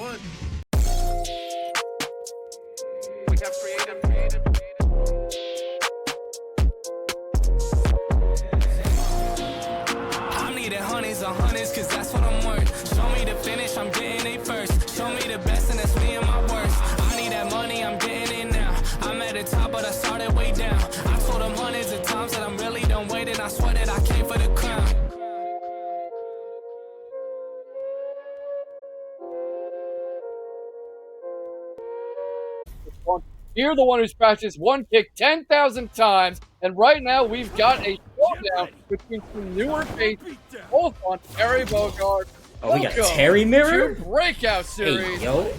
one. We have creative. I'm needing hundreds on hundreds, cause that's what I'm worth. Show me the finish, I'm getting it first. Show me the best, and that's me and my worst. I need that money, I'm getting it now. I'm at the top, but I started way down. I told them hundreds of times that I'm really done waiting. I swear that I came for the crown. You're the one who's practiced one kick 10,000 times, and right now we've got a showdown between some newer faces, both on Terry Bogard. Oh, we got Terry Mirror? To Breakout series. Hey, yo.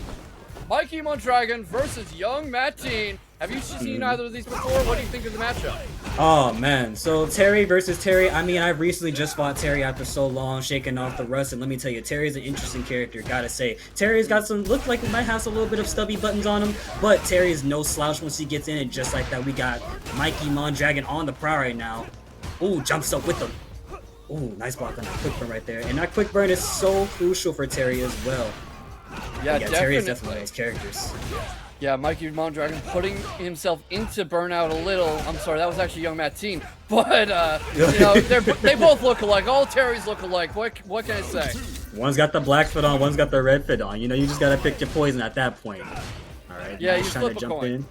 Mikeymondragon versus Young Mateen. Have you seen either of these before? What do you think of the matchup? Oh, man. So, Terry versus Terry. I mean, I recently just fought Terry after so long, shaking off the rust. And let me tell you, Terry's an interesting character, gotta say. Terry's got some, look like he might have a little bit of stubby buttons on him. But Terry is no slouch once he gets in. And just like that, we got Mikeymondragon on the prowl right now. Ooh, jumps up with him. Ooh, nice block on that quick burn right there. And that quick burn is so crucial for Terry as well. Yeah, Terry is definitely one of those characters. Yeah, Mikeymondragon putting himself into burnout a little. I'm sorry, that was actually Young Mateen. But, you know, they both look alike. All Terrys look alike. What can I say? One's got the black fit on, one's got the red fit on. You know, you just gotta pick your poison at that point. Alright, yeah, you trying flip to a jump coin.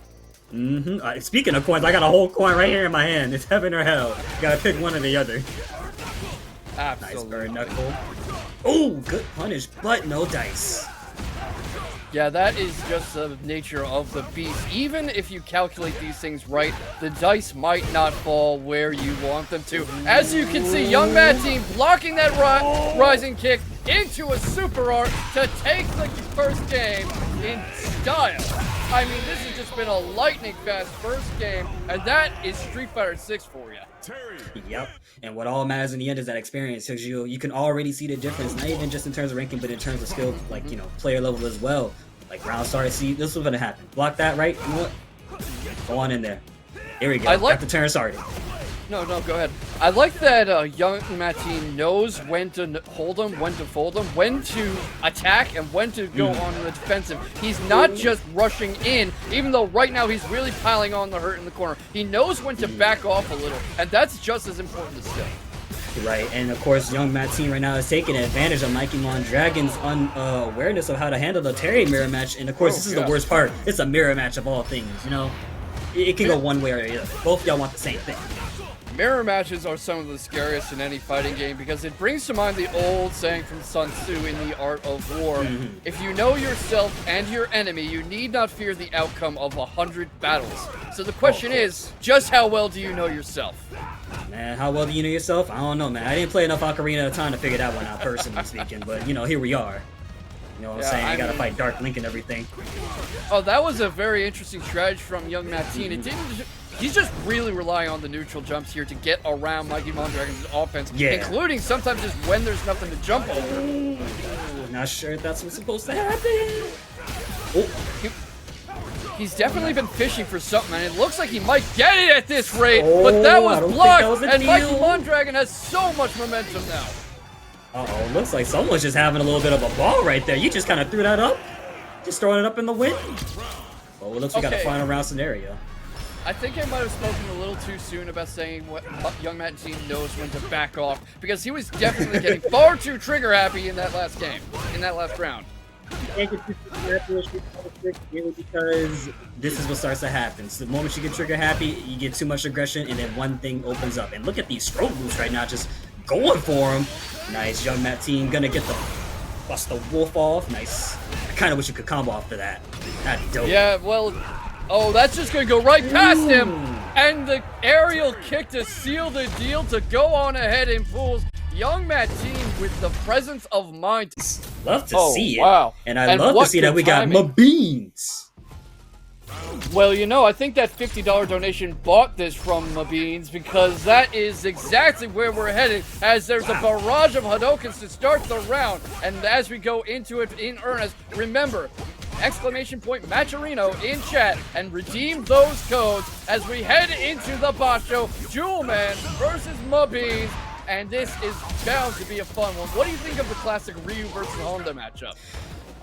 in. Speaking of coins, I got a whole coin right here in my hand. It's heaven or hell. You gotta pick one or the other. Absolutely. Nice burn, Knuckle. Oh, good punish, but no dice. Yeah, that is just the nature of the beast. Even if you calculate these things right, the dice might not fall where you want them to. As you can see, Young Mateen blocking that rising kick into a super art to take the first game in style. I mean, this has just been a lightning fast first game, and that is Street Fighter 6 for you. Yep, and what all matters in the end is that experience, because you can already see the difference, not even just in terms of ranking, but in terms of skill, like, you know, player level as well. Like, round started, see, this was gonna happen. Block that, right? You know what? Go on in there. Here we go, got the turn started. No, go ahead. I like that Young Mateen knows when to hold him, when to fold him, when to attack, and when to go on the defensive. He's not just rushing in, even though right now he's really piling on the hurt in the corner. He knows when to back off a little, and that's just as important as skill. Right, and of course, Young Mateen right now is taking advantage of Mikeymondragon's awareness of how to handle the Terry mirror match. And of course, this is the worst part. It's a mirror match of all things, you know? It can go one way or the other. Both of y'all want the same thing. Mirror matches are some of the scariest in any fighting game because it brings to mind the old saying from Sun Tzu in The Art of War. If you know yourself and your enemy, you need not fear the outcome of 100 battles. So the question is, just how well do you know yourself? Man, how well do you know yourself? I don't know, man. I didn't play enough Ocarina of Time to figure that one out, personally speaking. But, you know, here we are. You know what I'm saying? I gotta fight Dark Link and everything. Oh, that was a very interesting strategy from Young Mateen. It didn't... He's just really relying on the neutral jumps here to get around Mikeymondragon's offense, including sometimes just when there's nothing to jump over. Not sure if that's what's supposed to happen. He's definitely been fishing for something, and it looks like he might get it at this rate, but that was blocked, and Mikeymondragon has so much momentum now. Uh-oh, looks like someone's just having a little bit of a ball right there. You just kind of threw that up? Just throwing it up in the wind? Well, it looks like we got a final round scenario. I think I might have spoken a little too soon about saying what Young Mateen knows when to back off, because he was definitely getting far too trigger happy in that last game, in that last round. You can't get too trigger happy with Street Fighter 6 really because this is what starts to happen. So the moment you get trigger happy, you get too much aggression, and then one thing opens up. And look at these stroke moves right now, just going for him. Nice, Young Mateen gonna get the bust the wolf off. Nice. I kind of wish you could combo off for that. That'd be dope. Yeah, well. Oh, that's just going to go right past him. And the aerial kick to seal the deal to go on ahead in pools. Young Mateen with the presence of mind. Love to see it. Wow. And I love to see that we got Muhbeans. Well, you know, I think that $50 donation bought this from Muhbeans because that is exactly where we're headed as there's a barrage of Hadokens to start the round. And as we go into it in earnest, remember, !Matcherino in chat and redeem those codes as we head into the bot show. Jewelman versus Muhbeans, and this is bound to be a fun one. What do you think of the classic Ryu versus Honda matchup?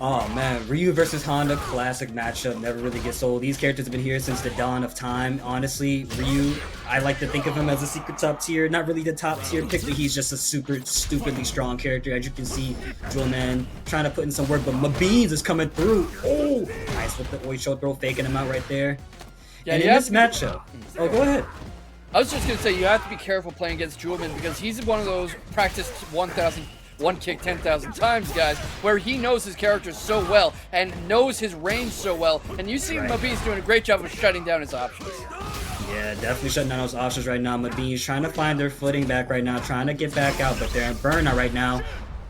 Oh man, Ryu versus Honda, classic matchup, never really gets old. These characters have been here since the dawn of time. Honestly, Ryu, I like to think of him as a secret top tier, not really the top tier pick, but he's just a super stupidly strong character. As you can see, Jewelman trying to put in some work, but Muhbeans is coming through. Oh, nice with the Oisho throw, faking him out right there. Yeah, and in this matchup, oh, go ahead. I was just gonna say you have to be careful playing against Jewelman because he's one of those practiced 1,000 one kick 10,000 times guys, where he knows his character so well and knows his range so well, and you see Muhbeans doing a great job of shutting down his options. Yeah, definitely shutting down those options right now. Muhbeans trying to find their footing back right now, trying to get back out, but they're in burnout right now.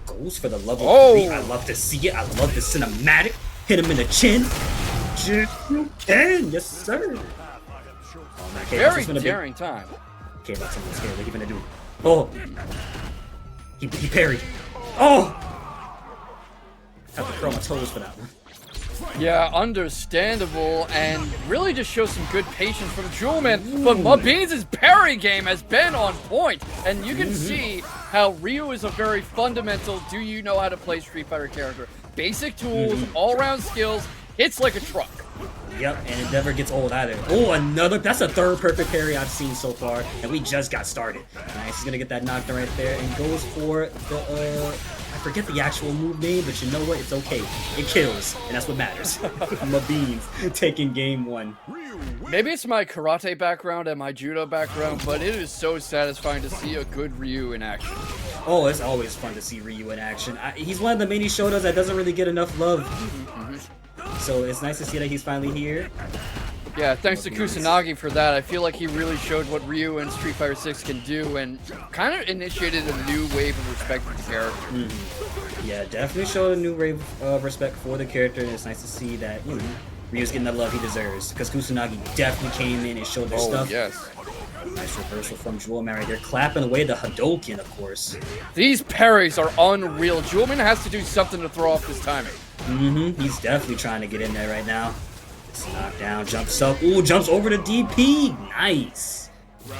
Goes for the level 3. I love to see it. I love the cinematic. Hit him in the chin. You can, yes sir. Oh, man, very daring time. Okay, that's something scary. What are you gonna do? Oh, he parried. Oh, have to curl my toes for that one. Yeah, understandable, and really just shows some good patience from Jewelman. But Muhbeans' parry game has been on point, and you can see how Ryu is a very fundamental, do you know how to play Street Fighter character. Basic tools, all-around skills, hits like a truck. Yep, and it never gets old either. Oh, that's a third perfect parry I've seen so far, and we just got started. Nice, he's gonna get that knockdown right there, and goes for the, I forget the actual move name, but you know what? It's okay. It kills, and that's what matters. Muhbeans taking game 1. Maybe it's my karate background and my judo background, but it is so satisfying to see a good Ryu in action. Oh, it's always fun to see Ryu in action. He's one of the many shotos that doesn't really get enough love. So it's nice to see that he's finally here. Yeah, thanks to Kusanagi for that. I feel like he really showed what Ryu and Street Fighter 6 can do and kind of initiated a new wave of respect for the character. Yeah, definitely showed a new wave of respect for the character, and it's nice to see that, you know, Ryu's getting the love he deserves. Because Kusanagi definitely came in and showed their stuff. Yes. Nice reversal from Jewelman right there, clapping away the Hadouken, of course. These parries are unreal. Jewelman has to do something to throw off his timing. He's definitely trying to get in there right now. It's knocked down, jumps up. Ooh, jumps over the DP. Nice.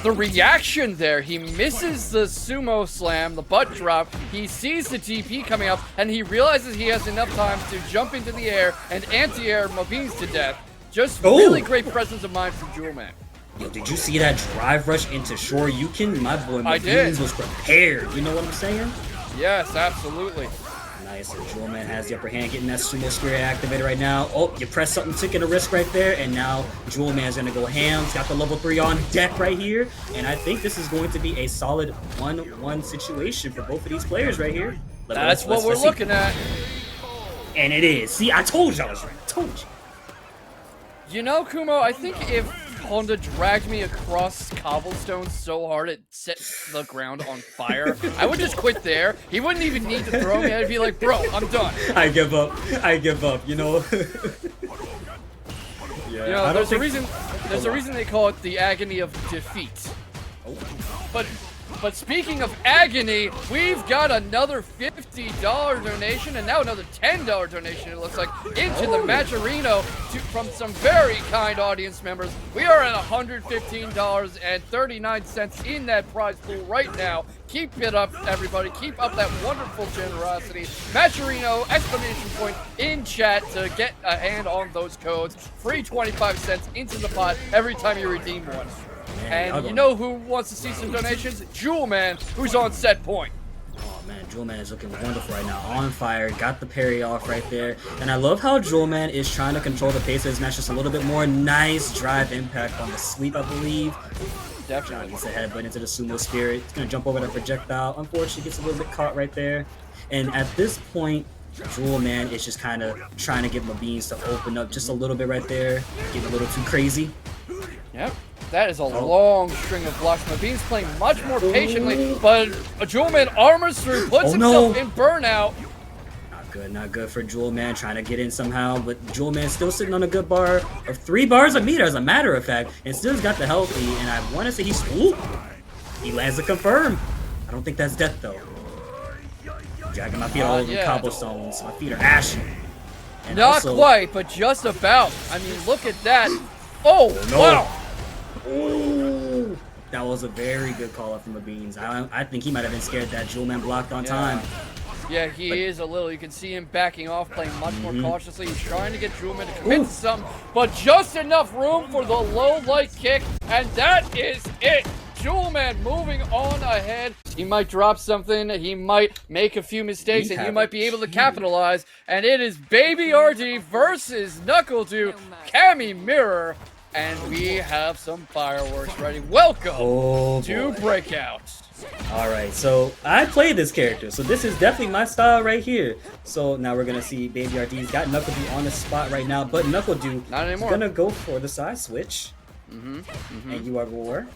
The reaction there, he misses the sumo slam, the butt drop. He sees the DP coming up, and he realizes he has enough time to jump into the air and anti-air Muhbeans to death. Just really great presence of mind from Jewelman. Yo, did you see that drive rush into Shoryuken? My boy Muhbeans was prepared. You know what I'm saying? Yes, absolutely. Nice, and Jewelman has the upper hand, getting that sumo spirit activated right now. Oh, you press something, taking a risk right there, and now Jewelman's gonna go ham. He's got the level 3 on deck right here, and I think this is going to be a solid 1-1 situation for both of these players right here. That's what we're looking at. And it is. See, I told you I was right. I told you. You know, Kumo, I think if Honda dragged me across cobblestones so hard it set the ground on fire, I would just quit there. He wouldn't even need to throw me. I'd be like, bro, I'm done. I give up. I give up, you know? Yeah, you know, there's a reason they call it the agony of defeat. But speaking of agony, we've got another $50 donation and now another $10 donation, it looks like, into the Matcherino from some very kind audience members. We are at $115.39 in that prize pool right now. Keep it up, everybody. Keep up that wonderful generosity. Matcherino, exclamation point in chat to get a hand on those codes. Free 25 cents into the pot every time you redeem one. And you know who wants to see some donations? Jewelman, who's on set point. Oh man, Jewelman is looking wonderful right now. On fire, got the parry off right there. And I love how Jewelman is trying to control the pace of his match just a little bit more. Nice drive impact on the sweep, I believe. Definitely. Gets a headbutt into the sumo spirit. He's gonna jump over that projectile. Unfortunately, gets a little bit caught right there. And at this point, Jewelman is just kind of trying to get Muhbeans to open up just a little bit right there. Getting a little too crazy. Yep. That is a long string of blocks. Muhbeans playing much more patiently, but Jewelman armors through, puts himself in burnout. Not good for Jewelman, trying to get in somehow, but Jewelman still sitting on a good bar of 3 bars a meter, as a matter of fact, and still's got the healthy, and I want to say he lands a confirm. I don't think that's death, though. Dragging my feet all over the cobblestones. My feet are ashy. And not quite, but just about. I mean, look at that. Oh, no. Wow. Ooh, that was a very good call up from Muhbeans. I think he might have been scared that Jewelman blocked on time. Yeah, he is a little. You can see him backing off, playing much more cautiously. He's trying to get Jewelman to commit to something, but just enough room for the low light kick, and that is it. Jewelman moving on ahead. He might drop something, he might make a few mistakes, and you might be able to capitalize. And it is BabyRd versus NuckleDu, Cammy Mirror, and we have some fireworks ready. Welcome to Breakout. Alright, so I played this character, so this is definitely my style right here. So now we're gonna see BabyRd's got NuckleDu on the spot right now, but NuckleDu is gonna go for the side switch. And you are war.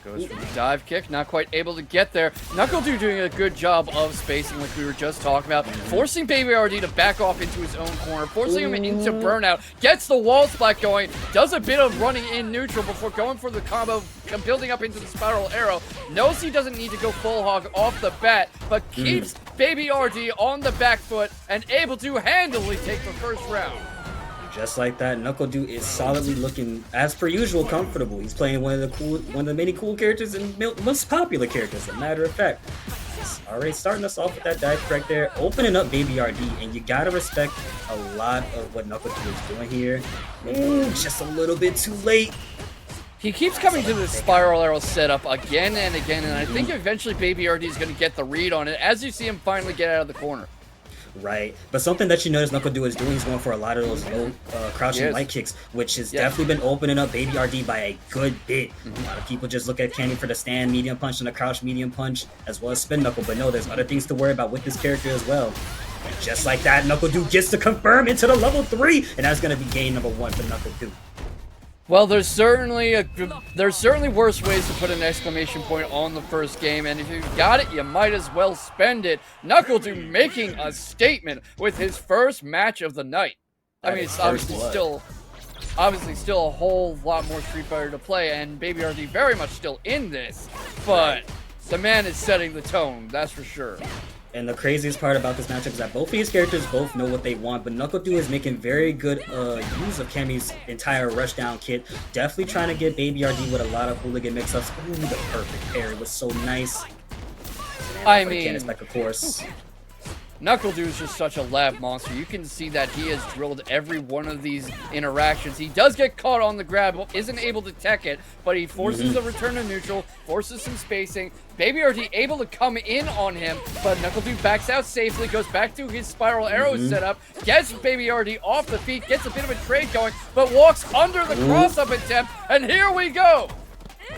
Goes for the dive kick, not quite able to get there. NuckleDu doing a good job of spacing like we were just talking about, forcing BabyRd to back off into his own corner, forcing him into burnout, gets the wall splat going, does a bit of running in neutral before going for the combo, building up into the spiral arrow, knows he doesn't need to go full hog off the bat, but keeps BabyRd on the back foot and able to handily take the first round. Just like that, NuckleDu is solidly looking, as per usual, comfortable. He's playing one of the many cool characters and most popular characters, as a matter of fact. Alright, starting us off with that dive right there, opening up BabyRd, and you gotta respect a lot of what NuckleDu is doing here. Just a little bit too late. He keeps coming to the spiral arrow setup again and again, and I think eventually BabyRd is going to get the read on it as you see him finally get out of the corner. Right, but something that you notice NuckleDu is doing is going for a lot of those low crouching light kicks, which has definitely been opening up BabyRd by a good bit. A lot of people just look at Cammy for the stand medium punch and the crouch medium punch, as well as spin knuckle, but no, there's other things to worry about with this character as well. And just like that, NuckleDu gets to confirm into the level 3, and that's going to be game number 1 for NuckleDu. Well, there's certainly worse ways to put an exclamation point on the first game, and if you've got it, you might as well spend it. NuckleDu making a statement with his first match of the night. I mean, it's obviously still a whole lot more Street Fighter to play, and BabyRd very much still in this, but the man is setting the tone, that's for sure. And the craziest part about this matchup is that both of these characters both know what they want, but NuckleDu is making very good use of Cammy's entire rushdown kit. Definitely trying to get BabyRd with a lot of hooligan mix-ups. Ooh, the perfect parry was so nice. I mean, back, of course. NuckleDu is just such a lab monster. You can see that he has drilled every one of these interactions. He does get caught on the grab, isn't able to tech it, but he forces a return to neutral, forces some spacing. BabyRd able to come in on him, but NuckleDu backs out safely, goes back to his spiral arrow setup, gets BabyRd off the feet, gets a bit of a trade going, but walks under the cross-up attempt, and here we go!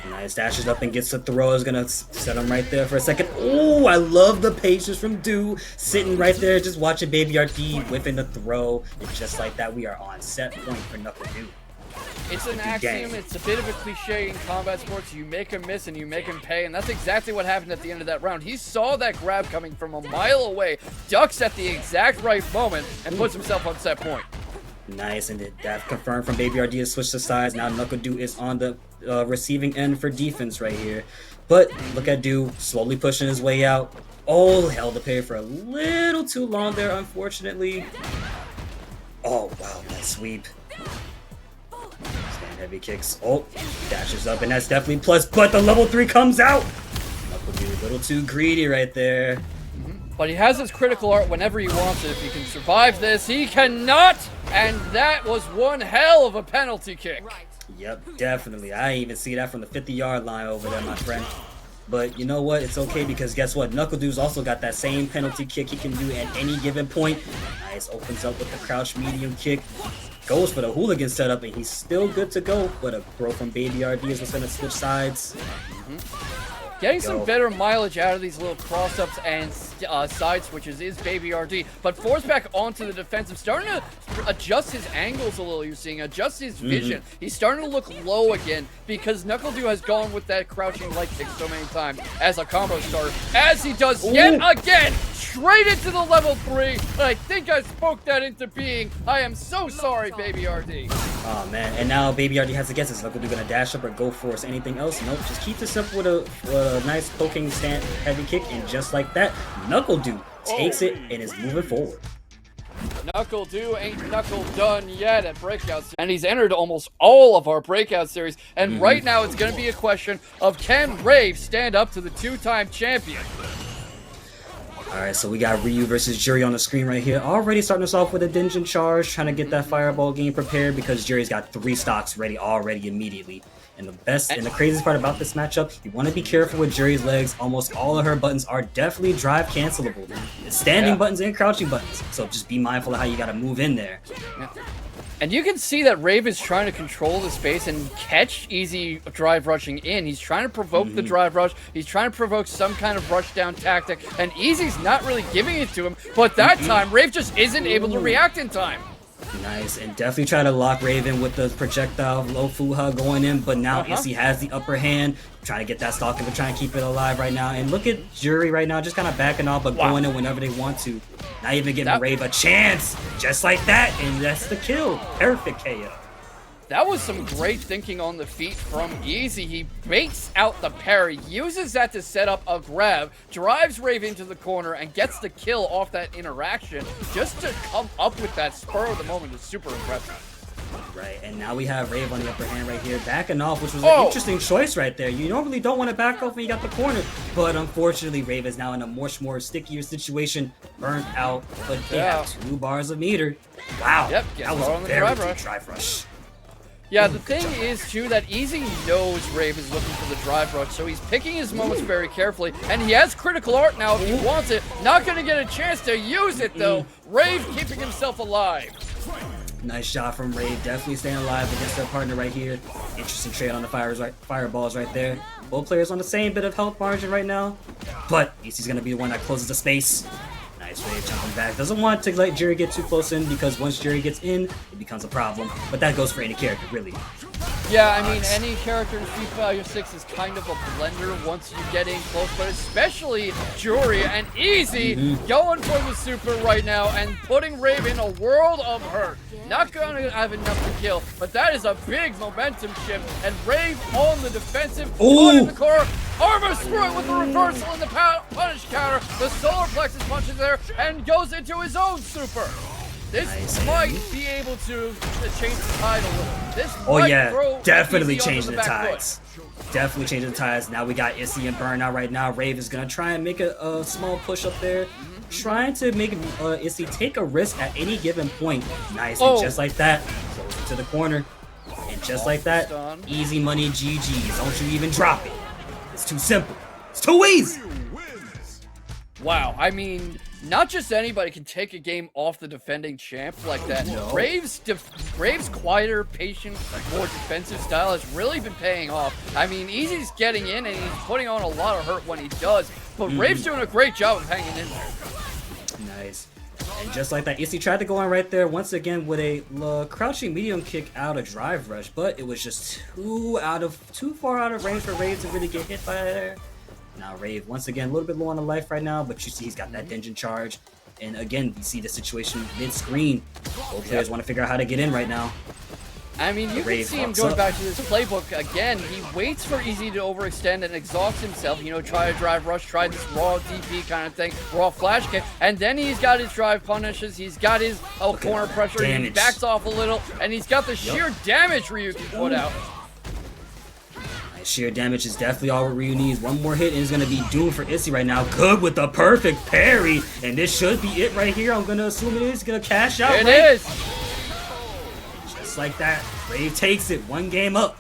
Nice, dashes up and gets the throw. Is gonna set him right there for a second. Oh, I love the patience from Du, sitting right there, just watching BabyRd whipping the throw. And just like that, we are on set point for NuckleDu. It's an axiom, it's a bit of a cliche in combat sports. You make him miss and you make him pay, and that's exactly what happened at the end of that round. He saw that grab coming from a mile away, ducks at the exact right moment, and puts himself on set point. Nice, and that confirmed from BabyRd to switch the sides. Now NuckleDu is on the receiving end for defense right here. But look at Du slowly pushing his way out. Oh, held the parry for a little too long there, unfortunately. Oh, wow, nice sweep. Stand heavy kicks. Oh, dashes up, and that's definitely plus, but the level 3 comes out. NuckleDu a little too greedy right there. But he has his critical art whenever he wants it. If he can survive this, he cannot! And that was one hell of a penalty kick. Yep, definitely. I even see that from the 50-yard line over there, my friend. But you know what? It's okay because guess what? NuckleDu's also got that same penalty kick he can do at any given point. Nice, opens up with the crouch medium kick. Goes for the hooligan setup, and he's still good to go. But a throw from BabyRd is what's going to switch sides. Getting some better mileage out of these little cross-ups and side switches is BabyRd, but forced back onto the defensive, starting to adjust his angles a little, you're seeing, adjust his vision. He's starting to look low again because NuckleDu has gone with that crouching light kick so many times as a combo starter, as he does yet again, straight into the level 3. I think I spoke that into being. I am so sorry, BabyRd. Oh man, and now BabyRd has to guess, is NuckleDu gonna dash up or go force anything else? Nope, just keeps it simple with a nice poking stand heavy kick, and just like that, NuckleDu takes it and is moving forward. NuckleDu ain't knuckle done yet at Breakout, and he's entered almost all of our Breakout series, and right now it's going to be a question of can Rave stand up to the 2-time champion? Alright, so we got Ryu versus Juri on the screen right here. Already starting us off with a Dungeon Charge, trying to get that Fireball game prepared because Juri's got 3 stocks ready already immediately. And the best and the craziest part about this matchup, you want to be careful with Juri's legs. Almost all of her buttons are definitely drive cancelable. It's standing buttons and crouching buttons. So just be mindful of how you got to move in there. Yeah. And you can see that Rave is trying to control the space and catch Easy drive rushing in. He's trying to provoke the drive rush. He's trying to provoke some kind of rush down tactic. And Easy's not really giving it to him. But that time, Rave just isn't able to react in time. Nice, and definitely try to lock Raven with the projectile low Fuha going in, but now Issy has the upper hand, trying to get that stock and trying to keep it alive right now. And look at Juri right now, just kind of backing off, but going in whenever they want to. Not even giving Rave a chance, just like that, and that's the kill. Perfect KO. That was some great thinking on the feet from Easy. He baits out the parry, uses that to set up a grab, drives Rave into the corner, and gets the kill off that interaction. Just to come up with that spur of the moment is super impressive. Right, and now we have Rave on the upper hand right here, backing off, which was an interesting choice right there. You normally don't want to back off when you got the corner, but unfortunately, Rave is now in a much more stickier situation, burnt out, but they have 2 bars of meter. Wow, that was a on the very drive good drive rush. Yeah, the thing is, too, that Easy knows Rave is looking for the drive rush, so he's picking his moments very carefully, and he has critical art now if he wants it. Not going to get a chance to use it, though. Rave keeping himself alive. Nice shot from Rave, definitely staying alive against their partner right here. Interesting trade on the fireballs right there. Both players on the same bit of health margin right now, but Easy's going to be the one that closes the space. Nice Rave jumping back. Doesn't want to let Juri get too close in because once Juri gets in, it becomes a problem. But that goes for any character, really. Yeah, I mean, any character in Street Fighter 6 is kind of a blender once you get in close, but especially Juri and Easy going for the super right now and putting Rave in a world of hurt. Not going to have enough to kill, but that is a big momentum shift, and Rave on the defensive, caught in the core, armor sprint with the reversal in the punish counter, the solar plexus punches there, and goes into his own super. This might be able to change the tide a little. This might definitely change the tides. Definitely change the tides. Now we got Issy and Burnout right now. Rave is going to try and make a small push up there. Trying to make Issy take a risk at any given point. Nice, and just like that, goes into the corner. And just like that, easy money GG's. Don't you even drop it. It's too simple. It's too easy. Wow, I mean, not just anybody can take a game off the defending champ like that. Rave's quieter, patient, more defensive style has really been paying off. I mean, Easy's getting in and he's putting on a lot of hurt when he does, but Rave's doing a great job of hanging in there. Nice. And just like that, Issy tried to go on right there once again with a crouching medium kick out of drive rush, but it was just too far out of range for Rave to really get hit by there. Now Rave, once again, a little bit low on the life right now, but you see he's got that Dungeon Charge. And again, you see the situation mid-screen. Both players want to figure out how to get in right now. I mean, you can see him going back to his playbook again. He waits for Easy to overextend and exhaust himself. You know, try a drive rush, try this raw DP kind of thing, raw flash kick. And then he's got his drive punishes. He's got his corner pressure. He backs off a little. And he's got the sheer damage Ryu can put out. Sheer damage is definitely all Ryu needs. One more hit and it's going to be doomed for Issy right now. Good with the perfect parry. And this should be it right here. I'm going to assume it is going to cash out. It is. Just like that. Rave takes it. 1 game up.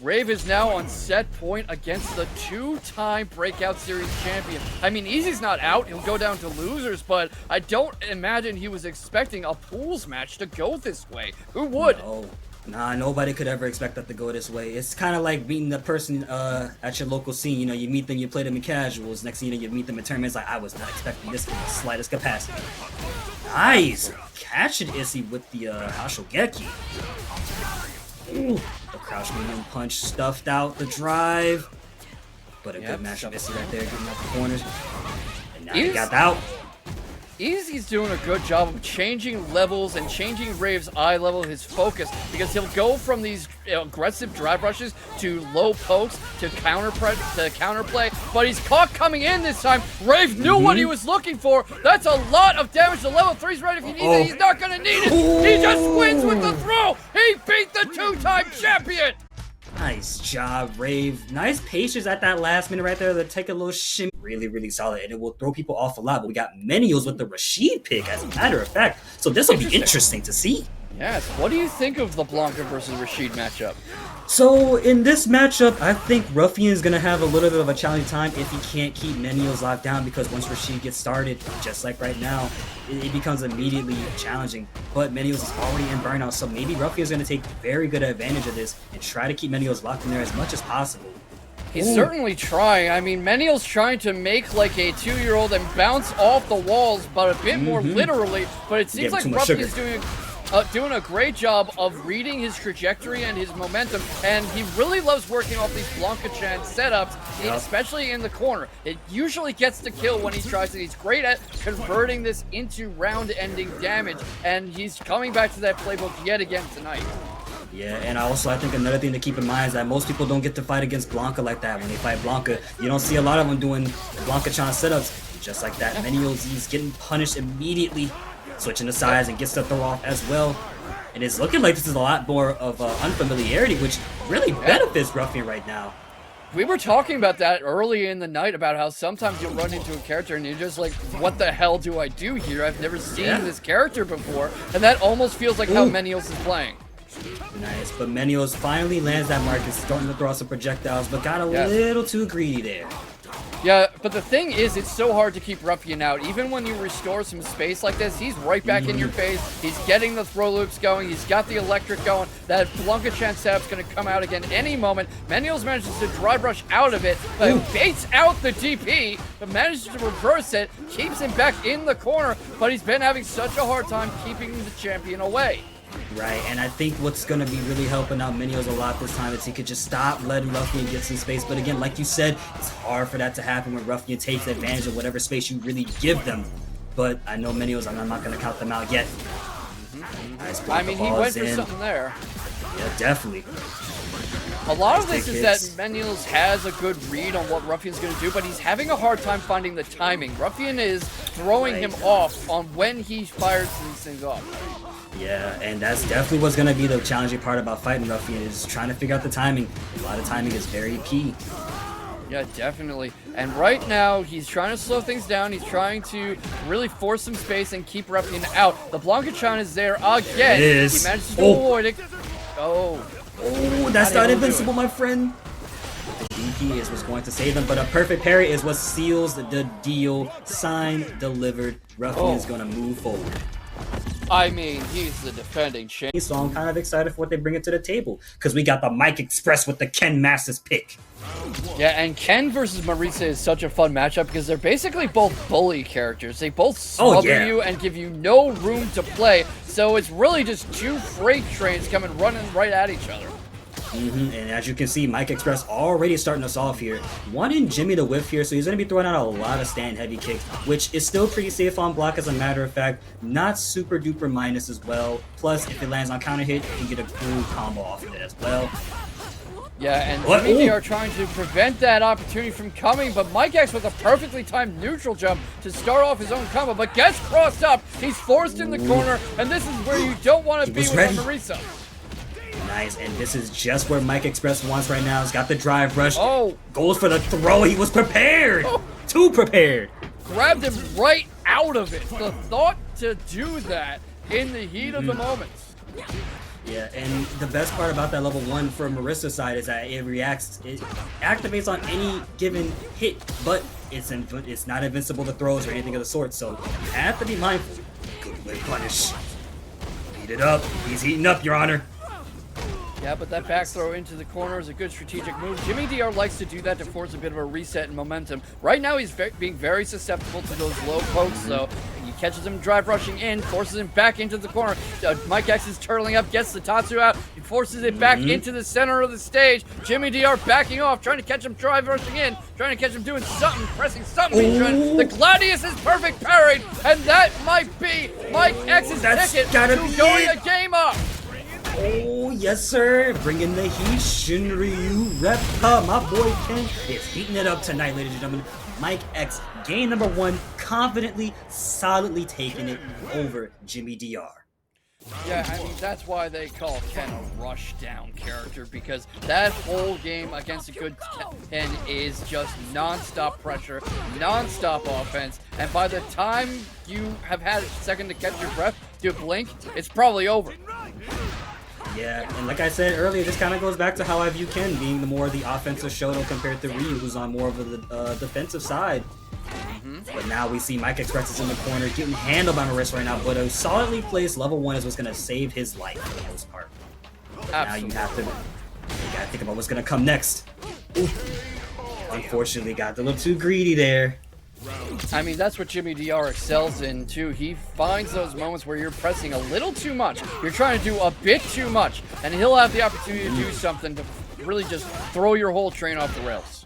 Rave is now on set point against the 2-time Breakout Series champion. I mean, Easy's not out. He'll go down to losers, but I don't imagine he was expecting a pools match to go this way. Who would? No. Nah, nobody could ever expect that to go this way. It's kind of like meeting the person at your local scene. You know, you meet them, you play them in casuals. Next thing you know, you meet them in tournaments. Like, I was not expecting this in the slightest capacity. Nice! Catching Issy with the Hashogeki. Ooh, the crouch medium punch stuffed out the drive. But a good match of Issy right there, getting out the corners. And now he got out. Easy's doing a good job of changing levels and changing Rave's eye level, his focus, because he'll go from these aggressive drive rushes to low pokes to counterplay, but he's caught coming in this time. Rave knew what he was looking for. That's a lot of damage. The level 3's right if he needs it. He's not going to need it. He just wins with the throw. He beat the 2-time champion. Nice job, Rave. Nice patience at that last minute right there to take a little shimmy. Really, really solid, and it will throw people off a lot. But we got MenialZ with the Rashid pick, as a matter of fact. So this will be interesting to see. Yes. What do you think of the Blanka versus Rashid matchup? So in this matchup, I think Rufian is going to have a little bit of a challenging time if he can't keep MenialZ locked down, because once Rashid gets started, just like right now, it becomes immediately challenging. But MenialZ is already in burnout, so maybe Rufian is going to take very good advantage of this and try to keep MenialZ locked in there as much as possible. He's certainly trying. I mean, MenialZ trying to make like a 2-year-old and bounce off the walls, but a bit more literally. But it seems like Rufian's doing a great job of reading his trajectory and his momentum, and he really loves working off these Blanka-chan setups, especially in the corner. It usually gets the kill when he tries it. He's great at converting this into round-ending damage, and he's coming back to that playbook yet again tonight. Yeah, and I think another thing to keep in mind is that most people don't get to fight against Blanka like that. When they fight Blanka, you don't see a lot of them doing Blanka-chan setups just like that. MenialZ is getting punished immediately, switching the sides and gets the throw off as well. And it's looking like this is a lot more of unfamiliarity, which really benefits Rufian right now. We were talking about that early in the night, about how sometimes you'll run into a character and you're just like, what the hell do I do here? I've never seen this character before. And that almost feels like how MenialZ is playing. Nice, but MenialZ finally lands that mark, is starting to throw out some projectiles, but got a little too greedy there. Yeah, but the thing is, it's so hard to keep Rufian out. Even when you restore some space like this, he's right back in your face. He's getting the throw loops going. He's got the electric going. That Blanka-chan setup's going to come out again any moment. MenialZ manages to drive rush out of it, but baits out the DP, but manages to reverse it, keeps him back in the corner, but he's been having such a hard time keeping the champion away. Right, and I think what's going to be really helping out MenialZ a lot this time is he could just stop letting Rufian get some space. But again, like you said, it's hard for that to happen when Rufian takes advantage of whatever space you really give them. But I know MenialZ, I'm not going to count them out yet. Nice block. I mean, he went for something there. Yeah, definitely. A lot of this is that MenialZ has a good read on what Rufian's going to do, but he's having a hard time finding the timing. Rufian is throwing him off on when he fires these things off. Yeah, and that's definitely what's going to be the challenging part about fighting Rufian, is trying to figure out the timing. A lot of timing is very key. Yeah, definitely. And right now, he's trying to slow things down. He's trying to really force some space and keep Rufian out. The Blanka-chan is there again. He manages to avoid it. Oh, that's not invincible, my friend. The DP is what's going to save him, but a perfect parry is what seals the deal. Signed, delivered. Rufian is going to move forward. I mean, he's the defending champion. So I'm kind of excited for what they bring it to the table, because we got the MikeX with the Ken Masters pick. Yeah, and Ken versus Marisa is such a fun matchup because they're basically both bully characters. They both smother you and give you no room to play, so it's really just two freight trains coming running right at each other. And as you can see, MikeX already starting us off here. One in Jimmy the Whiff here, so he's going to be throwing out a lot of stand heavy kicks, which is still pretty safe on block as a matter of fact. Not super duper minus as well. Plus, if it lands on counter hit, you can get a cool combo off of it as well. Yeah, and Jimmy are trying to prevent that opportunity from coming, but MikeX with a perfectly timed neutral jump to start off his own combo, but gets crossed up. He's forced in the corner, and this is where you don't want to be with Marisa. Nice, and this is just where MikeX wants right now. He's got the drive rush. Oh. Goes for the throw. He was prepared. Too prepared. Grabbed him right out of it. The thought to do that in the heat of the moment. Yeah, and the best part about that level 1 for Marisa's side is that it activates on any given hit, but it's not invincible to throws or anything of the sort, so you have to be mindful. Good way punish. Heat it up. He's heating up, Your Honor. Yeah, but that back throw into the corner is a good strategic move. Jimmy DR likes to do that to force a bit of a reset in momentum. Right now, he's being very susceptible to those low pokes, though. He catches him drive rushing in, forces him back into the corner. MikeX is turtling up, gets the Tatsu out. He forces it back into the center of the stage. Jimmy DR backing off, trying to catch him drive rushing in, trying to catch him doing something, pressing something. The Gladius is perfect parried, and that might be MikeX's ticket to going a game up. Oh, yes, sir. Bringing the heat. Shinryu Repka. My boy Ken is heating it up tonight, ladies and gentlemen. MikeX, game number 1, confidently, solidly taking it over Jimmy DR. Yeah, I mean, that's why they call Ken a rush down character, because that whole game against a good Ken is just non-stop pressure, non-stop offense, and by the time you have had a second to catch your breath, to blink, it's probably over. Yeah, and like I said earlier, this kind of goes back to how I view Ken being the more of the offensive Shoto compared to Ryu, who's on more of the defensive side. But now we see MikeX is in the corner, getting handled by Marisa right now, but a solidly placed level 1 is what's going to save his life for the most part. Now you gotta think about what's going to come next. Ooh. Unfortunately, got a little too greedy there. I mean, that's what Jimmy DR excels in, too. He finds those moments where you're pressing a little too much. You're trying to do a bit too much, and he'll have the opportunity to do something to really just throw your whole train off the rails.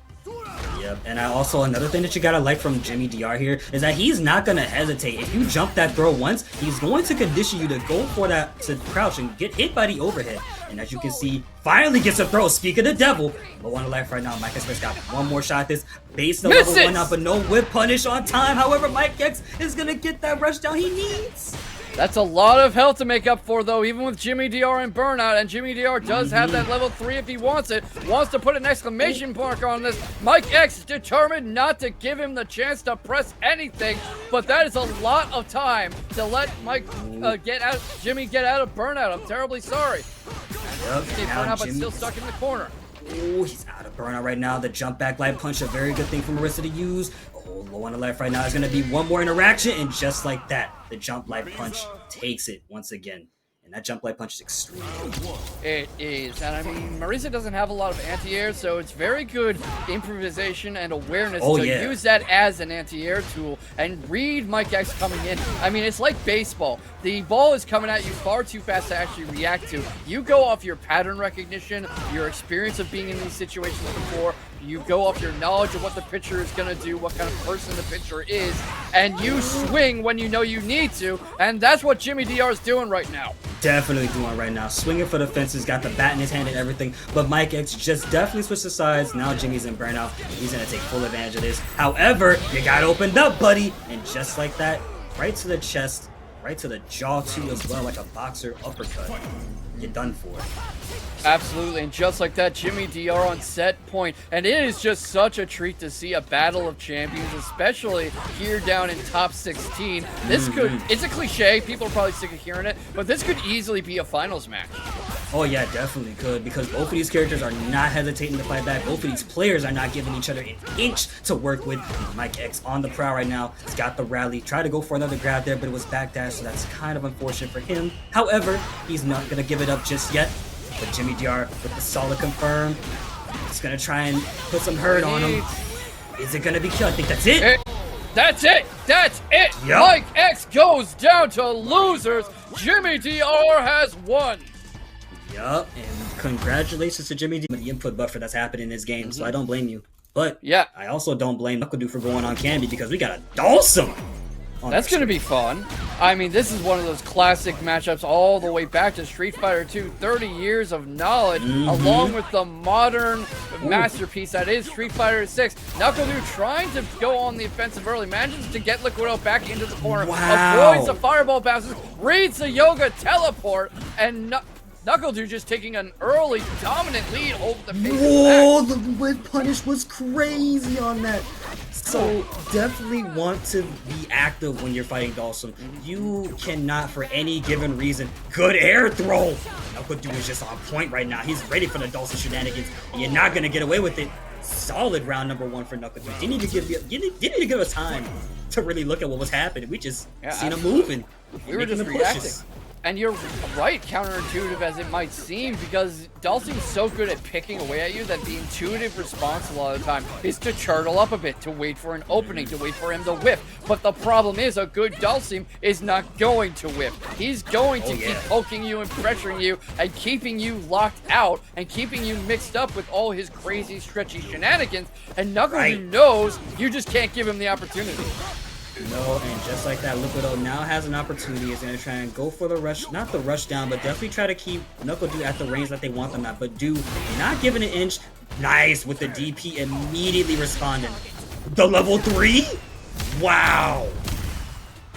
Yep, and another thing that you gotta like from Jimmy DR here is that he's not gonna hesitate. If you jump that throw once, he's going to condition you to go for that, to crouch and get hit by the overhead. And as you can see, finally gets a throw. Speak of the devil, low on the life right now. MikeX got one more shot at this. Base the level 1 up, but no whip punish on time. However, MikeX is gonna get that rush down he needs. That's a lot of health to make up for, though, even with Jimmy DR and Burnout, and Jimmy DR does have that level 3 if he wants it. Wants to put an exclamation mark on this. MikeX is determined not to give him the chance to press anything, but that is a lot of time to let Jimmy get out of Burnout. I'm terribly sorry. Yep, Burnout, but still stuck in the corner. Oh, he's out of Burnout right now. The jump back light punch, a very good thing for Marisa to use. Oh, low on the left right now is going to be one more interaction, and just like that, the jump light punch takes it once again. And that jump light punch is extremely good. It is, and I mean, Marisa doesn't have a lot of anti-air, so it's very good improvisation and awareness to use that as an anti-air tool and read MikeX coming in. I mean, it's like baseball. The ball is coming at you far too fast to actually react to. You go off your pattern recognition, your experience of being in these situations before, you go off your knowledge of what the pitcher is going to do, what kind of person the pitcher is, and you swing when you know you need to, and that's what Jimmy DR is doing right now. Definitely doing right now. Swinging for the fences, got the bat in his hand and everything, but MikeX just definitely switched the sides. Now Jimmy's in Burnout. He's going to take full advantage of this. However, you got opened up, buddy, and just like that, right to the chest, right to the jaw too as well, like a boxer uppercut. You're done for. Absolutely, and just like that, Jimmy DR on set point. And it is just such a treat to see a battle of champions, especially here down in top 16. This it's a cliche, people are probably sick of hearing it, but this could easily be a finals match. Oh yeah, definitely could, because both of these characters are not hesitating to fight back. Both of these players are not giving each other an inch to work with. MikeX on the prowl right now. He's got the rally. Tried to go for another grab there, but it was backdash, so that's kind of unfortunate for him. However, he's not going to give it up just yet. But Jimmy DR with the solid confirm. He's going to try and put some hurt on him. Is it going to be killed? I think that's it. That's it. That's it. Yep. MikeX goes down to losers. Jimmy DR has won. Yup, and congratulations to Jimmy D for the input buffer that's happened in this game, so I don't blame you. But yeah, I also don't blame NuckleDu for going on Cammy, because we got a Dhalsim. That's going to be fun. I mean, this is one of those classic matchups all the way back to Street Fighter 2. 30 years of knowledge, along with the modern masterpiece that is Street Fighter 6. NuckleDu trying to go on the offensive early, manages to get LiquidO back into the corner, avoids the fireball bounces, reads the Yoga teleport, and NuckleDu just taking an early dominant lead over the face. Whoa, the whip punish was crazy on that. So definitely want to be active when you're fighting Dhalsim. You cannot, for any given reason, good air throw. NuckleDu is just on point right now. He's ready for the Dhalsim shenanigans, and you're not gonna get away with it. Solid round number 1 for NuckleDu. Didn't even give us time to really look at what was happening. We just seen him moving. We were just reacting. And you're right, counterintuitive as it might seem, because Dhalsim's so good at picking away at you that the intuitive response a lot of the time is to turtle up a bit, to wait for an opening, to wait for him to whip. But the problem is, a good Dhalsim is not going to whip. He's going to keep poking you and pressuring you and keeping you locked out and keeping you mixed up with all his crazy, stretchy shenanigans. And NuckleDu knows you just can't give him the opportunity. No, and just like that, LiquidO now has an opportunity. Is going to try and go for the rush, not the rush down, but definitely try to keep NuckleDu at the range that they want them at. But do not give it an inch. Nice with the DP, immediately responding. The level 3? Wow.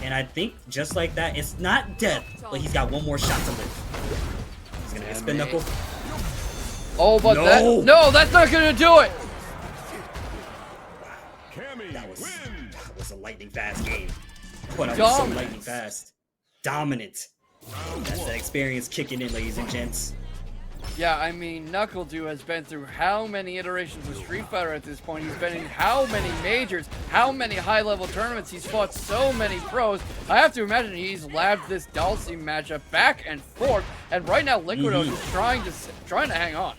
And I think just like that, it's not death, but he's got one more shot to live. He's gonna get spin knuckle. Oh, but no, that's not gonna do it. That was a lightning fast game. But I was so lightning fast. Dominant. That's the experience kicking in, ladies and gents. Yeah, I mean, NuckleDu has been through how many iterations of Street Fighter at this point? He's been in how many majors, how many high-level tournaments? He's fought so many pros. I have to imagine he's labbed this Dhalsim matchup back and forth, and right now LiquidO is trying to hang on.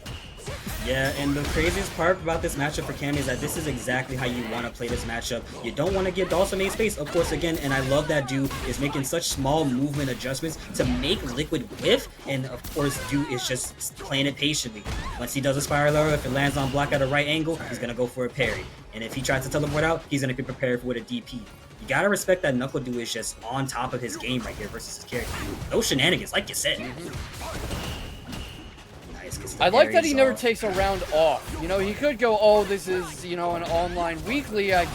Yeah, and the craziest part about this matchup for Cammy is that this is exactly how you want to play this matchup. You don't want to give Dhalsim any space, of course, again, and I love that Du is making such small movement adjustments to make Liquid whiff, and of course, Du is just playing it patiently. Once he does a spiral arrow, if it lands on block at a right angle, he's going to go for a parry. And if he tries to teleport out, he's going to be prepared for with a DP. You gotta respect that NuckleDu is just on top of his game right here versus his character. No shenanigans, like you said. I like that he never takes a round off. You know, he could go, oh, this is, you know, an online weekly. I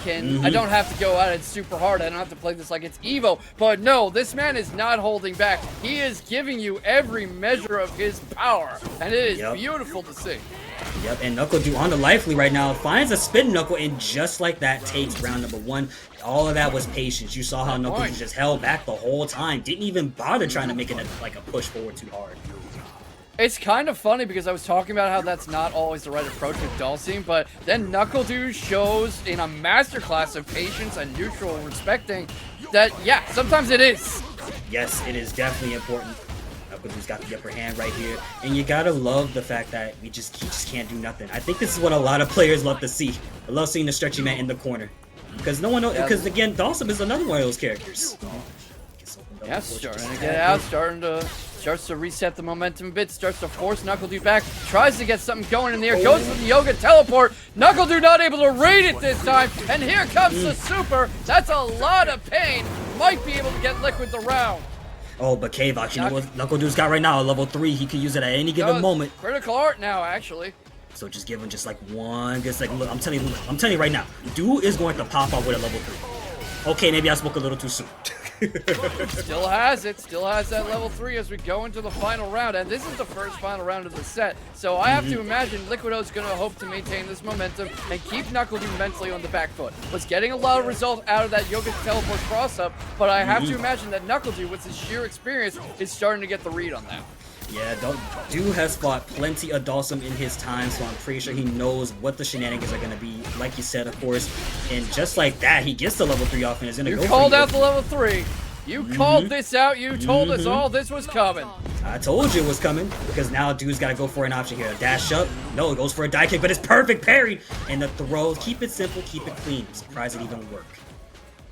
don't have to go at it super hard. I don't have to play this like it's Evo. But no, this man is not holding back. He is giving you every measure of his power. And it is beautiful to see. Yep, and NuckleDu on the lively right now finds a spin knuckle, and just like that takes round number 1. All of that was patience. You saw how NuckleDu just held back the whole time. Didn't even bother trying to make it like a push forward too hard. It's kind of funny because I was talking about how that's not always the right approach with Dhalsim, but then NuckleDu shows in a masterclass of patience and neutral respecting that, yeah, sometimes it is. Yes, it is definitely important. NuckleDu's got the upper hand right here, and you gotta love the fact that he just can't do nothing. I think this is what a lot of players love to see. I love seeing the stretchy man in the corner, because no one knows. Because again, Dhalsim is another one of those characters. Yeah, starting to get out, starts to reset the momentum a bit, starts to force NuckleDu back, tries to get something going in the air, goes for the yoga teleport. NuckleDu not able to raid it this time, and here comes the super. That's a lot of pain. Might be able to get Liquid the round. Oh, but K-Vox, you know what NuckleDu's got right now? A level 3. He could use it at any given moment. Critical art now, actually. So just give him just like one good second. Look, I'm telling you right now, Du is going to pop off with a level 3. Okay, maybe I spoke a little too soon. Still has that level 3 as we go into the final round, and this is the first final round of the set, so I have to imagine LiquidO's going to hope to maintain this momentum and keep NuckleDu mentally on the back foot. Was getting a lot of results out of that yoga teleport cross-up, but I have to imagine that NuckleDu, with his sheer experience, is starting to get the read on that. Yeah, Du has fought plenty of Dhalsim in his time, so I'm pretty sure he knows what the shenanigans are going to be, like you said, of course. And just like that, he gets the level 3 off and is going to go for it. You called out the level 3. You called this out. You told us all this was coming. I told you it was coming, because now Du's got to go for an option here. A dash up. No, it goes for a die kick, but it's perfect parried. And the throw, keep it simple, keep it clean. I'm surprised it even worked.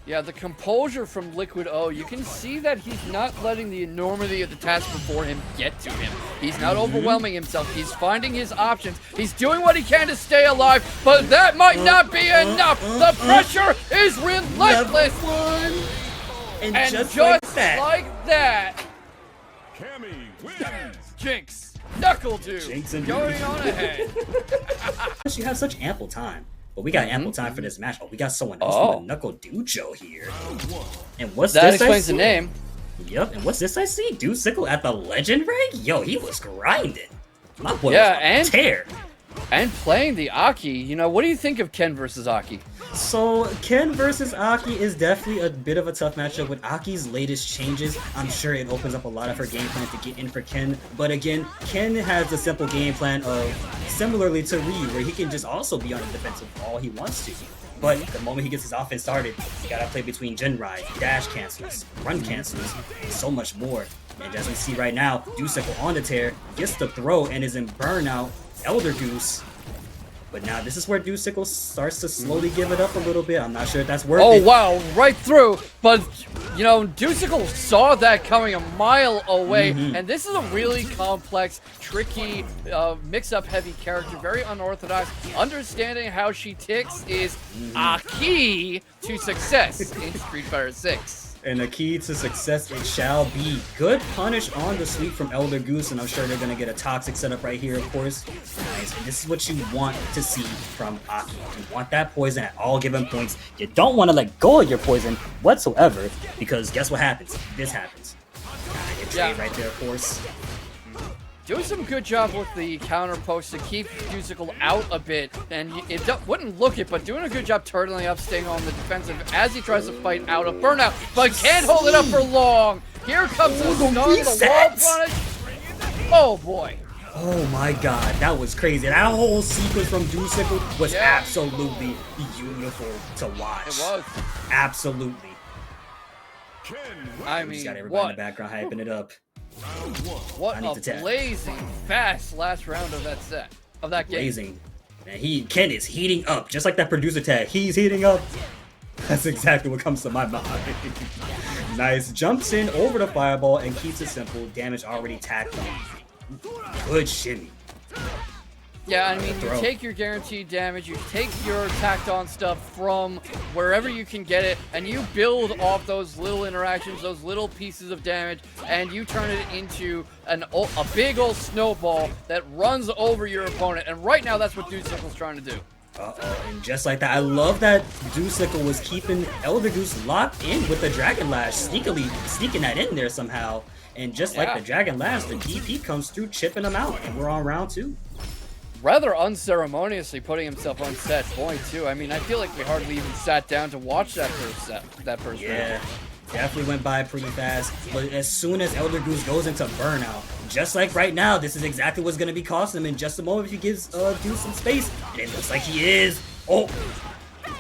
Yeah, the composure from LiquidO, you can see that he's not letting the enormity of the task before him get to him. He's not overwhelming himself. He's finding his options. He's doing what he can to stay alive, but that might not be enough. The pressure is relentless. And just like that, Cammy wins. Jinx, NuckleDu, going on ahead. You have such ample time. But we got ample time for this match. Oh, we got someone else from the NuckleDu here. And what's that? This Explains the name. Yep, and what's this I see? Dusicle at the legend rank? Yo, he was grinding. My boy was on tear. And playing the Aki. You know, what do you think of Ken versus Aki? So, Ken versus Aki is definitely a bit of a tough matchup. With Aki's latest changes, I'm sure it opens up a lot of her game plan to get in for Ken. But again, Ken has a simple game plan of similarly to Ree, where he can just also be on the defensive all he wants to. But the moment he gets his offense started, you gotta play between gen ride, dash cancels, run cancels, and so much more. And as we see right now, Dusicle on the tear, gets the throw, and is in burnout. ElderGoose. But now this is where Dusicle starts to slowly give it up a little bit. I'm not sure if that's worth it. Oh, wow, right through. But, you know, Dusicle saw that coming a mile away. And this is a really complex, tricky, mix-up heavy character. Very unorthodox. Understanding how she ticks is a key to success in Street Fighter 6. And the key to success, it shall be. Good punish on the sweep from ElderGoose, and I'm sure they're going to get a toxic setup right here, of course. Nice. And this is what you want to see from Aki. You want that poison at all given points. You don't want to let go of your poison whatsoever, because guess what happens? This happens. Trade right there, of course. Doing some good job with the counter post to keep Dusicle out a bit, and it wouldn't look it, but doing a good job turtling up, staying on the defensive as he tries to fight out of burnout, but can't hold it up for long. Here comes the stun, the wall punish. Oh boy. Oh my god, that was crazy. That whole sequence from Dusicle was absolutely beautiful to watch. It was. Absolutely. I mean, just got everybody in the background hyping it up. What a blazing fast last round of that set, of that game. Blazing. Man, Ken is heating up, just like that producer tag. He's heating up. That's exactly what comes to my mind. Nice. Jumps in over the fireball and keeps it simple. Damage already tacked on. Good shimmy. Yeah, I mean, you take your guaranteed damage, you take your tacked on stuff from wherever you can get it, and you build off those little interactions, those little pieces of damage, and you turn it into a big old snowball that runs over your opponent. And right now, that's what Dusicle's trying to do. And just like that, I love that Dusicle was keeping ElderGoose locked in with the Dragon Lash, sneakily sneaking that in there somehow. And just like the Dragon Lash, the DP comes through, chipping them out, and we're on round 2. Rather unceremoniously putting himself on set point too. I mean, I feel like we hardly even sat down to watch that first round. Definitely went by pretty fast. But as soon as ElderGoose goes into burnout, just like right now, this is exactly what's going to be costing him in just a moment if he gives Dude some space. And it looks like he is. Oh,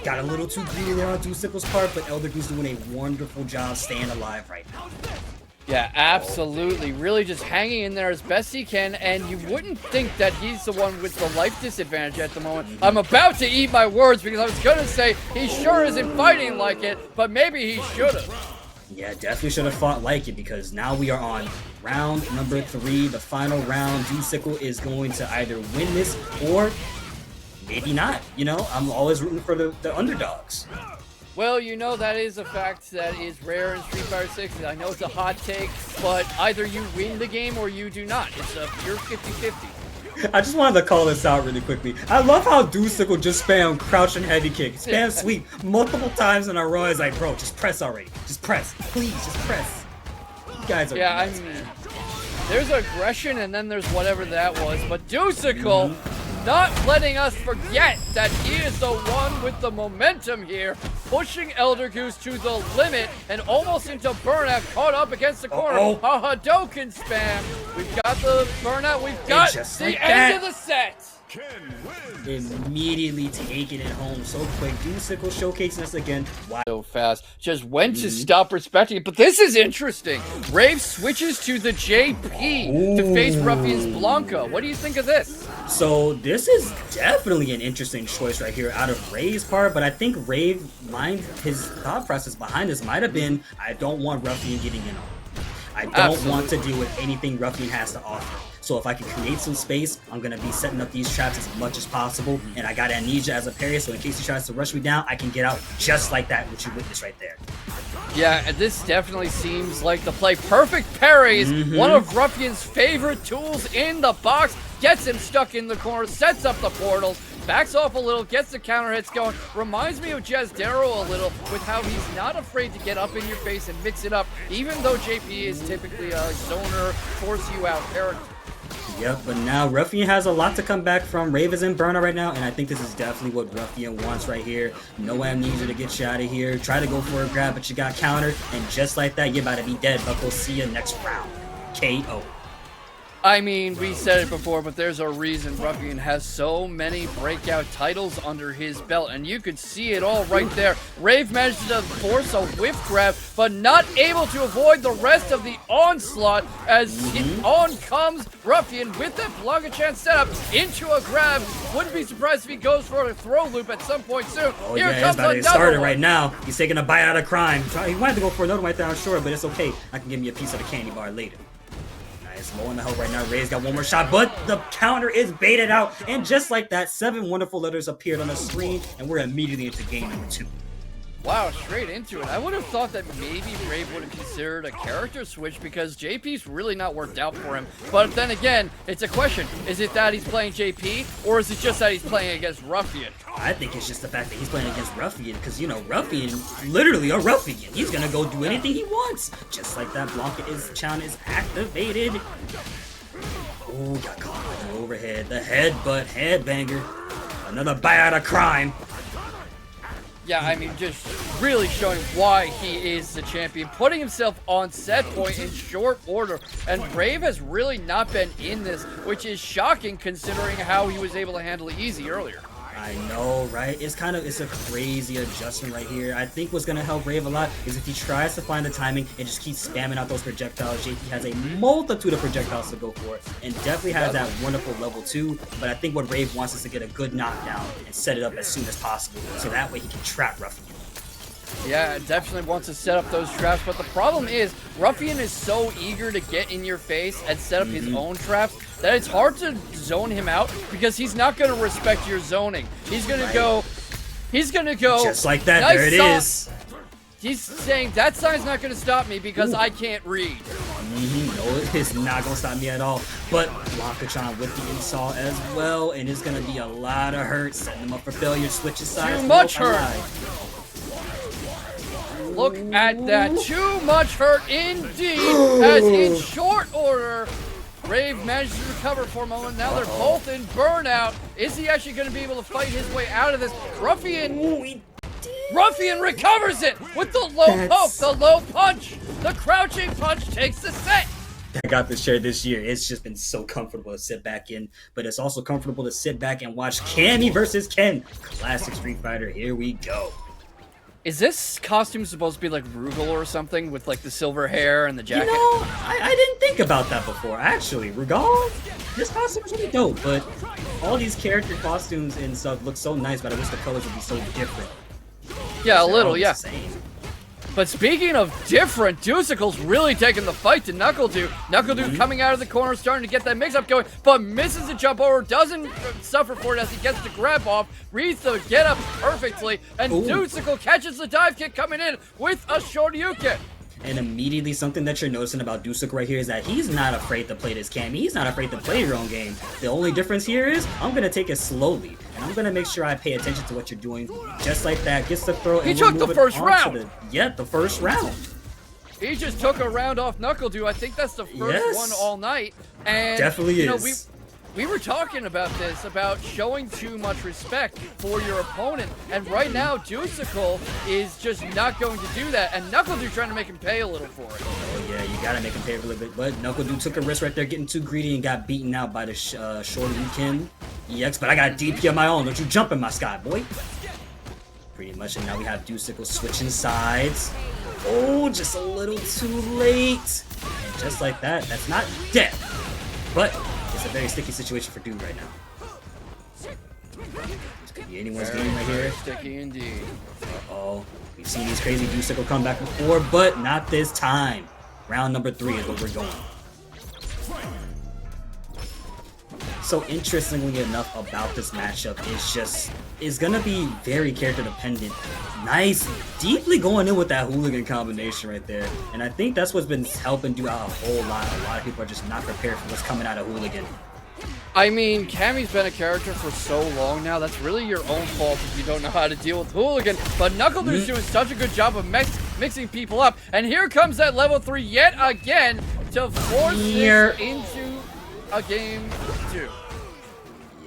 got a little too greedy there on Dusicle's part, but ElderGoose doing a wonderful job staying alive right now. Yeah, absolutely. Really just hanging in there as best he can, and you wouldn't think that he's the one with the life disadvantage at the moment. I'm about to eat my words because I was going to say he sure isn't fighting like it, but maybe he should have. Yeah, definitely should have fought like it, because now we are on round number 3, the final round. Dusicle is going to either win this or maybe not. You know, I'm always rooting for the underdogs. Well, you know, that is a fact that is rare in Street Fighter 6. I know it's a hot take, but either you win the game or you do not. It's a pure 50-50. I just wanted to call this out really quickly. I love how Dusicle just spam crouch and heavy kick, spam sweep multiple times in a row. It's like, bro, just press already. Just press. Please, just press. You guys are nuts, I mean, there's aggression and then there's whatever that was, but Dusicle not letting us forget that he is the one with the momentum here, pushing ElderGoose to the limit and almost into burnout, caught up against the corner. A Hadoken spam. We've got the burnout. We've got the end of the set. Immediately taking it home so quick. Dusicle showcasing us again. Wow. So fast. Just when to stop respecting it. But this is interesting. Rave switches to the JP to face Ruffian's Blanka. What do you think of this? So this is definitely an interesting choice right here out of Rave's part, but I think Rave, his thought process behind this might have been, I don't want Ruffian getting in on. I don't want to deal with anything Ruffian has to offer. So if I can create some space, I'm going to be setting up these traps as much as possible. And I got Amnesia as a parry, so in case he tries to rush me down, I can get out just like that, which you witnessed right there. Yeah, and this definitely seems like the play. Perfect parries, one of Ruffian's favorite tools in the box. Gets him stuck in the corner, sets up the portals, backs off a little, gets the counter hits going. Reminds me of Jazdero a little with how he's not afraid to get up in your face and mix it up, even though JP is typically a zoner, force you out character. Yep, but now Ruffian has a lot to come back from. Rave is in burnout right now, and I think this is definitely what Ruffian wants right here. No amnesia to get you out of here. Try to go for a grab, but you got countered, and just like that, you're about to be dead. Buckle, see you next round. KO. I mean, we said it before, but there's a reason Ruffian has so many breakout titles under his belt, and you could see it all right there. Rave managed to force a whiff grab, but not able to avoid the rest of the onslaught as on comes Ruffian with that Blanka chance setup into a grab. Wouldn't be surprised if he goes for a throw loop at some point soon. Oh, Here yeah, comes about to another get started one. right now. He's taking a bite out of crime. He wanted to go for another one right there, I'm sure, but it's okay. I can give me a piece of the candy bar later. Nice, low in the health right now. Ray's got one more shot, but the counter is baited out. And just like that, 7 wonderful letters appeared on the screen, and we're immediately into game number 2. Wow, straight into it. I would have thought that maybe Rave would have considered a character switch because JP's really not worked out for him. But then again, it's a question. Is it that he's playing JP, or is it just that he's playing against Ruffian? I think it's just the fact that he's playing against Ruffian, because, you know, Ruffian, literally a Ruffian. He's gonna go do anything he wants. Just like that, Blanka challenge is activated. Oh, got caught on the overhead. The headbutt, headbanger. Another bite of crime. Yeah, I mean, just really showing why he is the champion, putting himself on set point in short order. And Rave has really not been in this, which is shocking considering how he was able to handle it easy earlier. I know, right? It's a crazy adjustment right here. I think what's gonna help Rave a lot is if he tries to find the timing and just keeps spamming out those projectiles. JP has a multitude of projectiles to go for, and definitely has that wonderful level 2. But I think what Rave wants is to get a good knockdown and set it up as soon as possible, so that way he can trap Ruffian. Yeah, definitely wants to set up those traps, but the problem is Ruffian is so eager to get in your face and set up his own traps that it's hard to zone him out because he's not going to respect your zoning. He's going to go just like that. Nice there it is. He's saying that sign's not going to stop me because I can't read. No, it's not going to stop me at all. But Blanka with the insult as well, and it's going to be a lot of hurt, setting him up for failure. Switches sides. Too much hurt. Look at that. Too much hurt indeed, as in short order, Rave manages to recover for a moment. Now they're both in burnout. Is he actually going to be able to fight his way out of this? Ruffian recovers it with the low poke, the low punch. The crouching punch takes the set. I got this chair this year. It's just been so comfortable to sit back in, but it's also comfortable to sit back and watch Cammy versus Ken. Classic Street Fighter. Here we go. Is this costume supposed to be like Rugal or something with like the silver hair and the jacket? You know, I didn't think about that before, actually. Rugal, this costume is really dope, but all these character costumes and stuff look so nice, but I wish the colors would be so different. Yeah, a little, yeah. But speaking of different, Dusicle's really taking the fight to NuckleDu. NuckleDu coming out of the corner, starting to get that mix-up going, but misses the jump over, doesn't suffer for it as he gets the grab off, reads the get-up perfectly, and Dusicle catches the dive kick coming in with a short Shoryuken. And immediately, something that you're noticing about Dusicle right here is that he's not afraid to play this Cammy. He's not afraid to play your own game. The only difference here is, I'm going to take it slowly. And I'm going to make sure I pay attention to what you're doing. Just like that. Gets the throw. He took the first round. The first round. He just took a round off NuckleDu. I think that's the first one all night. And definitely you know, is. We were talking about this, about showing too much respect for your opponent, and right now, Dusicle is just not going to do that, and NuckleDu trying to make him pay a little for it. Oh yeah, you gotta make him pay a little bit, but NuckleDu took a risk right there, getting too greedy and got beaten out by the Shoryuken EX, but I got DP of my own, don't you jump in my sky, boy. Pretty much, and now we have Dusicle switching sides. Oh, just a little too late. And just like that, that's not death, but it's a very sticky situation for Dude right now. This could be anyone's game right here. Sticky indeed. Uh-oh. We've seen these crazy Dusicle come back before, but not this time. Round number 3 is what we're going. So interestingly enough about this matchup is gonna be very character dependent. Nice, deeply going in with that hooligan combination right there. And I think that's what's been helping Dude out a whole lot. A lot of people are just not prepared for what's coming out of hooligan. I mean, Cammy's been a character for so long now, that's really your own fault if you don't know how to deal with hooligan. But NuckleDu's doing such a good job of mixing people up. And here comes that level 3 yet again to force this into a game 2.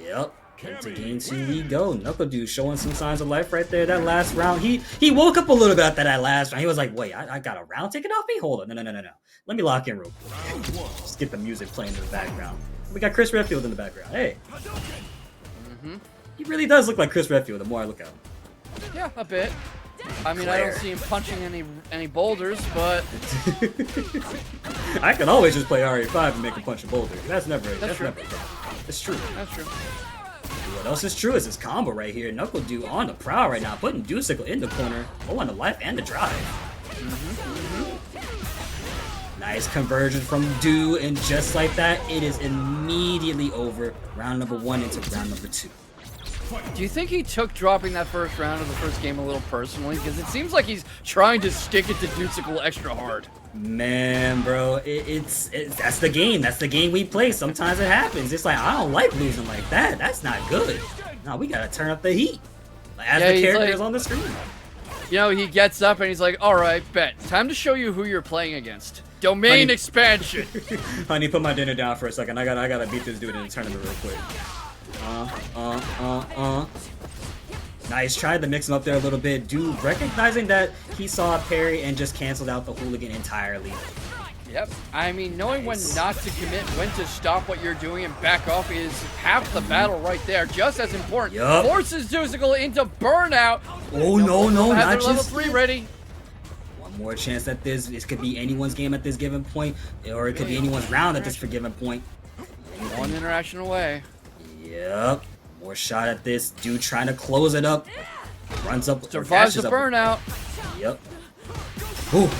Yep. Into game 2 we go. NuckleDu showing some signs of life right there. That last round, he woke up a little bit after that last round. He was like, wait, I got a round taken off me? Hold on, no. Let me lock in real quick. Just get the music playing in the background. We got Chris Redfield in the background. Hey. He really does look like Chris Redfield the more I look at him. Yeah, a bit. I mean, I don't see him punching any boulders, but I can always just play RE5 and make him punch a boulder. That's never a true. It's true. That's true. What else is true is this combo right here. NuckleDu on the prowl right now, putting Dusicle in the corner. Oh, on the life and the drive. Nice conversion from Du, and just like that, it is immediately over. Round number 1 into round number 2. Do you think he took dropping that first round of the first game a little personally? Because it seems like he's trying to stick it to Dusicle extra hard. Man, bro, it's that's the game. That's the game we play. Sometimes it happens. It's like, I don't like losing like that. That's not good. No, we gotta turn up the heat. As the characters on the screen. You know, he gets up and he's like, all right, bet. Time to show you who you're playing against. Domain expansion. Honey, put my dinner down for a second. I gotta beat this dude in the tournament real quick. Nice, tried to mix him up there a little bit. Dude, recognizing that he saw a parry and just canceled out the hooligan entirely. Yep. I mean, knowing when not to commit, when to stop what you're doing and back off is half the battle right there. Just as important. Yep. Forces Dusicle into burnout. Oh, no, not level just 3 ready. One more chance at this. This could be anyone's game at this given point, or it could be anyone's round at this given point. One interaction away. Yep. More shot at this. Dude trying to close it up. Runs up. Survives the burnout. Yep. Ooh.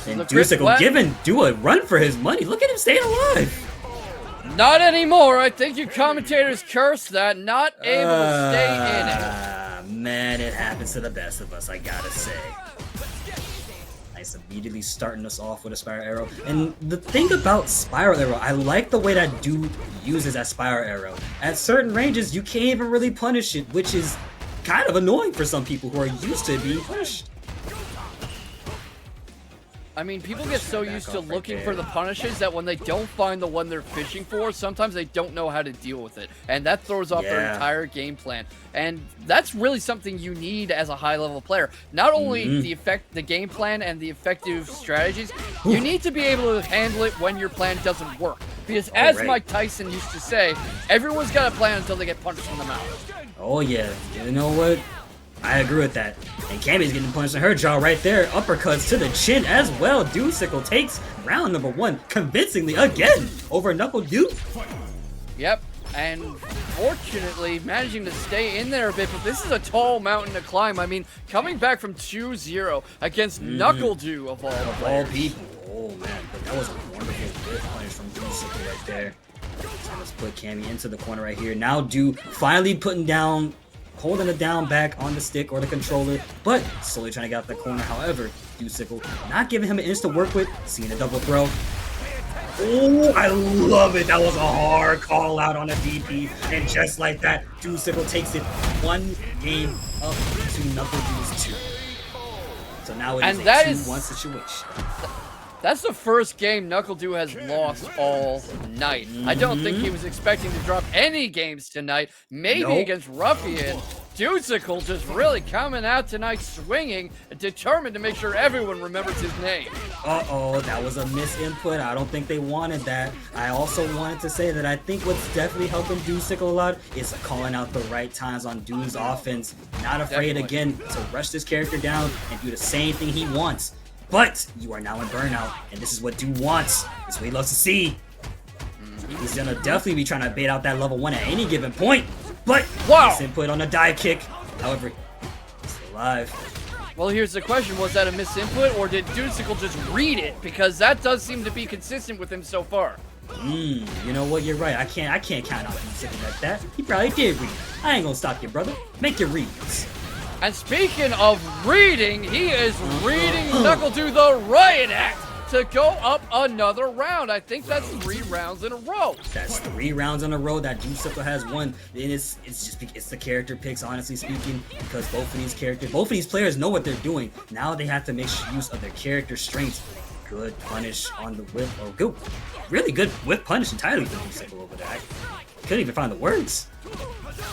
And Dusicle do a run for his money. Look at him staying alive. Not anymore. I think you commentators cursed that. Not able to stay in it. Man, it happens to the best of us, I gotta say. Nice, immediately starting us off with a Spiral Arrow. And the thing about Spiral Arrow, I like the way that dude uses that Spiral Arrow. At certain ranges, you can't even really punish it, which is kind of annoying for some people who are used to being punished. I mean, people get so used to looking for the punishes that when they don't find the one they're fishing for, sometimes they don't know how to deal with it. And that throws off their entire game plan. And that's really something you need as a high-level player. Not only the game plan and the effective strategies, you need to be able to handle it when your plan doesn't work. Because as Mike Tyson used to say, everyone's got a plan until they get punched in the mouth. Oh yeah, you know what? I agree with that. And Cammy's getting punched in her jaw right there. Uppercuts to the chin as well. Dusicle takes round number 1 convincingly again over NuckleDu. Yep. And fortunately managing to stay in there a bit, but this is a tall mountain to climb. I mean, coming back from 2-0 against NuckleDu of all people. Oh man, but that was a wonderful good punish from Dusicle right there. So let's put Cammy into the corner right here. Now Du finally holding it down back on the stick or the controller, but slowly trying to get out the corner. However, Dusicle not giving him an inch to work with, seeing a double throw. Oh, I love it. That was a hard call out on a DP, and just like that, Dusicle takes it 1 game up to NuckleDu's 2. So now it is a 2-1 situation. That's the first game NuckleDu has lost all night. I don't think he was expecting to drop any games tonight. Maybe against Ruffian. Dusicle just really coming out tonight swinging, determined to make sure everyone remembers his name. Uh-oh, that was a misinput. I don't think they wanted that. I also wanted to say that I think what's definitely helping Dusicle a lot is calling out the right times on Du's offense. Not afraid again to rush this character down and do the same thing he wants. But you are now in burnout, and this is what Du wants. This is what he loves to see. He's gonna definitely be trying to bait out that level 1 at any given point. But misinput on a dive kick. However, he's still alive. Well, here's the question: was that a misinput, or did Dusicle just read it? Because that does seem to be consistent with him so far. You know what? You're right. I can't count out Dusicle like that. He probably did read. I ain't gonna stop you, brother. Make your reads. And speaking of reading, he is reading NuckleDu the riot act to go up another round. I think that's 3 rounds in a row. That's 3 rounds in a row that Dusicle has won. And it's the character picks, honestly speaking, because both of these players know what they're doing. Now they have to make use of their character strengths. Good punish on the whip. Oh, good, really good whip punish entirely for Dusicle over there. I couldn't even find the words.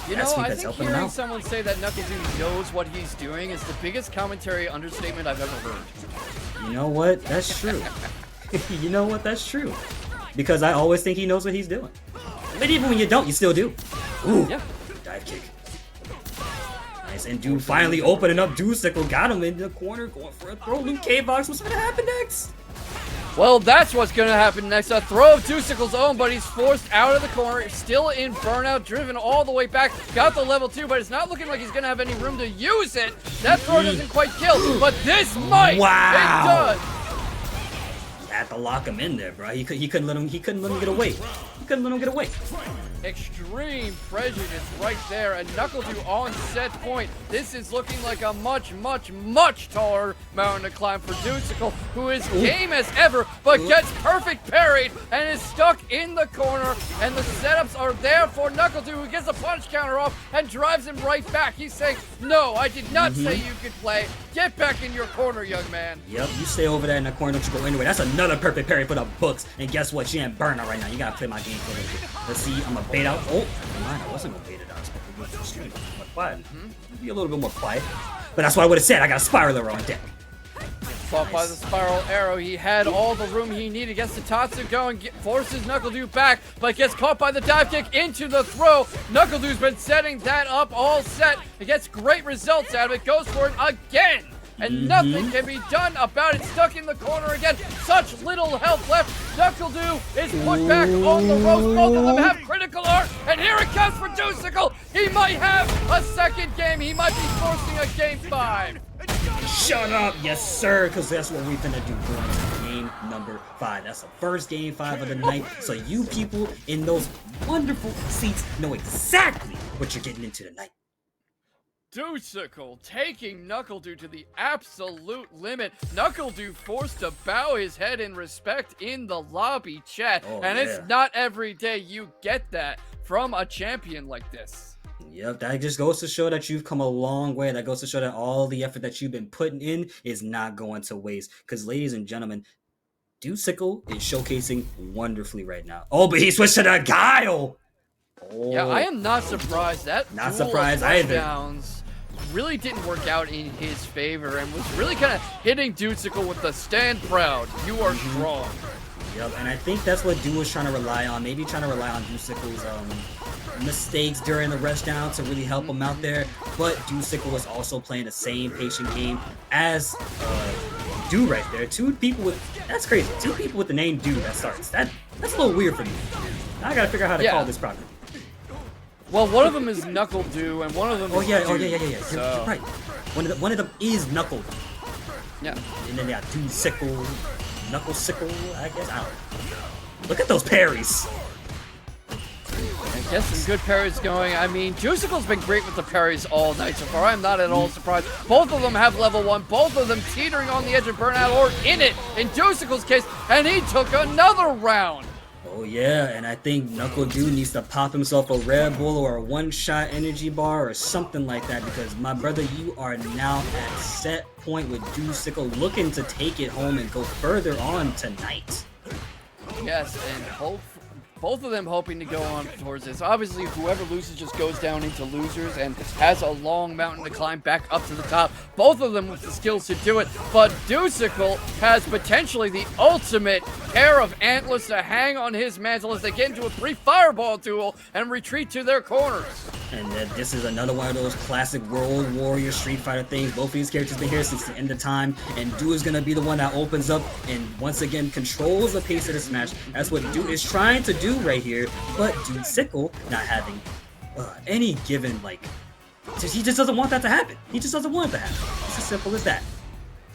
You know, I think hearing someone say that NuckleDu knows what he's doing is the biggest commentary understatement I've ever heard. You know what? That's true. You know what? That's true. Because I always think he knows what he's doing. But even when you don't, you still do. Ooh, dive kick. Nice, and Du finally opening up. Dusicle got him in the corner, going for a throw. Luke K-Box, what's gonna happen next? Well, that's what's going to happen next. A throw of Dusicle's own, but he's forced out of the corner. Still in burnout, driven all the way back. Got the level 2, but it's not looking like he's going to have any room to use it. That throw doesn't quite kill, but this might. It does. You had to lock him in there, bro. He couldn't let him get away. He couldn't let him get away. Extreme prejudice right there, and NuckleDu on set point. This is looking like a much, much, much taller mountain to climb for Dusicle, who is game as ever, but gets perfect parried and is stuck in the corner, and the setups are there for NuckleDu, who gets a punch counter off and drives him right back. He's saying, no, I did not say you could play. Get back in your corner, young man. Yep, you stay over there in the corner, don't you go anywhere. That's another perfect parry for the books, and guess what? She ain't burning right now. You gotta play my game for a little bit. Let's see, I'm gonna bait out. Oh, never mind, I wasn't gonna bait it out. I was gonna be streaming more quiet. Be a little bit more quiet. But that's what I would have said. I got a spiraler on deck. Caught by the spiral arrow. He had all the room he needed. Gets the Tatsu going, forces NuckleDu back, but gets caught by the dive kick into the throw. NuckleDu's been setting that up all set. He gets great results out of it. Goes for it again. And nothing can be done about it. Stuck in the corner again. Such little health left. NuckleDu is put back on the ropes. Both of them have critical art. And here it comes for Dusicle. He might have a second game. He might be forcing a game 5. Shut up, yes sir, because that's what we're gonna do for game number 5. That's the first game 5 of the night. So you people in those wonderful seats know exactly what you're getting into tonight. Dusicle taking NuckleDu to the absolute limit. NuckleDu forced to bow his head in respect in the lobby chat. It's not every day you get that from a champion like this. Yep, that just goes to show that you've come a long way. That goes to show that all the effort that you've been putting in is not going to waste. Because, ladies and gentlemen, Dusicle is showcasing wonderfully right now. Oh, but he switched to the Guile! Oh. Yeah, I am not surprised. That not surprised either. Downs really didn't work out in his favor and was really kind of hitting Dusicle with the stand proud. You are strong. Yep, and I think that's what Du was trying to rely on. Maybe trying to rely on Dusicle's mistakes during the rush down to really help him out there. But Dusicle was also playing the same patient game as Du right there. Two people with, that's crazy. 2 people with the name Du that starts. That's a little weird for me. Now I gotta figure out how to call this properly. Well, one of them is NuckleDu, and one of them is yeah. Du, You're right. One of them is NuckleDu. Yeah. And then they got Dusicle, Knucklesicle, I guess. I don't know. Look at those parries. I guess some good parries going. I mean, Dusicle's been great with the parries all night so far. I'm not at all surprised. Both of them have level 1. Both of them teetering on the edge of burnout or in it, in Dusicle's case, and he took another round. Oh yeah, and I think NuckleDu needs to pop himself a Red Bull or a one-shot energy bar or something like that, because my brother, you are now at set point with Dusicle looking to take it home and go further on tonight. Yes, and both of them hoping to go on towards this. Obviously, whoever loses just goes down into losers and has a long mountain to climb back up to the top. Both of them with the skills to do it, but Dusicle has potentially the ultimate pair of antlers to hang on his mantle as they get into a 3 fireball duel and retreat to their corners. And this is another one of those classic World Warrior Street Fighter things. Both of these characters have been here since the end of time, and Du is going to be the one that opens up and once again controls the pace of the match. That's what Du is trying to do right here, but Dusicle not having any given, like, he just doesn't want that to happen. He just doesn't want it to happen. It's as simple as that.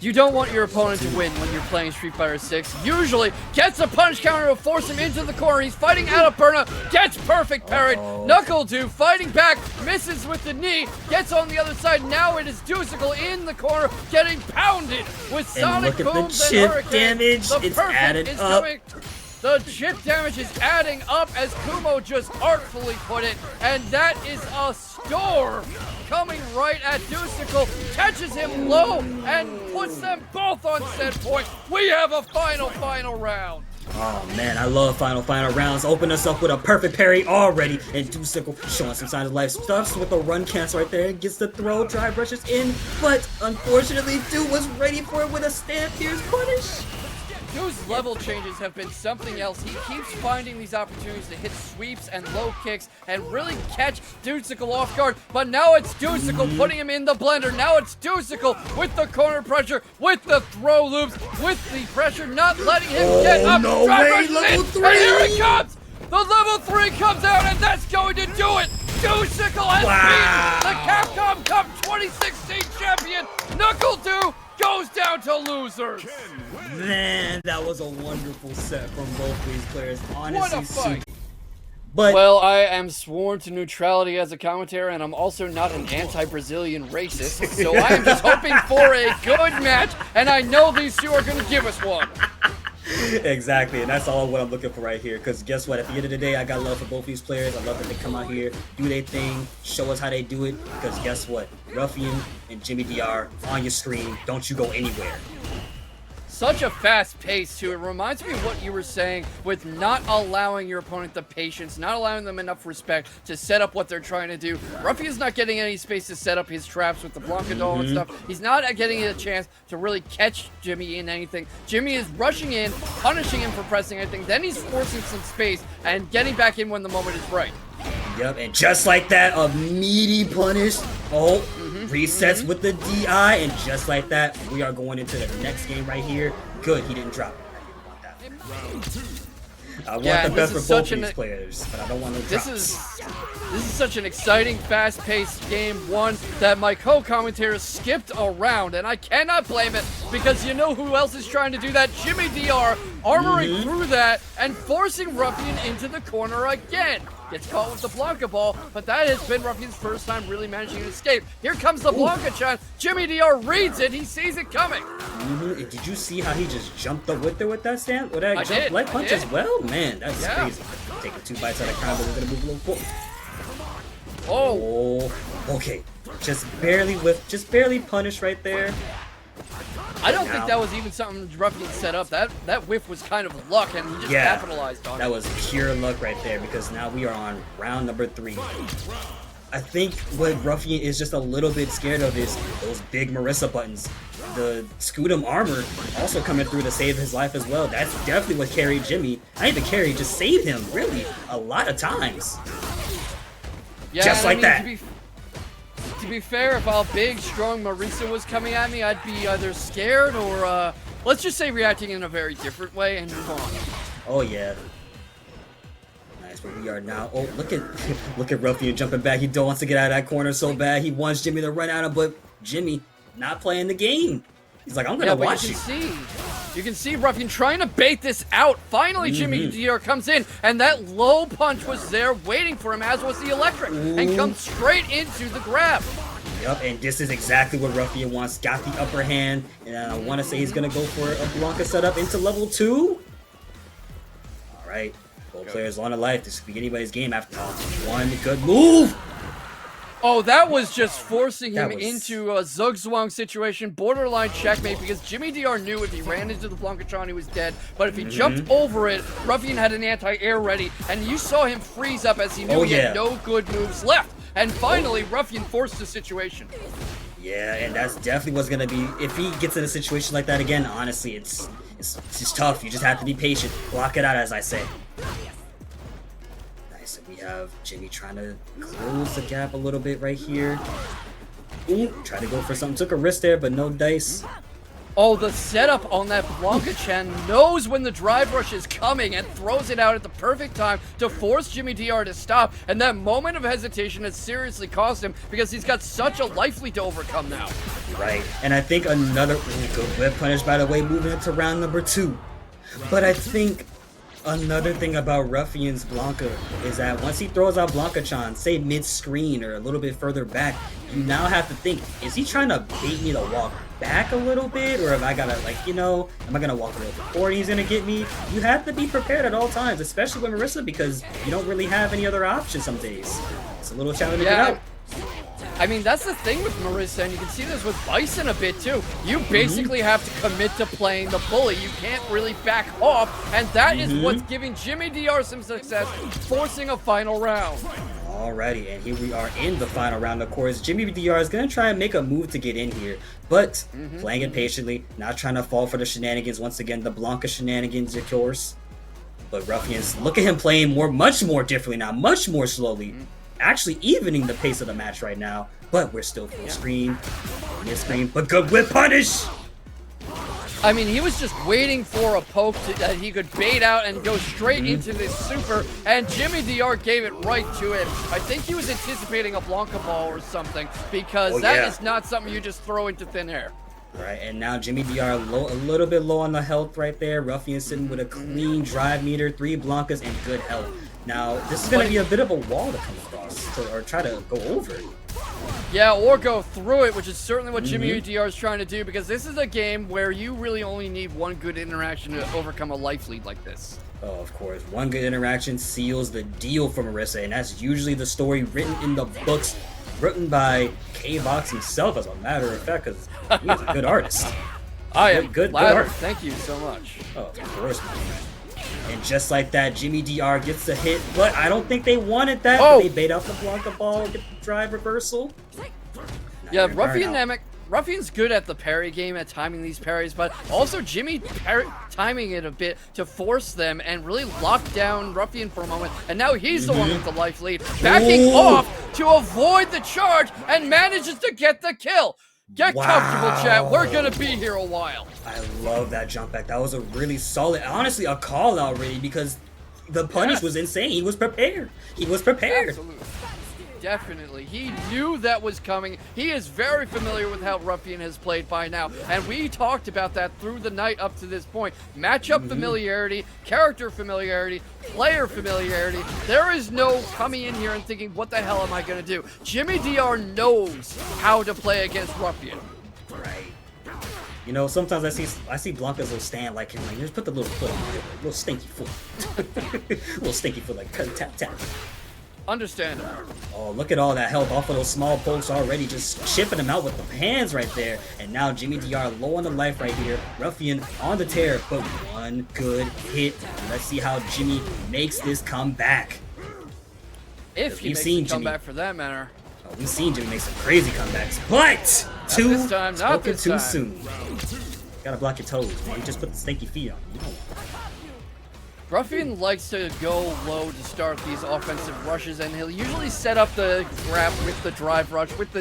You don't want your opponent to win when you're playing Street Fighter 6. Usually gets a punch counter to force him into the corner. He's fighting out of burnout, gets perfect parried. NuckleDu fighting back, misses with the knee, gets on the other side. Now it is Dusicle in the corner, getting pounded with sonic booms and hurricanes. Damage. It's added up. The chip damage is adding up, as Kumo just artfully put it, and that is a storm coming right at Dusicle, catches him low, and puts them both on set point. We have a final round. Oh man, I love final rounds. Open us up with a perfect parry already, and Dusicle showing some signs of life. Stuffs with a run cancel right there, gets the throw, drive rushes in, but unfortunately Du was ready for it with a stand pierce punish. Du's level changes have been something else. He keeps finding these opportunities to hit sweeps and low kicks and really catch Dusicle off guard. But now it's Dusicle putting him in the blender. Now it's Dusicle with the corner pressure, with the throw loops, with the pressure, not letting him get up. No way, level 3! And here it comes! The level 3 comes out, and that's going to do it! Dusicle has beaten the Capcom Cup 2016 champion. NuckleDu goes down to losers. Man, that was a wonderful set from both these players. Honestly, what a fight. But well, I am sworn to neutrality as a commentator, and I'm also not an anti-Brazilian racist, so I am just hoping for a good match, and I know these two are going to give us one. exactly, and that's all what I'm looking for right here. Because guess what? At the end of the day, I got love for both these players. I love that they come out here, do their thing, show us how they do it. Because guess what? Ruffian and Jimmy DR on your screen. Don't you go anywhere. Such a fast pace, too. It reminds me of what you were saying with not allowing your opponent the patience, not allowing them enough respect to set up what they're trying to do. Ruffian's not getting any space to set up his traps with the Blanka doll and stuff. He's not getting a chance to really catch Jimmy in anything. Jimmy is rushing in, punishing him for pressing anything. Then he's forcing some space and getting back in when the moment is right. Yep, and just like that, a meaty punish. Oh, resets with the DI, and just like that, we are going into the next game right here. Good, he didn't drop it. I want the best for both of these players, but I don't want no drops. This is such an exciting, fast-paced game one that my co-commentators skipped around, and I cannot blame it because you know who else is trying to do that? Jimmy DR armoring through that and forcing Ruffian into the corner again. Gets caught with the Blanka ball, but that has been Ruffian's first time really managing to escape. Here comes the Blanka shot. Jimmy DR reads it. He sees it coming. Did you see how he just jumped up with it with that stand? With that jump leg punch as well? Man, that's crazy. Taking 2 bites out of combo. We're going to move a little forward. Oh, okay. Just barely punished right there. I don't think that was even something Ruffian set up. That whiff was kind of luck, and he just capitalized on it. That was pure luck right there, because now we are on round number 3. I think what Ruffian is just a little bit scared of is those big Marisa buttons. The Scudam armor also coming through to save his life as well. That's definitely what carried Jimmy. I even just saved him, really, a lot of times. Yeah, just like that. To be fair, if a big, strong Marisa was coming at me, I'd be either scared or, let's just say reacting in a very different way and move on. Oh, yeah. Nice, where we are now. Oh, look at Ruffian jumping back. He wants to get out of that corner so bad. He wants Jimmy to run out of, but Jimmy not playing the game. He's like, I'm going to watch you. You can see Ruffian trying to bait this out. Finally, Jimmy DR comes in, and that low punch was there waiting for him, as was the electric, and comes straight into the grab. Yep, and this is exactly what Ruffian wants. Got the upper hand, and I want to say he's going to go for a Blanka setup into level 2. All right, both players on a life. This could be anybody's game after all. One good move. Oh, that was just forcing him into a Zugzwang situation, borderline checkmate, because Jimmy DR knew if he ran into the Blancachon, he was dead. But if he jumped over it, Ruffian had an anti-air ready, and you saw him freeze up as he knew he had no good moves left. And finally, Ruffian forced the situation. Yeah, and that's definitely what's gonna be, if he gets in a situation like that again, honestly, it's just tough. You just have to be patient. Block it out, as I say. Nice, and we have Jimmy trying to close the gap a little bit right here. Ooh, try to go for something. Took a risk there, but no dice. Oh, the setup on that Blanka knows when the drive rush is coming and throws it out at the perfect time to force Jimmy DR to stop. And that moment of hesitation has seriously cost him because he's got such a life lead to overcome now. Right, and I think another good whip punish, by the way, moving into round number 2. But I think another thing about Ruffian's Blanka is that once he throws out Blancachan, say mid-screen or a little bit further back, you now have to think, is he trying to bait me to walk back a little bit, or am I gonna, like, you know, am I gonna walk a little before he's gonna get me? You have to be prepared at all times, especially with Marisa, because you don't really have any other options some days. It's a little challenging to get out. I mean, that's the thing with Marisa, and you can see this with Bison a bit too. You basically have to commit to playing the bully. You can't really back off, and that is what's giving Jimmy DR some success, forcing a final round. Alrighty, and here we are in the final round. Of course, Jimmy DR is going to try and make a move to get in here, but playing it patiently, not trying to fall for the shenanigans. Once again, the Blanka shenanigans, of course. But Ruffians, look at him playing much more differently now, much more slowly. Actually evening the pace of the match right now, but we're still full screen, mid-screen, but good whip punish! I mean, he was just waiting for a poke that he could bait out and go straight into this super, and Jimmy DR gave it right to him. I think he was anticipating a Blanka ball or something, because that is not something you just throw into thin air. Right, and now Jimmy DR a little bit low on the health right there. Ruffian sitting with a clean drive meter, 3 Blankas, and good health. Now, this is going to be a bit of a wall to come across, or try to go over. Yeah, or go through it, which is certainly what Jimmy DR is trying to do, because this is a game where you really only need one good interaction to overcome a life lead like this. Oh, of course. One good interaction seals the deal for Marisa, and that's usually the story written in the books, written by K-Box himself, as a matter of fact, because he's a good artist. I am good glad. art. Thank you so much. Oh, of course, man. And just like that, Jimmy DR gets the hit, but I don't think they wanted that. Oh. They bait out the Blanka ball, get the drive reversal. Yeah, Ruffian's good at the parry game, at timing these parries, but also Jimmy timing it a bit to force them and really lock down Ruffian for a moment. And now he's the one with the life lead, backing off to avoid the charge and manages to get the kill. Get comfortable, chat. We're going to be here a while. I love that jump back. That was a really solid, honestly, a call out really, because the punish was insane. He was prepared. He was prepared. Absolutely. Definitely. He knew that was coming. He is very familiar with how Ruffian has played by now, and we talked about that through the night up to this point. Matchup familiarity, character familiarity, player familiarity. There is no coming in here and thinking, what the hell am I going to do? Jimmy DR knows how to play against Ruffian. Right. You know, sometimes I see Blanka's little stand like him, like, just put the little foot on it, like, little stinky foot. Little stinky foot, like, tap, tap. Understandable. Oh, look at all that help off of those small pokes already, just chipping them out with the hands right there. And now Jimmy DR low on the life right here. Ruffian on the tear, but one good hit. Let's see how Jimmy makes this comeback. If he makes a comeback for that matter. Oh, we've seen Jimmy make some crazy comebacks, but not this time. Too soon. Gotta block your toes, man. You just put the stinky feet on. You don't want that. Ruffian likes to go low to start these offensive rushes, and he'll usually set up the grab with the drive rush, with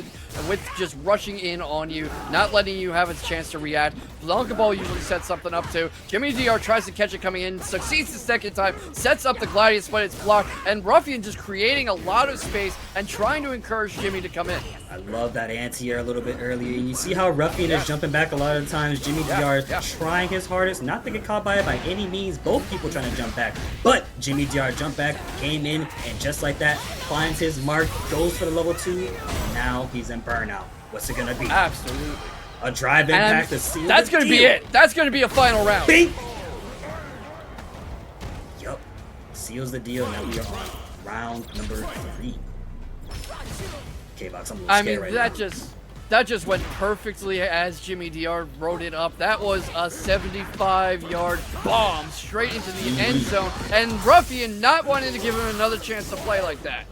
just rushing in on you, not letting you have a chance to react. Blanka ball usually sets something up too. Jimmy DR tries to catch it coming in, succeeds the second time, sets up the Gladius, but it's blocked, and Ruffian just creating a lot of space and trying to encourage Jimmy to come in. I love that anti-air a little bit earlier. And you see how Ruffian is jumping back a lot of times. Jimmy DR is trying his hardest not to get caught by it by any means. Both people trying to jump back. But Jimmy DR jumped back, came in, and just like that, finds his mark, goes for the level 2, and now he's in burnout. What's it going to be? Absolutely. A drive impact to seal That's going to be it. That's going to be a final round. Bing! Yup. Seals the deal. Now we are on round number 3. K-Box, I'm a little scared right now. That just went perfectly as Jimmy DR wrote it up. That was a 75-yard bomb straight into the end zone, and Ruffian not wanting to give him another chance to play like that.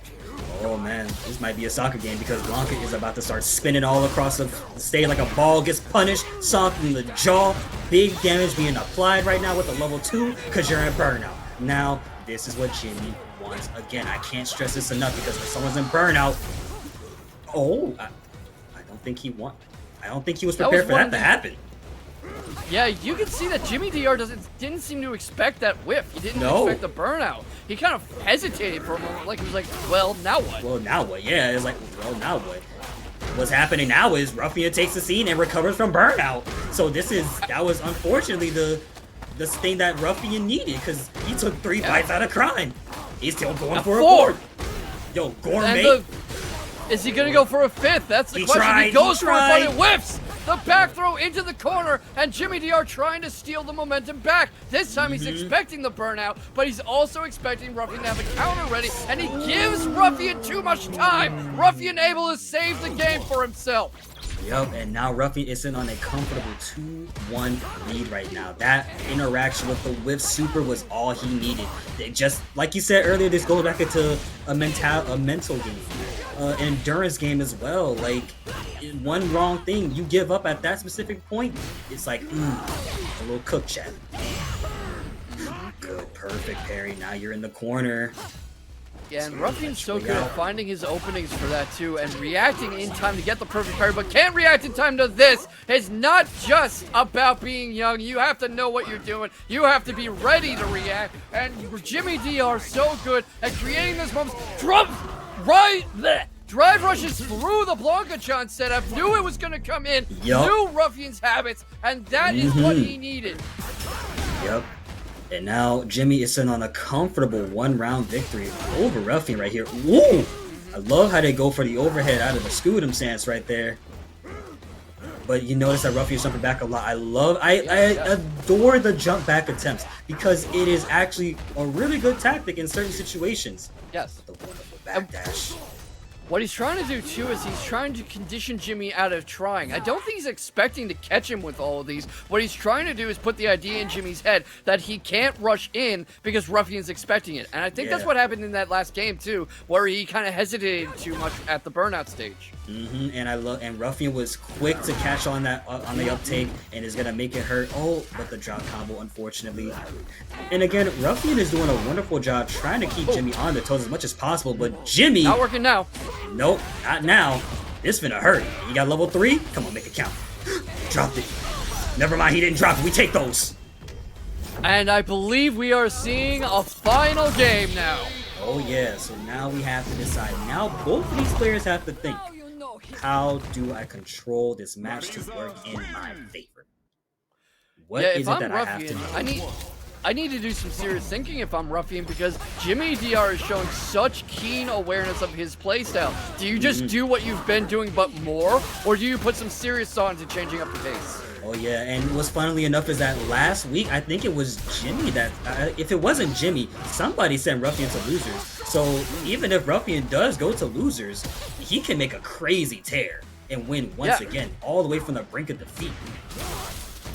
Oh man, this might be a soccer game because Blanka is about to start spinning all across the stage like a ball, gets punished, soft in the jaw. Big damage being applied right now with the level 2 because you're in burnout. Now, this is what Jimmy wants. Again, I can't stress this enough because when someone's in burnout, I don't think he was prepared for that to happen. Yeah, you can see that Jimmy DR didn't seem to expect that whiff. He didn't expect the burnout. He kind of hesitated for a moment, like he was like, well, now what? Well, now what? Yeah, it's like, well, now what? What's happening now is Ruffian takes the scene and recovers from burnout. So that was unfortunately the thing that Ruffian needed, because he took 3 bites out of crime. He's still going for a 4th. Yo, gourmet. Is he gonna go for a 5th? That's the question. He goes for it, but it whiffs! The back throw into the corner, and Jimmy DR trying to steal the momentum back. This time he's expecting the burnout, but he's also expecting Ruffian to have a counter ready, and he gives Ruffian too much time. Ruffian able to save the game for himself. Yup, and now Ruffian is in on a comfortable 2-1 lead right now. That interaction with the whiff super was all he needed. Just like you said earlier, this goes back into a mental game, an endurance game as well. Like, one wrong thing, you give up at that specific point, it's like, a little cook chat. Good, perfect parry. Now you're in the corner. Yeah, and Ruffian's so good at finding his openings for that too, and reacting in time to get the perfect parry, but can't react in time to this. It's not just about being young. You have to know what you're doing. You have to be ready to react, and Jimmy DR so good at creating those moments. Drive rushes through the Blanka setup, knew it was going to come in, knew Ruffian's habits, and that is what he needed. Yep. And now Jimmy is sitting on a comfortable 1-round victory over Ruffian right here. Woo! I love how they go for the overhead out of the Scudum stance right there. But you notice that Ruffian's jumping back a lot. I adore the jump back attempts because it is actually a really good tactic in certain situations. Yes. The wonderful backdash. What he's trying to do, too, is he's trying to condition Jimmy out of trying. I don't think he's expecting to catch him with all of these. What he's trying to do is put the idea in Jimmy's head that he can't rush in because Ruffian's expecting it. And I think that's what happened in that last game, too, where he kind of hesitated too much at the burnout stage. And Ruffian was quick to catch on that on the uptake and is gonna make it hurt. Oh, but the drop combo, unfortunately. And again, Ruffian is doing a wonderful job trying to keep Jimmy on the toes as much as possible, but Jimmy not working now. Nope, not now. This finna hurt. You got level 3? Come on, make it count. Dropped it. Never mind, he didn't drop it. We take those. And I believe we are seeing a final game now. Oh yeah, so now we have to decide. Now both of these players have to think. How do I control this match to work in my favor? What is it that I have to do? I need to do some serious thinking if I'm Ruffian because Jimmy DR is showing such keen awareness of his playstyle. Do you just do what you've been doing but more, or do you put some serious thought into changing up the pace? Oh yeah, and what's funnily enough is that last week, I think it was Jimmy that, if it wasn't Jimmy, somebody sent Ruffian to losers. So even if Ruffian does go to losers, he can make a crazy tear and win once again, all the way from the brink of defeat.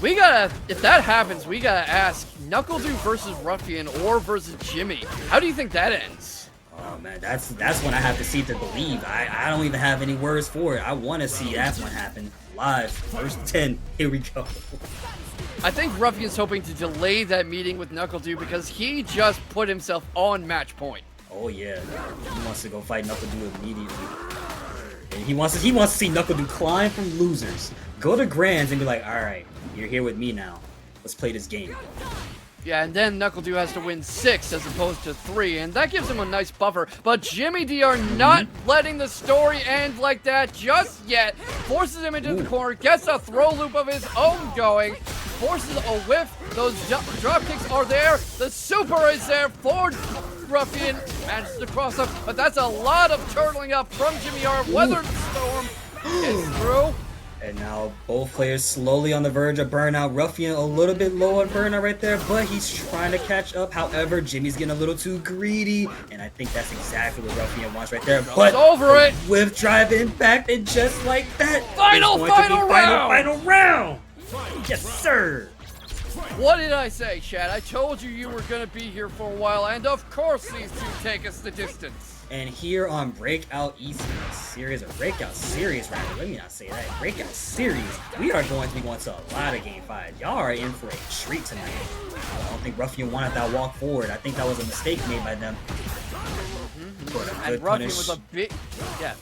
We gotta, if that happens, we gotta ask, NuckleDu versus Ruffian or versus Jimmy. How do you think that ends? Oh man, that's when I have to see to believe. I don't even have any words for it. I want to see that one happen live. First 10, here we go. I think Ruffian's hoping to delay that meeting with NuckleDu because he just put himself on match point. Oh yeah, he wants to go fight NuckleDu immediately. And he wants to see NuckleDu climb from losers, go to grands, and be like, all right, you're here with me now. Let's play this game. Yeah, and then NuckleDu has to win 6 as opposed to 3, and that gives him a nice buffer. But Jimmy DR not letting the story end like that just yet. Forces him into the corner, gets a throw loop of his own going, forces a whiff. Those drop kicks are there. The super is there for Ruffian. Manages to cross up, but that's a lot of turtling up from Jimmy R. Weathered the storm. Gets through. And now both players slowly on the verge of burnout. Ruffian a little bit low on burnout right there, but he's trying to catch up. However, Jimmy's getting a little too greedy, and I think that's exactly what Ruffian wants right there. But over it with drive impact, and just like that, final round. Yes, sir. What did I say, Chad? I told you you were gonna be here for a while, and of course these two take us the distance. And here on Breakout Esports Series, or Breakout Series rather, let me not say that, Breakout Series, we are going to be going to a lot of game 5. Y'all are in for a treat tonight. I don't think Ruffian wanted that walk forward. I think that was a mistake made by them. And Ruffian was a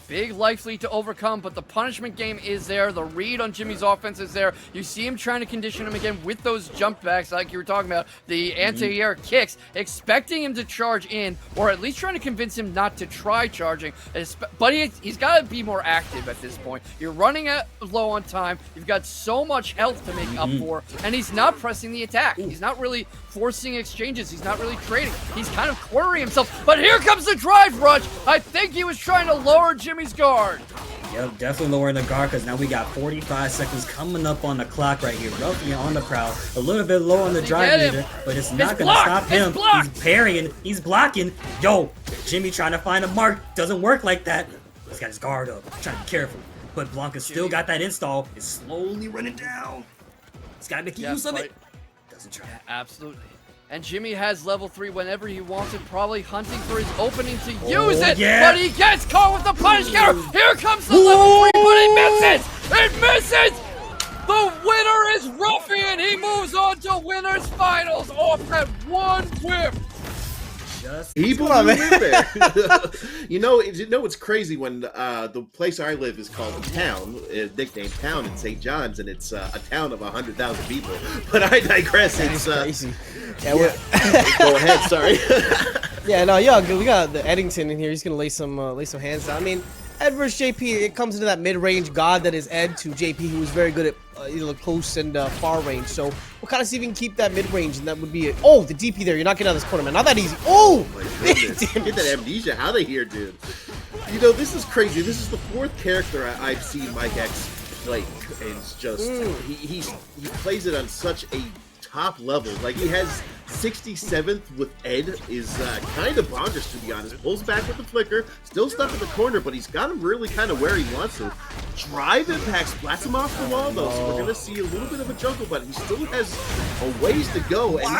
big life lead to overcome, but the punishment game is there. The read on Jimmy's offense is there. You see him trying to condition him again with those jump backs like you were talking about, the anti-air kicks, expecting him to charge in, or at least trying to convince him not to try charging. But he's got to be more active at this point. You're running low on time. You've got so much health to make up for, and he's not pressing the attack. He's not really forcing exchanges. He's not really trading. He's kind of cornering himself, but here comes the drive rush. I think he was trying to lower Jimmy's guard. Yep, definitely lowering the guard because now we got 45 seconds coming up on the clock right here. Ruffian on the prowl, a little bit low on the drive meter, but it's not going to stop him. He's parrying, he's blocking. Yo, Jimmy trying to find a mark. Doesn't work like that. He's got his guard up, trying to be careful. But Blanka still got that install. It's slowly running down. He's got to make use of it. Doesn't try. Absolutely. And Jimmy has level 3 whenever he wants it, probably hunting for his opening to use it, but he gets caught with the punish counter. Here comes the level 3, but it misses! It misses! The winner is Ruffian. He moves on to winners finals off that one whip. People who live there. you know what's crazy when the place I live is called Town, nicknamed Town in St. John's, and it's a town of 100,000 people. But I digress. It's crazy. Yeah, go ahead. Sorry. Yeah, no, yeah, good. We got the Eddington in here. He's gonna lay some hands down. I mean, Ed versus JP, it comes into that mid-range god that is Ed to JP, who is very good at the close and far range. So we'll kind of see if we can keep that mid-range, and that would be it. Oh, the DP there. You're not getting out of this corner, man. Not that easy. Oh! My goodness. Get that amnesia out of here, dude. You know, this is crazy. This is the 4th character I've seen MikeX play. And it's just, he plays it on such a top level. Like, he has 67th with Ed is kind of bonkers, to be honest. Pulls back with the flicker, still stuck in the corner, but he's got him really kind of where he wants to. Drive impacts, splats him off the wall, though, so we're going to see a little bit of a jungle, but he still has a ways to go, and he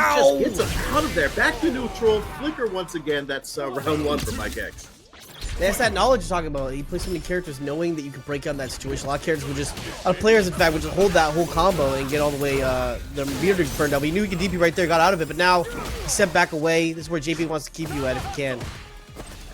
just gets a out of there. Back to neutral, flicker once again. That's round 1 for MikeX. That's that knowledge you're talking about. He plays so many characters knowing that you can break out in that situation. A lot of characters would just, a lot of players, in fact, would just hold that whole combo and get all the way, their BabyRd burned out. But he knew he could DP right there, got out of it. But now, he stepped back away. This is where JP wants to keep you at if he can.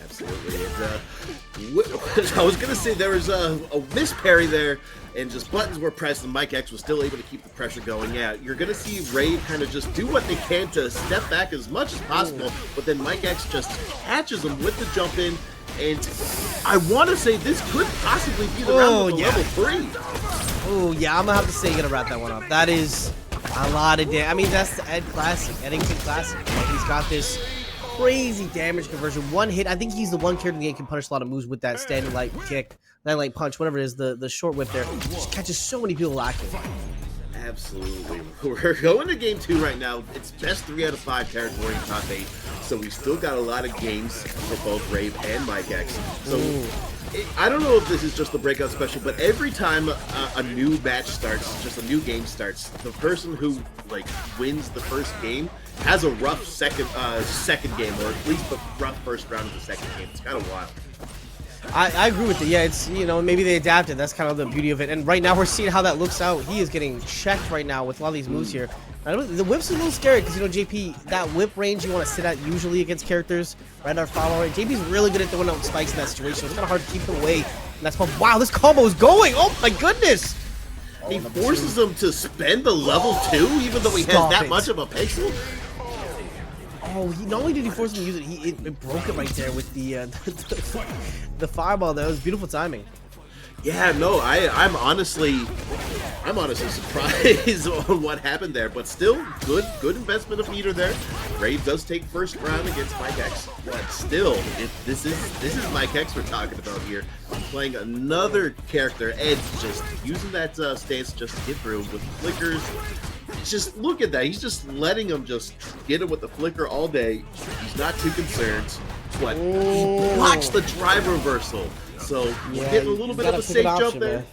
Absolutely. And, I was going to say there was a miss parry there, and just buttons were pressed, and MikeX was still able to keep the pressure going. Yeah, you're going to see Rave kind of just do what they can to step back as much as possible, but then MikeX just catches him with the jump in. And I want to say this could possibly be the round of the level 3. Oh, yeah, I'm going to have to say you're going to wrap that one up. That is a lot of damage. I mean, that's the Ed Classic, Eddington Classic. He's got this crazy damage conversion. One hit. I think he's the one character in the game can punish a lot of moves with that standing light kick, that light punch, whatever it is, the short whip there. Just catches so many people lacking. Absolutely. We're going to game 2 right now. It's best 3 out of 5 territory in top 8. So we still got a lot of games for both Rave and MikeX. So I don't know if this is just the breakout special, but every time a new match starts, just a new game starts, the person who wins the first game has a rough second game, or at least the rough first round of the second game. It's kind of wild. I agree with it. Yeah, it's, maybe they adapted. That's kind of the beauty of it. And right now we're seeing how that looks out. He is getting checked right now with a lot of these moves here. The whip's a little scary because, JP, that whip range you want to sit at usually against characters right out of follow rate. JP's really good at throwing out spikes in that situation. It's kind of hard to keep him away. And that's wow, this combo is going. Oh my goodness. He forces him to spend the level 2 even though he has that much of a pixel. Oh, not only did he force him to use it, it broke it right there with the fireball. That was beautiful timing. Yeah, no, I'm honestly surprised on what happened there, but still good investment of meter there. Rave does take first round against MikeX, but still, this is MikeX we're talking about here. Playing another character, Ed, just using that stance just to get through with flickers. Just look at that. He's just letting him just get him with the flicker all day. He's not too concerned, but he blocks the drive reversal. So getting a little bit of a safe jump there. Man.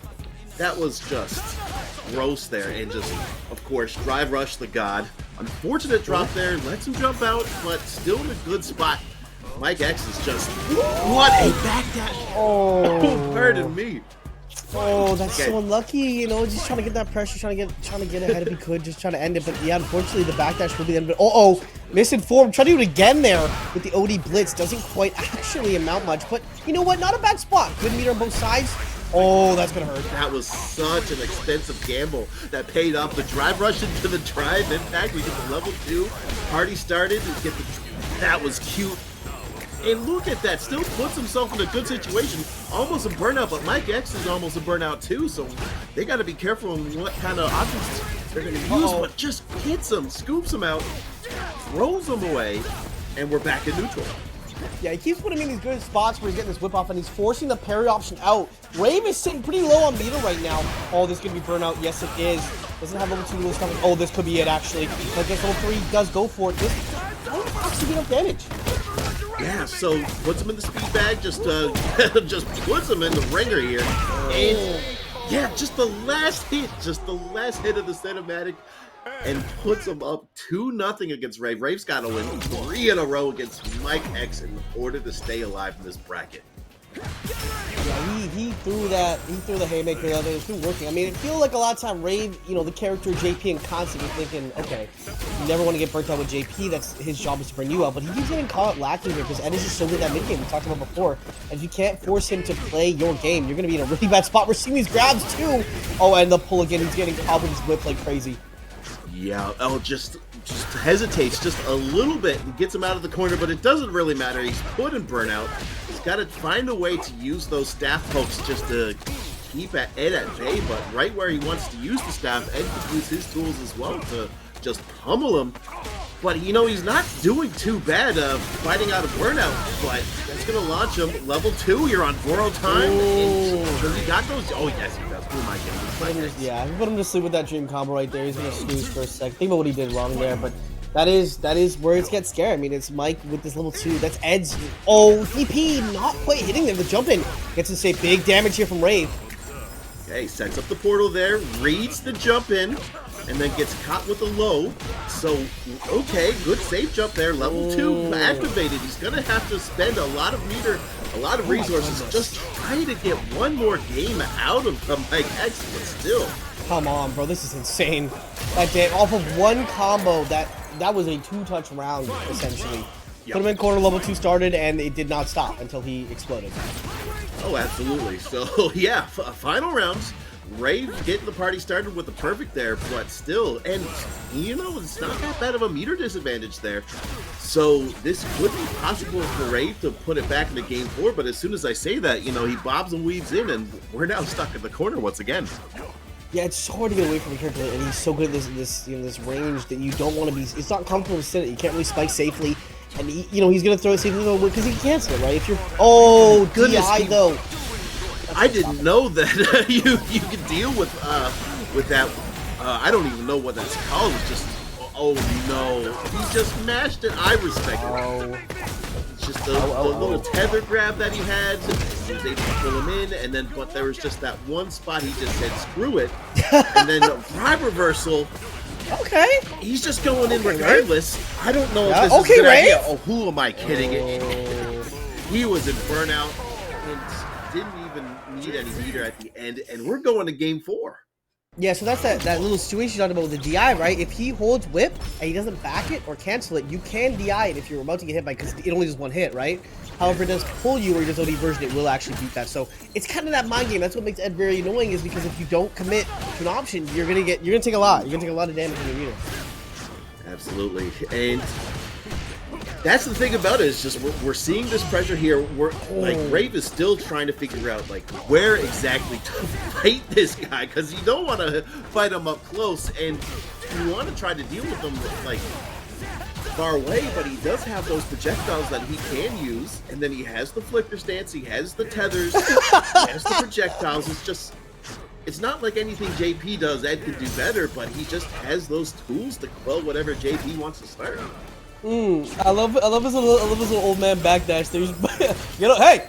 That was just gross there. And just, of course, drive rush the god. Unfortunate drop there. Lets him jump out, but still in a good spot. MikeX is just, what a backdash. Oh, pardon me. Oh, that's so unlucky, just trying to get that pressure, trying to get ahead if he could, just trying to end it. But yeah, unfortunately, the backdash will be the end of it. Misinformed. Try to do it again there with the OD blitz. Doesn't quite actually amount much, but you know what? Not a bad spot. Good meter on both sides. Oh, that's gonna hurt. That was such an expensive gamble that paid off. The drive rush into the drive impact. We get the level 2. Party started. That was cute. And look at that, still puts himself in a good situation. Almost a burnout, but MikeX is almost a burnout too, so they got to be careful on what kind of options they're going to use, but just hits him, scoops him out, throws him away, and we're back in neutral. Yeah, he keeps putting him in these good spots where he's getting this whip off, and he's forcing the parry option out. Rave is sitting pretty low on meter right now. Oh, this could be burnout. Yes, it is. Doesn't have level 2 rules coming. Oh, this could be it, actually. But I guess level 3 does go for it. This won't actually get enough damage. Yeah, so puts him in the speed bag, just puts him in the ringer here. And yeah, just the last hit of the cinematic, and puts him up 2-0 against Rave. Rave's got to win 3 in a row against MikeX in order to stay alive in this bracket. Yeah, he threw the haymaker out there. It's been working. I mean, it feels like a lot of time Rave, the character JP and constantly thinking, okay, you never want to get burnt out with JP. That's his job is to bring you out. But he keeps getting caught lacking here because Ed is just so good at that mid game we talked about before. And if you can't force him to play your game, you're going to be in a really bad spot. We're seeing these grabs too. Oh, and the pull again. He's getting caught with his whip like crazy. Yeah, just hesitates just a little bit and gets him out of the corner, but it doesn't really matter. He's put in burnout. He's got to find a way to use those staff pokes just to keep Ed at bay, but right where he wants to use the staff, Ed could use his tools as well to just pummel him. But, you know, he's not doing too bad fighting out of burnout, but that's going to launch him. Level 2, you're on borrowed time. Does he got those? Oh, yes, he does. Oh, my goodness. Yeah, he put him to sleep with that dream combo right there. He's going to snooze for a sec. Think about what he did wrong there, but that is where it gets scary. I mean, it's Mike with this level 2. That's Ed's. Oh, DP not quite hitting there. The jump in gets to say big damage here from Rave. Okay, sets up the portal there, reads the jump in, and then gets caught with a low. So, okay, good safe jump there. Level 2 activated. He's going to have to spend a lot of meter, a lot of resources just trying to get one more game out of MikeX, but still. Come on, bro. This is insane. That day, off of one combo, that was a 2-touch round, essentially. Yep. Put him in corner, level 2 started, and it did not stop until he exploded. Oh, absolutely. So, yeah, final rounds. Rave getting the party started with the perfect there, but still, and you know, it's not that bad of a meter disadvantage there. So this could be possible for Rave to put it back into game 4, but as soon as I say that, you know, he bobs and weaves in, and we're now stuck in the corner once again. Yeah, it's so hard to get away from the character, and he's so good at this range that you don't want to be. It's not comfortable to sit it. You can't really spike safely, and he's gonna throw it safely because he can cancel it, right? If you're goodness, DI though. I didn't know that you could deal with that. I don't even know what that's called. It's just oh no, he just mashed it. I respect it. It's just the little tether grab that he had. He was able to pull him in, and then but there was just that one spot he just said screw it, and then drive reversal. Okay. He's just going in regardless. Right? I don't know if this is a good idea. Oh, who am I kidding? He was in burnout and didn't even need any meter at the end, and we're going to game 4. Yeah, so that's that little situation you talked about with the DI, right? If he holds whip and he doesn't back it or cancel it, you can DI it if you're about to get hit by, because it only does one hit, right? However, it does pull you or your OD version, it will actually beat that. So it's kind of that mind game. That's what makes Ed very annoying, is because if you don't commit to an option, you're gonna take a lot. You're gonna take a lot of damage in your meter. Absolutely, and that's the thing about it, is just we're seeing this pressure here. We're like Rave is still trying to figure out like where exactly to fight this guy, because you don't want to fight him up close, and you want to try to deal with him like far away. But he does have those projectiles that he can use, and then he has the flicker stance, he has the tethers, he has the projectiles. It's not like anything JP does Ed could do better, but he just has those tools to quell whatever JP wants to start. I love his little old man backdash there.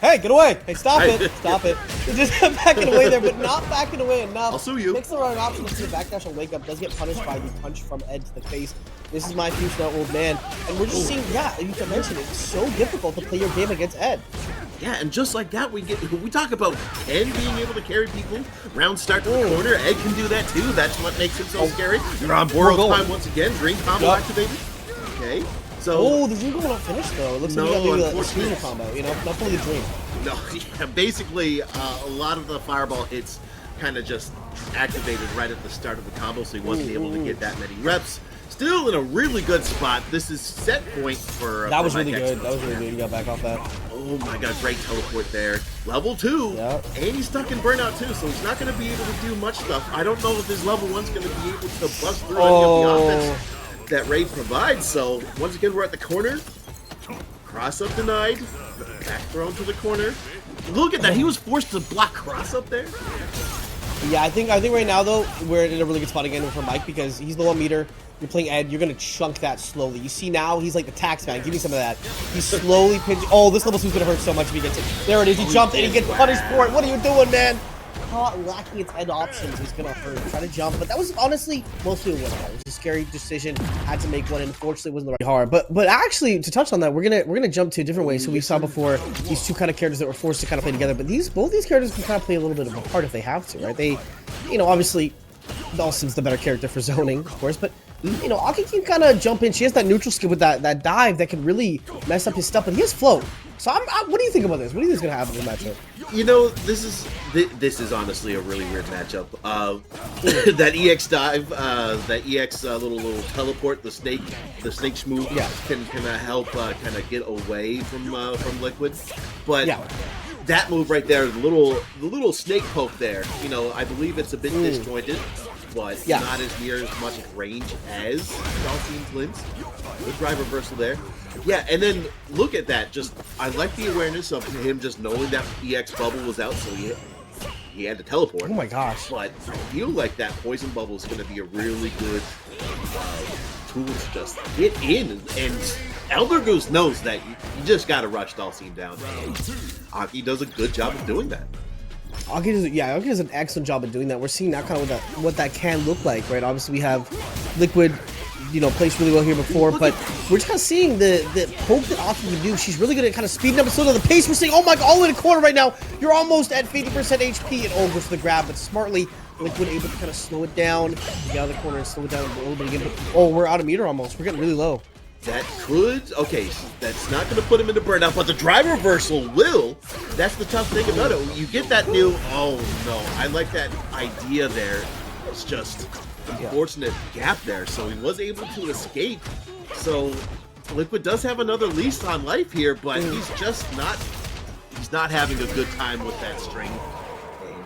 Hey, get away! Hey, stop it! He's just backing away there, but not backing away enough. I'll sue you. Makes the right option to the backdash on wake up. Does get punished by the punch from Ed to the face. This is my future now, old man, and we're just seeing. Yeah, you can mention it's so difficult to play your game against Ed. Yeah, and just like that, we talk about Ken being able to carry people. Round start to the corner. Ed can do that too. That's what makes him so scary. You're on borrowed time once again. Dream combo activated. Okay. So, the dream combo not finished though. It looks like you got maybe a screen combo, you know, not fully the dream. No, yeah, basically a lot of the fireball hits kind of just activated right at the start of the combo, so he wasn't able to get that many reps. Still in a really good spot. This is set point for that was for really good. That was really good. You got back off that. Oh my god, great teleport there. Level 2, and he's stuck in burnout too, so he's not going to be able to do much stuff. I don't know if his level 1's going to be able to bust through any of the offense that Rave provides. So once again, we're at the corner. Cross up denied. Back thrown to the corner. Look at that. He was forced to block cross up there. Yeah, I think right now though we're in a really good spot again for Mike, because he's low on meter. You're playing Ed. You're gonna chunk that slowly. You see now he's like the tax man. Give me some of that. He's slowly pinching. Oh, this level 2's gonna hurt so much if he gets it. There it is. He jumped and he gets punished for it. What are you doing, man? Caught lacking its Ed options is gonna hurt. Try to jump, but that was honestly mostly a win. It was a scary decision. Had to make one. Unfortunately, it wasn't the right hard. But actually, to touch on that, we're gonna jump to a different way. So we saw before these two kind of characters that were forced to kind of play together. But both these characters can kind of play a little bit of a part if they have to, right? They, obviously, Dhalsim's the better character for zoning, of course, but. Aki can kind of jump in. She has that neutral skill with that dive that can really mess up his stuff, but he has float. So what do you think about this? What do you think is gonna happen in the matchup? You know, this is honestly a really weird matchup. That EX dive, that EX little teleport, the snake schmoo, Yeah. can help kind of get away from Liquid, but Yeah. that move right there, the little snake poke there. You know, I believe it's a bit disjointed, but Yeah. not as near as much range as Dhalsim's Lens. The drive reversal there. Yeah, and then look at that. Just I like the awareness of him just knowing that EX bubble was out, so he had to teleport. Oh my gosh. But I feel like that poison bubble is going to be a really good tool to just get in. And ElderGoose knows that you just got to rush Dhalsim down. And Aki does a good job of doing that. Aki does an excellent job of doing that. We're seeing now kind of what that can look like, right? Obviously, we have Liquid, you know, placed really well here before, but we're just kind of seeing the poke that Aki can do. She's really good at kind of speeding up and slowing down the pace. We're seeing, oh my god, all in the corner right now. You're almost at 50% HP, and goes for the grab, but smartly, Liquid able to kind of slow it down, get out of the corner and slow it down a little bit again. But, we're out of meter almost. We're getting really low. That could, okay, that's not going to put him into burnout, but the drive reversal will. That's the tough thing about it. You get that new, oh no, I like that idea there. It's just unfortunate gap there, so he was able to escape. So Liquid does have another leash on life here, but he's just not having a good time with that string.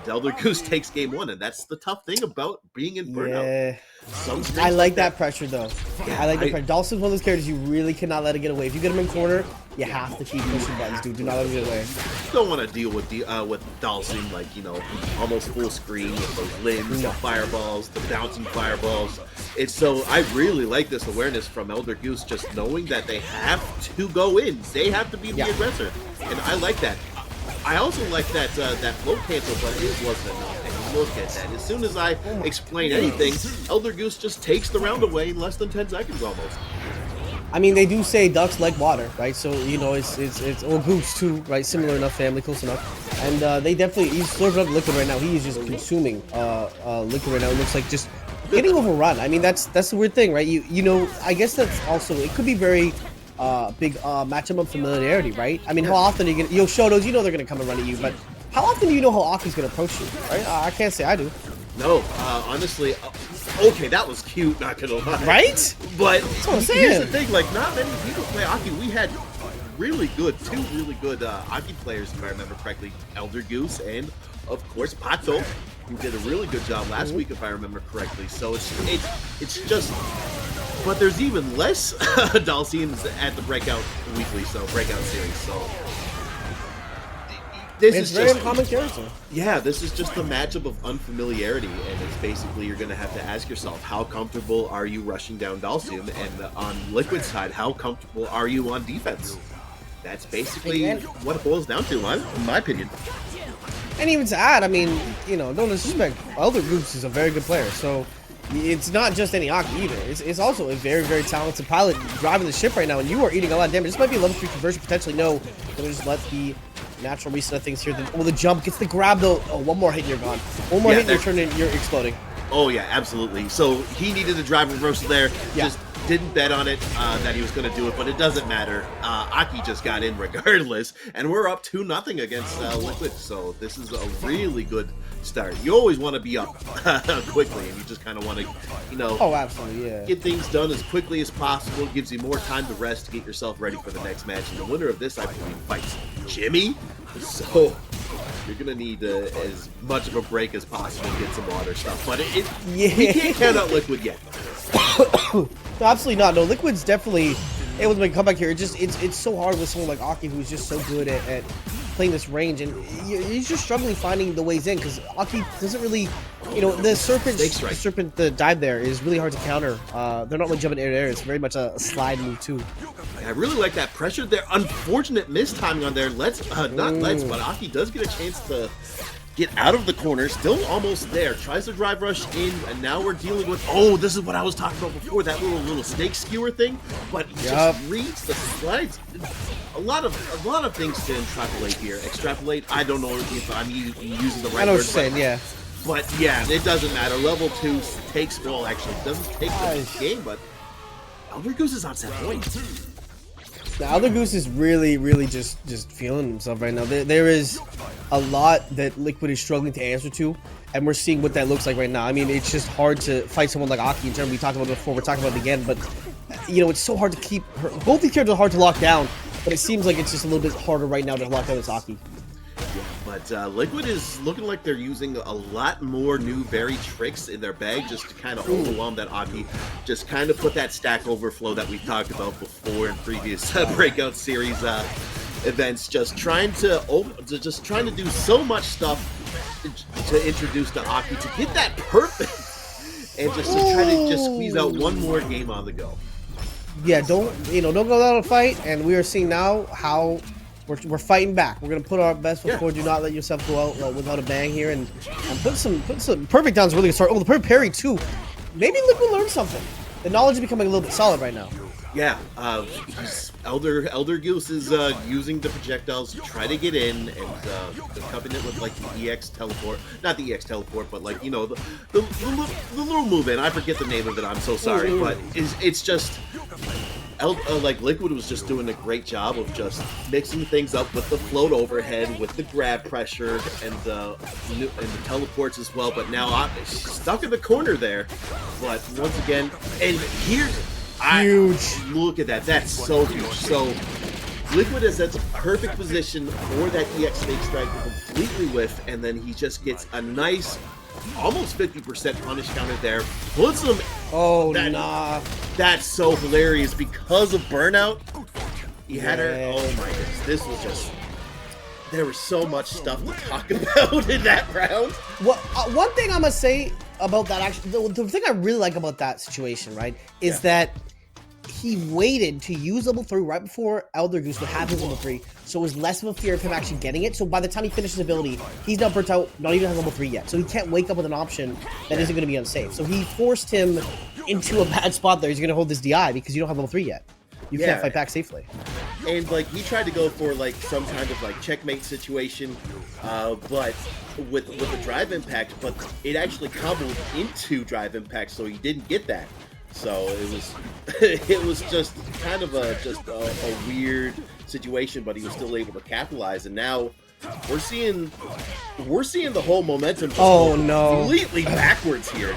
ElderGoose takes game 1, and that's the tough thing about being in burnout. Yeah. Some I like that pressure though. I like the pressure. Dhalsim's one of those characters you really cannot let it get away. If you get him in corner, you have to keep pushing buttons, dude. Do not let him get away. You don't want to deal with Dhalsim, like, you know, almost full screen with those limbs, the fireballs, the bouncing fireballs. It's so I really like this awareness from ElderGoose, just knowing that they have to go in. They have to be the aggressor, and I like that. I also like that float cancel, but it wasn't enough. And look at that. As soon as I explain anything, ElderGoose just takes the round away in less than 10 seconds almost. I mean, they do say ducks like water, right? So, you know, it's or goose too, right? Similar enough family, close enough. And they definitely, he's slurping up Liquid right now. He is just consuming Liquid right now. It looks like just getting overrun. I mean, that's the weird thing, right? You know, I guess that's also, it could be very big matchup of familiarity, right? I mean, how often are you gonna, Shotos, you know they're gonna come and run at you, but how often do you know how Aki's gonna approach you, right? I can't say I do. No, honestly, okay, that was cute, not gonna lie. Right? But that's what I'm saying. Here's the thing, like, not many people play Aki. We had two really good Aki players, if I remember correctly, ElderGoose and, of course, Pato, who did a really good job last week, if I remember correctly. So it's just... But there's even less Dhalsims at the Breakout Weekly, so Breakout Series, so... This it's is very just uncommon character. Yeah, this is just a matchup of unfamiliarity, and it's basically you're going to have to ask yourself, how comfortable are you rushing down Dhalsim? And on Liquid's side, how comfortable are you on defense? That's basically what it boils down to, in my opinion. And even to add, I mean, you know, don't disrespect, ElderGoose is a very good player, so it's not just any Aki either. It's also a very, very talented pilot driving the ship right now, and you are eating a lot of damage. This might be a level 3 conversion, potentially. No, but just let the natural reset of things here. The jump gets the grab though. Oh, one more hit and you're gone. One more hit and you're turning, you're exploding. Oh yeah, absolutely. So he needed a drive reversal there. Just didn't bet on it that he was going to do it, but it doesn't matter. Aki just got in regardless, and we're up 2-0 against Liquid. So this is a really good start. You always want to be up quickly, and you just kind of want to, you know, absolutely, get things done as quickly as possible. Gives you more time to rest to get yourself ready for the next match. And the winner of this, I believe, fights Jimmy. So you're gonna need as much of a break as possible to get some water stuff. But you can't count out Liquid yet. No, absolutely not. No, Liquid's definitely able to make a comeback here. It's so hard with someone like Aki, who's just so good at playing this range, and he's just struggling finding the ways in because Aki doesn't really, you know, the serpent, the dive there is really hard to counter. They're not really jumping air to air. It's very much a slide move too. I really like that pressure there. Unfortunate mistiming on there. But Aki does get a chance to get out of the corner. Still almost there. Tries to drive rush in, and now we're dealing with, this is what I was talking about before, that little snake skewer thing. But he just reads the slides. A lot of things to extrapolate. I don't know if I'm using the right word. I know what you're saying, yeah. But yeah, it doesn't matter. Level 2 takes, well, actually, it doesn't take the game, but ElderGoose is on set point. Now, ElderGoose is really just feeling himself right now. There is a lot that Liquid is struggling to answer to, and we're seeing what that looks like right now. I mean, it's just hard to fight someone like A.K.I in terms we talked about it before. We're talking about it again, but you know, it's so hard to keep her. Both these characters are hard to lock down, but it seems like it's just a little bit harder right now to lock down this A.K.I. But Liquid is looking like they're using a lot more new varied tricks in their bag just to kind of overwhelm that A.K.I. Just kind of put that stack overflow that we talked about before in previous Breakout series events. Just trying to do so much stuff to introduce the A.K.I to get that perfect, and just to try to just squeeze out one more game on the go. Yeah, don't go down and fight. And we are seeing now how. We're fighting back. We're gonna put our best foot forward. Do not let yourself go out without a bang here, and put some perfect down's really good start. Oh, the perfect parry too. Maybe Liquid learned something. The knowledge is becoming a little bit solid right now. Yeah, ElderGoose is using the projectiles to try to get in, and accompanying it with like the EX teleport, not the EX teleport, but like, you know, the little move in. I forget the name of it. I'm so sorry, but it's just. Like Liquid was just doing a great job of just mixing things up with the float overhead, with the grab pressure, and the teleports as well. But now I'm stuck in the corner there. But once again, and here's huge. Look at that. That's so huge. So Liquid is at the perfect position for that EX fake strike completely with, and then he just gets a nice. Almost 50% punish counter there. Puts him. Oh, nah. That's so hilarious because of burnout. He had her. Oh my goodness. This was just. There was so much stuff to talk about in that round. Well, one thing I'm gonna say about that, actually, the thing I really like about that situation, right, is that he waited to use level 3 right before ElderGoose would have his level 3, so it was less of a fear of him actually getting it. So by the time he finished his ability, he's now burnt out, not even at level 3 yet. So he can't wake up with an option that isn't going to be unsafe. So he forced him into a bad spot there. He's going to hold this DI because you don't have level 3 yet. You can't fight back safely. And like he tried to go for like some kind of like checkmate situation, but with the drive impact, but it actually comboed into drive impact, so he didn't get that. So it was just kind of a weird situation, but he was still able to capitalize. And now we're seeing the whole momentum just completely backwards here.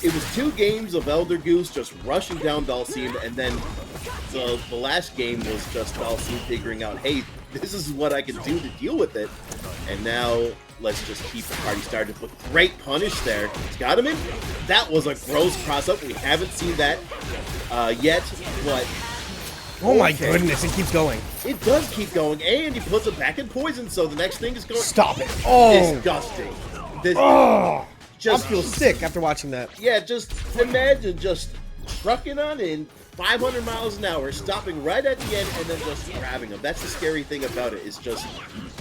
It was 2 games of ElderGoose just rushing down Dhalsim, and then the last game was just Dhalsim figuring out, hey, this is what I can do to deal with it. And now let's just keep the party started. But great punish there. He's got him in. That was a gross cross-up. We haven't seen that yet, but... Oh my goodness, it keeps going. It does keep going, and he puts it back in poison, so the next thing is going... Stop it. Oh! Disgusting. I feel sick after watching that. Yeah, just imagine just trucking on in 500 miles an hour, stopping right at the end, and then just grabbing them. That's the scary thing about it. It's just,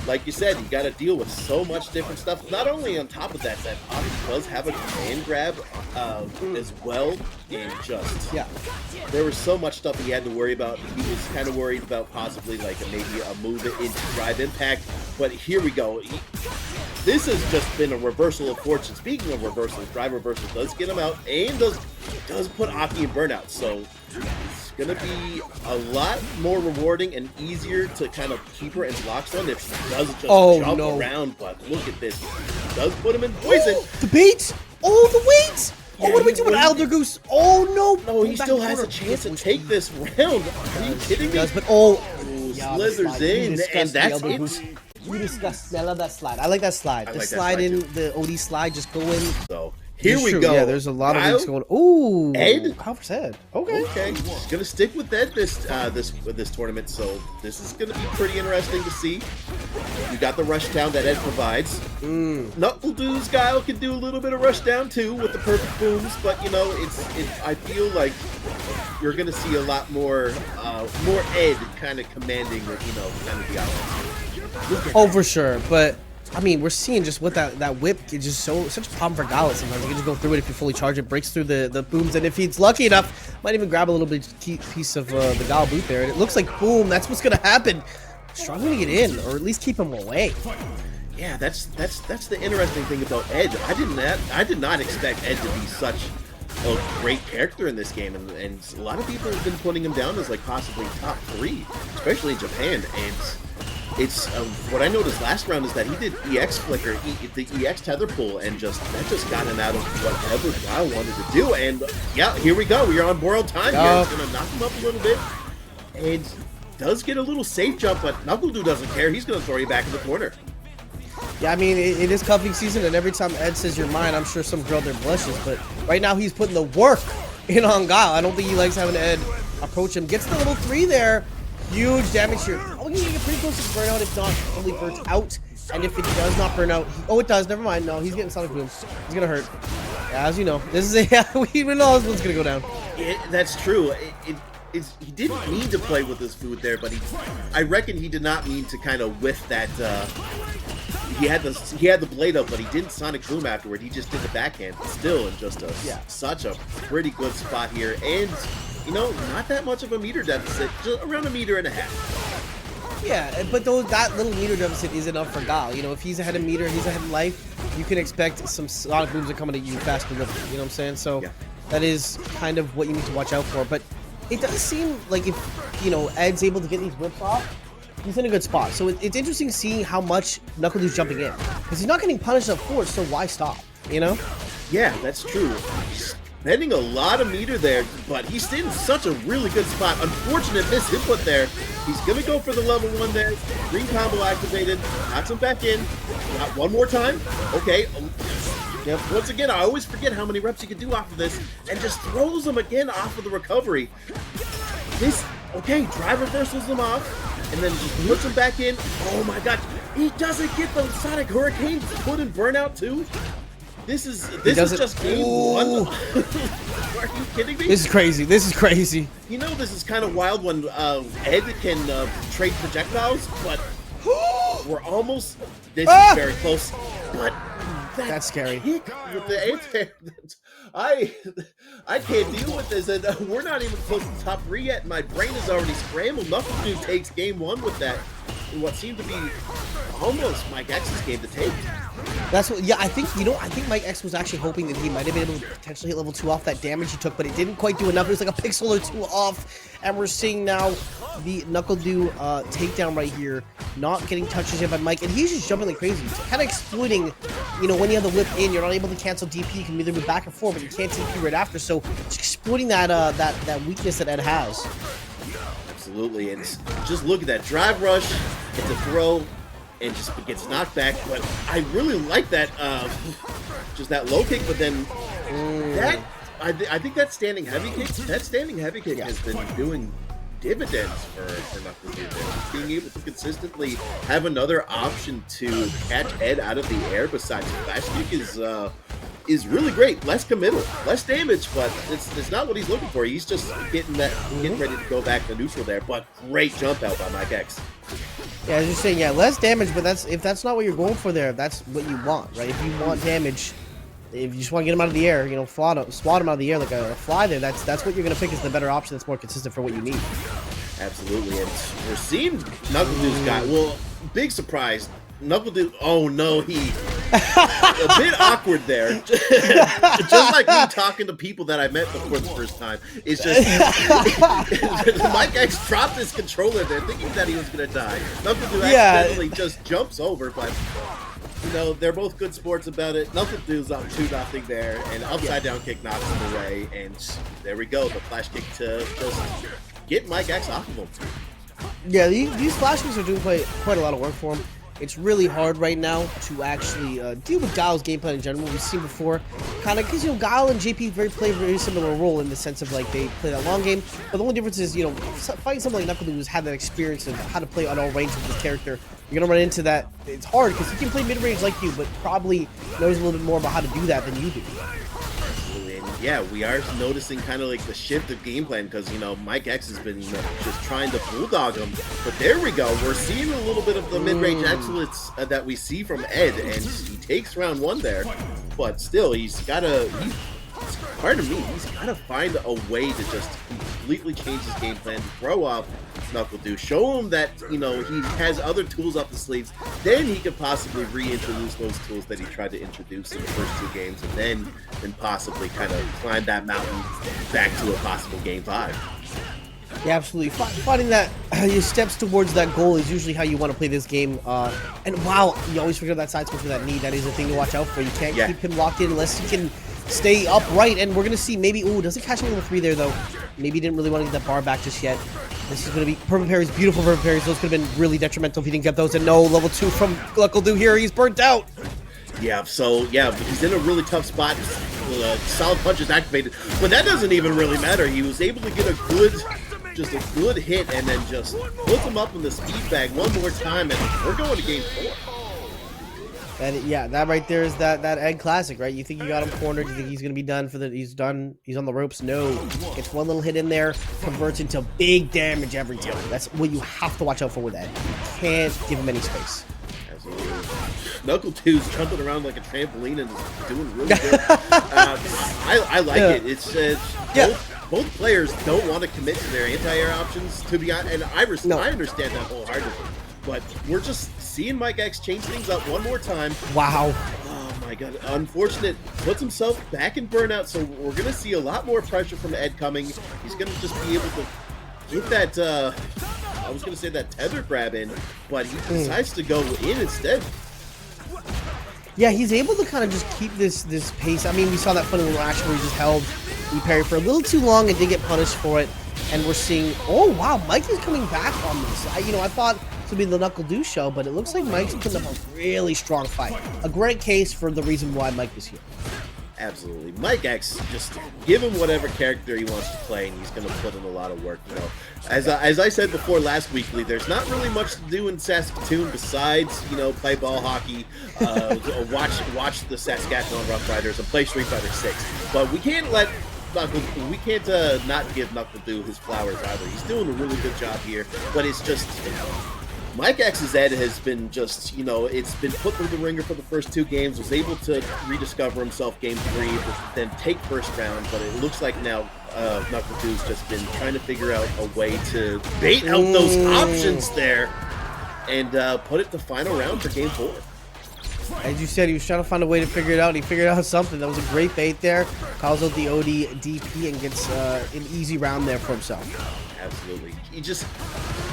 like you said, you got to deal with so much different stuff. Not only on top of that Odyssey does have a command grab as well, and just there was so much stuff he had to worry about. He was kind of worried about possibly like maybe a move into drive impact, but here we go. This has just been a reversal of fortune. Speaking of reversals, drive reversal does get him out and does put A.K.I in burnout. So it's going to be a lot more rewarding and easier to kind of keep her in block stun if she does just jump around. But look at this. It does put him in poison. The bait! Oh, the weight! Oh, what do we do with ElderGoose? Oh, no! No, he still has a chance to take this round. Are you kidding me? But slithers in, and that's it. You disgust me. I love that slide. I like that slide. The slide in, the OD slide, just go in. So here we go. Yeah, there's a lot of things going. Ooh, Ed. Halper's head. Okay. He's gonna stick with Ed this tournament. So this is gonna be pretty interesting to see. You got the rush down that Ed provides. NuckleDu's Guile can do a little bit of rush down too with the perfect booms, but you know, I feel like you're gonna see a lot more Ed kind of commanding, kind of the offense. Oh, for sure. But I mean, we're seeing just what that whip is just such a problem for Guile sometimes. You can just go through it if you fully charge it, breaks through the booms, and if he's lucky enough, might even grab a little bit piece of the Guile boot there. And it looks like boom, that's what's gonna happen. Struggling to get in, or at least keep him away. Yeah, that's the interesting thing about Ed. I did not expect Ed to be a great character in this game, and a lot of people have been putting him down as like possibly top 3, especially in Japan. And it's what I noticed last round is that he did EX flicker, the EX tether pull, and that just got him out of whatever Guile wanted to do. And yeah, here we go. We are on borrowed time here. It's gonna knock him up a little bit, and does get a little safe jump, but NuckleDu doesn't care. He's gonna throw you back in the corner. Yeah, I mean, it is cuffing season, and every time Ed says you're mine, I'm sure some girl there blushes, but right now he's putting the work in on Guile. I don't think he likes having Ed approach him. Gets the level 3 there. Huge damage here. Oh, he's gonna get pretty close to burnout if not fully burnt out. And if it does not burn out, it does. Never mind. No, he's getting Sonic Boom. He's gonna hurt. Yeah, as you know, this is we know this one's gonna go down. That's true. He didn't mean to play with his food there, but I reckon he did not mean to kind of whiff that. He had the blade up, but he didn't Sonic Boom afterward. He just did the backhand. Still in just such a pretty good spot here, and you know, not that much of a meter deficit, just around 1.5 meters. Yeah, but that little meter deficit is enough for Guile. You know, if he's ahead of meter, he's ahead of life, you can expect some Sonic Booms are coming at you faster than, you know what I'm saying? So that is kind of what you need to watch out for. But it does seem like if, you know, Ed's able to get these whips off, he's in a good spot. So it's interesting seeing how much NuckleDu's jumping in. Because he's not getting punished up forward, so why stop, you know? Yeah, that's true. Spending a lot of meter there, but he's in such a really good spot. Unfortunate miss input there. He's gonna go for the level 1 there. Green combo activated. Knocks him back in. Got one more time. Okay. Yep. Once again, I always forget how many reps you can do off of this, and just throws him again off of the recovery. Drive reversals him off, and then just puts him back in. Oh my god, he doesn't get the Sonic Hurricane put in burnout too. This is just game 1. Are you kidding me? This is crazy. This is crazy. You know, this is kind of wild when Ed can trade projectiles, but we're almost. This is very close, but that's scary. With the anti, I can't deal with this, and we're not even close to the top 3 yet. My brain is already scrambled. NuckleDu takes game 1 with that. What seemed to be almost MikeX's game to take. That's what. Yeah, I think MikeX was actually hoping that he might have been able to potentially hit level 2 off that damage he took, but it didn't quite do enough. It was like a pixel or 2 off, and we're seeing now the NuckleDu takedown right here, not getting touches yet by Mike, and he's just jumping like crazy, kind of exploiting. You know, when you have the whip in, you're not able to cancel DP. You can either move back and forth, but you can't DP right after. So just exploiting that weakness that Ed has. Absolutely, and just look at that drive rush. It's a throw, and just gets knocked back. But I really like that, just that low kick. But then I think that standing heavy kick. That standing heavy kick has been doing dividends for NuckleDu. Just being able to consistently have another option to catch Ed out of the air besides flash kick is really great. Less committal, less damage, but it's not what he's looking for. He's just getting ready to go back to neutral there. But great jump out by MikeX. Yeah, I was just saying, less damage, but if that's not what you're going for there, that's what you want, right? If you want damage, if you just want to get him out of the air, you know, swat him out of the air like a fly there, that's what you're going to pick as the better option that's more consistent for what you need. Absolutely, and we're seeing NuckleDu's guy. Well, big surprise. NuckleDu, oh no, he a bit awkward there. Just like me talking to people that I met for the first time. It's just MikeX dropped his controller there, thinking that he was gonna die. NuckleDu accidentally just jumps over, but you know, they're both good sports about it. NuckleDu's up 2-0 there, and upside down kick knocks him away, and there we go. The flash kick to just get MikeX off of him. Yeah, these flash kicks are doing quite a lot of work for him. It's really hard right now to actually deal with Guile's gameplay in general. We've seen before, kind of, because, you know, Guile and JP play a very similar role in the sense of, like, they play that long game, but the only difference is, you know, fighting someone like NuckleDu who's had that experience of how to play on all range with his character, you're going to run into that. It's hard, because he can play mid-range like you, but probably knows a little bit more about how to do that than you do. Yeah, we are noticing kind of like the shift of game plan because, you know, MikeX has been just trying to bulldog him. But there we go. We're seeing a little bit of the mid-range excellence that we see from Ed, and he takes round 1 there. But still, he's part of me, he's got to find a way to just completely change his game plan, throw off NuckleDu, show him that, you know, he has other tools up the sleeves. Then he could possibly reintroduce those tools that he tried to introduce in the first 2 games, and then possibly kind of climb that mountain back to a possible game 5. Yeah, absolutely. Finding that your steps towards that goal is usually how you want to play this game. And wow, you always forget that side switch with that knee. That is a thing to watch out for. You can't keep him locked in unless he can stay upright. And we're going to see maybe, ooh, doesn't catch him level 3 there, though. Maybe he didn't really want to get that bar back just yet. This is going to be perfect parries, beautiful perfect parries. Those could have been really detrimental if he didn't get those. And no, level 2 from NuckleDu here. He's burnt out. Yeah, so, yeah, he's in a really tough spot. Solid punch is activated. But that doesn't even really matter. He was able to get a good hit and then just put him up in the speed bag one more time, and we're going to game 4. And yeah, that right there is that egg classic, right? You think you got him cornered, you think he's gonna be done he's done, he's on the ropes. No, gets one little hit in there, converts into big damage every time. That's what you have to watch out for with Ed. You can't give him any space. Absolutely. NuckleDu's jumping around like a trampoline and is doing really good. I like it. It's both players don't want to commit to their anti-air options, to be honest, and I understand that wholeheartedly. But we're just seeing MikeX change things up one more time. Wow. Oh my god. Unfortunate. Puts himself back in burnout, so we're going to see a lot more pressure from Ed coming. He's going to just be able to get that, I was going to say that tether grab in, but he decides to go in instead. Yeah, he's able to kind of just keep this pace. I mean, we saw that funny little action where he just held the parry for a little too long and did get punished for it. And we're seeing, oh wow, Mike is coming back on this. I thought this would be the NuckleDu show, but it looks like Mike's putting up a really strong fight. A great case for the reason why Mike is here. Absolutely. MikeX, just give him whatever character he wants to play, and he's going to put in a lot of work. You know, as I said before last weekly, there's not really much to do in Saskatoon besides, you know, play ball hockey, watch the Saskatchewan Rough Riders, and play Street Fighter 6. But we can't let not give NuckleDu his flowers either. He's doing a really good job here, but it's just, MikeX's Ed has been just, you know, it's been put through the ringer for the first 2 games, was able to rediscover himself game 3, but then take first round, but it looks like now NuckleDu's just been trying to figure out a way to bait out those options there and put it to final round for game 4. As you said, he was trying to find a way to figure it out. He figured out something. That was a great bait there. Calls out the OD DP and gets an easy round there for himself. Absolutely. He just,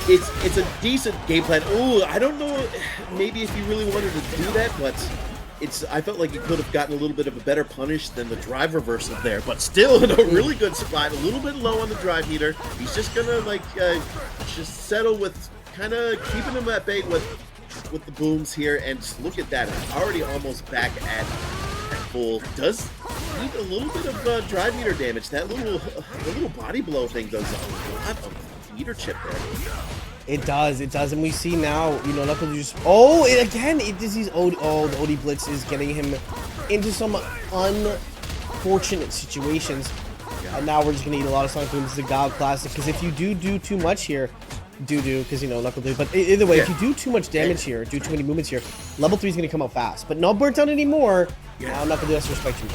it's a decent game plan. Oh, I don't know maybe if he really wanted to do that, but I felt like he could have gotten a little bit of a better punish than the drive reversal there, but still in a really good spot. A little bit low on the drive meter. He's just gonna just settle with kind of keeping him at bay with the booms here, and just look at that. Already almost back at full. Does need a little bit of drive meter damage. That little body blow thing does a lot of meter chip there. It does, and we see now, you know, NuckleDu just, again, it just these the OD Blitz is getting him into some unfortunate situations. And now we're just gonna eat a lot of Sonic Booms, the Guile classic, because if you do too much here, because, you know, NuckleDu, but either way, if you do too much damage here, do too many movements here, level 3 is going to come out fast, but not burnt out anymore. Now NuckleDu has to respect you.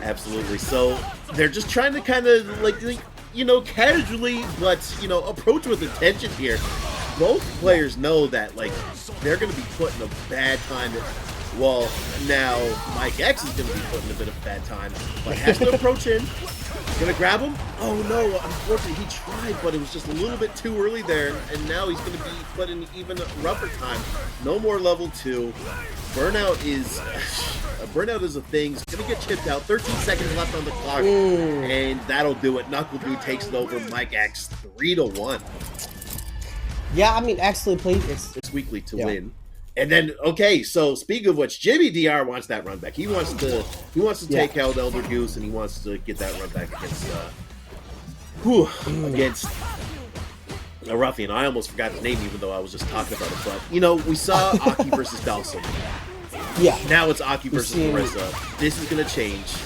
Absolutely. So they're just trying to kind of, like, you know, casually, but, you know, approach with intention here. Both players know that, like, they're going to be put in a bad time. Well, now MikeX is going to be put in a bit of a bad time, but has to approach in. Gonna grab him? Oh no, unfortunately he tried, but it was just a little bit too early there, and now he's gonna be put in even rougher time. No more level 2. Burnout is a thing. It's gonna get chipped out. 13 seconds left on the clock, and that'll do it. NuckleDu takes it over MikeX 3-1. Yeah, I mean, excellent play. It's weekly to win. And then, okay, so speaking of which, Jimmy DR wants that run back. He wants to take out ElderGoose, and he wants to get that run back against a ruffian. I almost forgot his name, even though I was just talking about it. But, you know, we saw A.K.I versus Dhalsim. Yeah. Now it's A.K.I versus Marisa. This is going to change.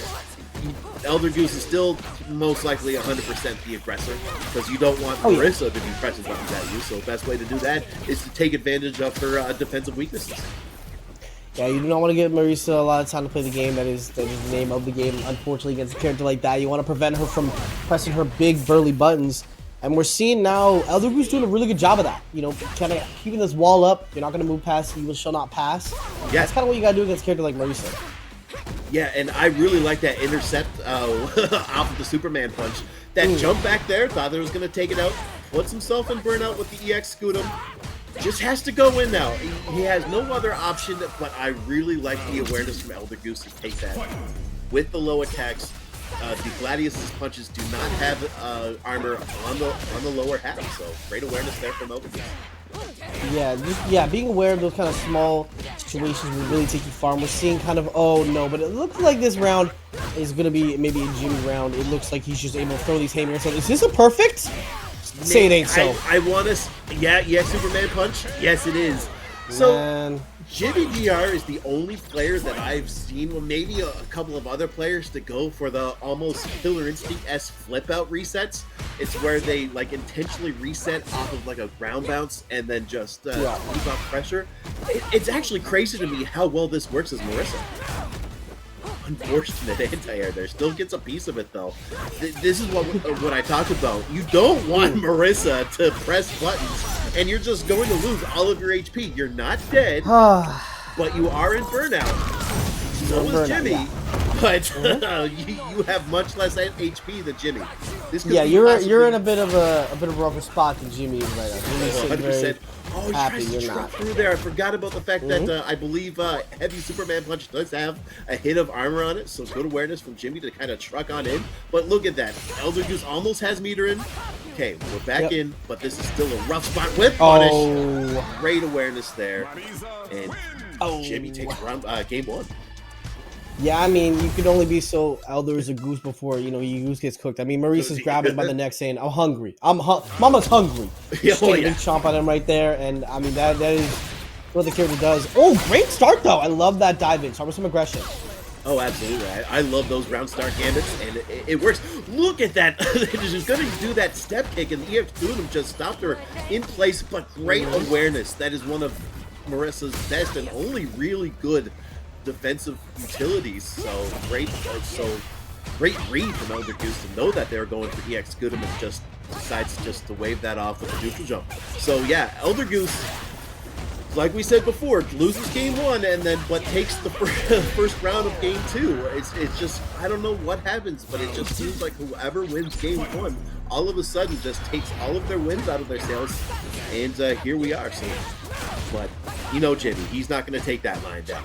ElderGoose is still most likely 100% the aggressor, because you don't want Marisa to be pressing buttons at you, so the best way to do that is to take advantage of her defensive weaknesses. Yeah, you do not want to give Marisa a lot of time to play the game. That is the name of the game. Unfortunately, against a character like that, you want to prevent her from pressing her big burly buttons. And we're seeing now ElderGoose doing a really good job of that. You know, kind of keeping this wall up. You're not going to move past. You shall not pass. Yeah. That's kind of what you got to do against a character like Marisa. Yeah, and I really like that intercept off of the Superman punch. That jump back there, thought that was going to take it out. Puts himself in burnout with the EX Scoot-'em. Just has to go in now. He has no other option, but I really like the awareness from ElderGoose to take that. With the low attacks, the Gladius's punches do not have armor on the lower half, so great awareness there from ElderGoose. Yeah, being aware of those kind of small situations will really take you far. And we're seeing kind of, oh no, but it looks like this round is going to be maybe a Jimmy round. It looks like he's just able to throw these haymakers. So is this a perfect? Say it ain't so. I want to, yeah, Superman punch. Yes, it is. So, Man. Jimmy DR is the only player that I've seen, well, maybe a couple of other players to go for the almost Killer Instinct-esque flip-out resets. It's where they, like, intentionally reset off of, like, a ground bounce and then just keep up pressure. It's actually crazy to me how well this works as Marisa. Unfortunate anti-air there. Still gets a piece of it, though. This is what I talked about. You don't want Marisa to press buttons, and you're just going to lose all of your HP. You're not dead, but you are in burnout. So is Jimmy, but you have much less HP than Jimmy. You're in a bit of a rougher spot than Jimmy is right now. 100%. Oh, he happy tries to you're truck not. through there. I forgot about the fact that I believe Heavy Superman Punch does have a hit of armor on it, so good awareness from Jimmy to kind of truck on in. But look at that. ElderGoose almost has meter in. Okay, we're back in, but this is still a rough spot with punish. Oh. Great awareness there. And Jimmy takes game one. Yeah, I mean, you could only be so Elder's a goose before, you know, Goose gets cooked. I mean, Marisa's grabbing by the neck saying, I'm hungry. Mama's hungry. Big chomp on him right there. And, I mean, that is what the character does. Oh, great start, though. I love that dive in. Start with some aggression. Oh, absolutely. I love those round start gambits, and it works. Look at that. She's going to do that step kick, and the EX Scoot-'em just stopped her in place, but great awareness. That is one of Marisa's best and only really good defensive utilities. So great read from ElderGoose to know that they were going for EX Scoot-'em and just decides just to wave that off with a neutral jump. So yeah, ElderGoose, like we said before, loses game one but takes the first round of game two. It's just, I don't know what happens, but it just seems like whoever wins game one all of a sudden just takes all of their wins out of their sails, and here we are. So, but you know Jimmy, he's not going to take that line down.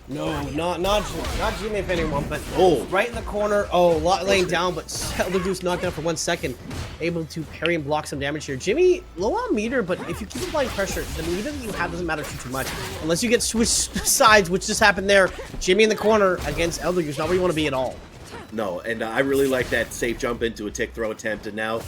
No, not Jimmy if anyone, but right in the corner. Laying down, but ElderGoose knocked down for 1 second, able to parry and block some damage here. Jimmy low on meter, but if you keep applying pressure, the meter that you have doesn't matter too much unless you get switched sides, which just happened there. Jimmy in the corner against ElderGoose, not where you want to be at all. No, and I really like that safe jump into a tick throw attempt, and now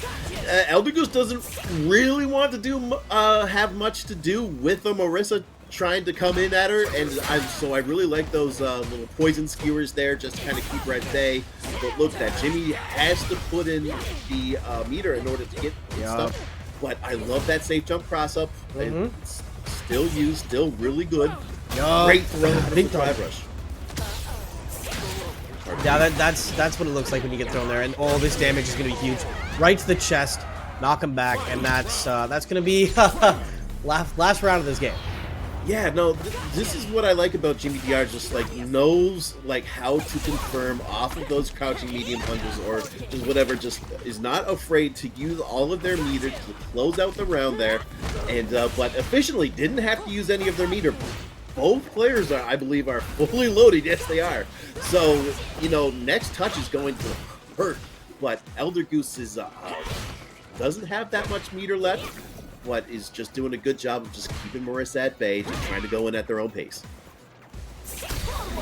ElderGoose doesn't really want to have much to do with the Marisa trying to come in at her, and so I really like those little poison skewers there just to kind of keep her at bay. But look, that Jimmy has to put in the meter in order to get stuff. But I love that safe jump cross up, and still really good. Great throw, big drive rush. Yeah, that's what it looks like when you get thrown there, and all this damage is going to be huge. Right to the chest, knock him back, and that's going to be last round of this game. Yeah, no, this is what I like about Jimmy DR, just like knows like how to confirm off of those crouching medium punches or just whatever, just is not afraid to use all of their meter to close out the round there, and but efficiently didn't have to use any of their meter. Both players are, I believe, are fully loaded. Yes, they are. So, you know, next touch is going to hurt, but ElderGoose is doesn't have that much meter left, but is just doing a good job of just keeping Marisa at bay, just trying to go in at their own pace.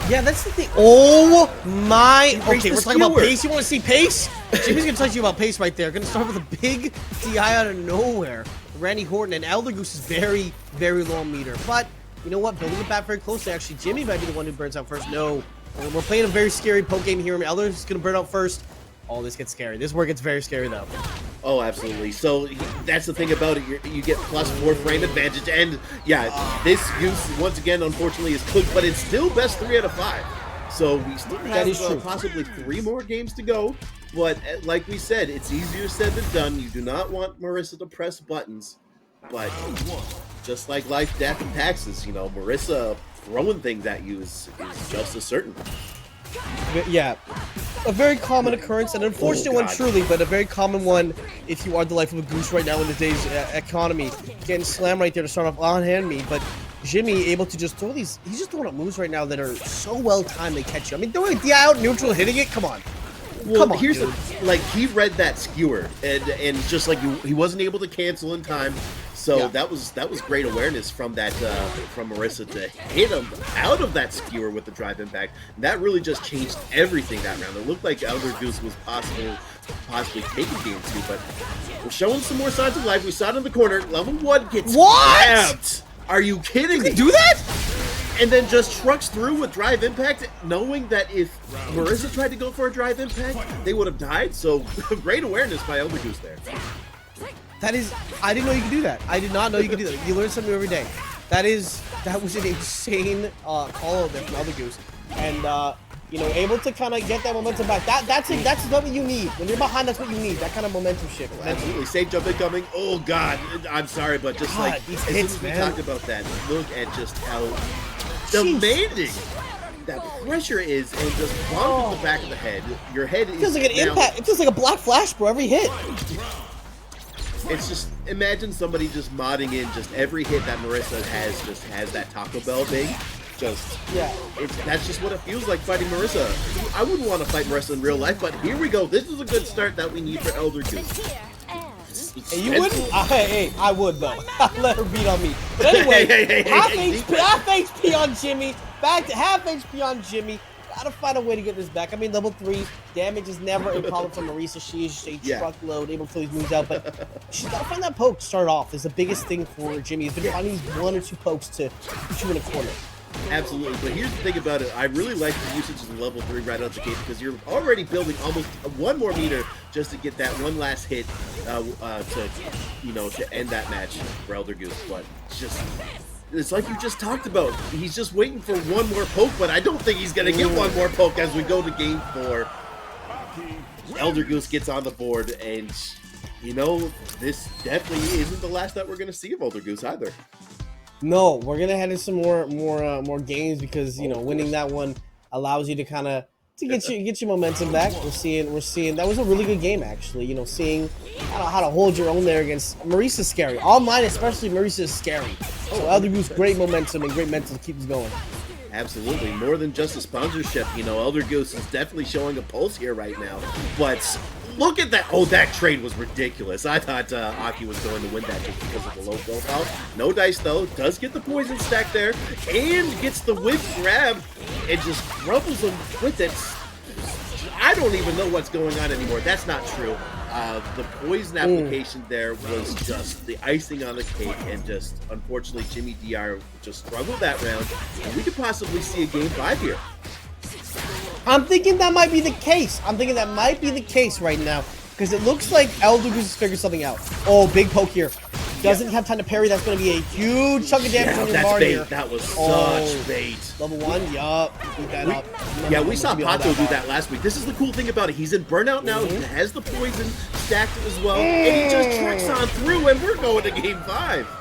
Yeah, that's the thing. Oh my! Okay, we're talking about skewer. pace. You want to see pace? Jimmy's gonna tell you about pace right there. Gonna start with a big DI out of nowhere. Randy Horton and ElderGoose is very, very low on meter, but you know what? Building it back very closely. Actually, Jimmy might be the one who burns out first. No, we're playing a very scary poke game here. ElderGoose is gonna burn out first. Oh, this gets scary. This is where it gets very scary though. Oh, absolutely. So that's the thing about it. You get +4 frame advantage, and yeah, this Goose once again, unfortunately, is cooked, but it's still best 3 out of 5. So we still have possibly 3 more games to go. But like we said, it's easier said than done. You do not want Marisa to press buttons, but just like life, death, and taxes, you know, Marisa throwing things at you is just as certain. Yeah, a very common occurrence, an unfortunate one truly, but a very common one if you are the life of a goose right now in today's economy. Getting slammed right there to start off on hand me, but Jimmy able to just throw these, he's just throwing up moves right now that are so well timed they catch you. I mean, throwing the out neutral, hitting it, come on. Well, Come on, here's dude. he read that skewer, and just like he wasn't able to cancel in time, so that was great awareness from that from Marisa to hit him out of that skewer with the drive impact. And that really just changed everything that round. It looked like ElderGoose was possibly taking game 2, but we're showing some more signs of life. We saw it in the corner. Level 1 gets grabbed. Are you kidding me? Do that? And then just trucks through with drive impact, knowing that if Marisa tried to go for a drive impact, they would have died. So great awareness by ElderGoose there. That is, I didn't know you could do that. I did not know you could do that. You learn something every day. That was an insane call out there from ElderGoose, and you know, able to kind of get that momentum back. That's what you need when you're behind. That's what you need. That kind of momentum shift. Absolutely, safe jump incoming. Oh God, I'm sorry, but just God, like these as hits, soon as we man. talked about that, look at just how demanding that pressure is, and just bombing the back of the head. Your head It feels is like an now, impact. It feels like a black flash, bro. Every hit. It's just, imagine somebody just modding in just every hit that Marisa has that Taco Bell thing. Just, Yeah. that's just what it feels like fighting Marisa. I wouldn't want to fight Marisa in real life, but here we go. This is a good start that we need for ElderGoose. Hey, you wouldn't? Hey, I would though. Let her beat on me. But anyway, half HP on Jimmy. Back to half HP on Jimmy. Gotta find a way to get this back. I mean, level 3 damage is never a problem for Marisa. She is a truckload, able to throw these moves out, but she's gotta find that poke to start off. Is the biggest thing for Jimmy. He's been finding these 1 or 2 pokes to put you in a corner. Absolutely, but here's the thing about it. I really like the usage of the level 3 right out the gate because you're already building almost 1 more meter just to get that one last hit to end that match for ElderGoose. But it's like you just talked about. He's just waiting for 1 more poke, but I don't think he's gonna get 1 more poke as we go to game 4. ElderGoose gets on the board, and you know this definitely isn't the last that we're gonna see of ElderGoose either. No, we're gonna head into some more games because you know winning that one allows you to kind of get your momentum back. We're seeing that was a really good game actually. You know, seeing how to hold your own there against Marisa's scary. Online, especially Marisa is scary. So ElderGoose great momentum and great mental to keep us going. Absolutely, more than just a sponsorship. You know, ElderGoose is definitely showing a pulse here right now. But look at that! Oh, that trade was ridiculous. I thought Aki was going to win that just because of the low profile. No dice though. Does get the poison stack there, and gets the whip grab, and just crumbles him with it. I don't even know what's going on anymore. That's not true. The poison application there was just the icing on the cake, and just unfortunately Jimmy DR just struggled that round, and we could possibly see a game 5 here. I'm thinking that might be the case. Right now because it looks like ElderGoose has figured something out. Oh, big poke here. Doesn't have time to parry. That's going to be a huge chunk of damage on your bar here. That was such bait. Level 1, yup. Beat that up. Yeah, we saw Pato do that last week. This is the cool thing about it. He's in burnout now. He has the poison stacked as well. And he just tricks on through, and we're going to game 5.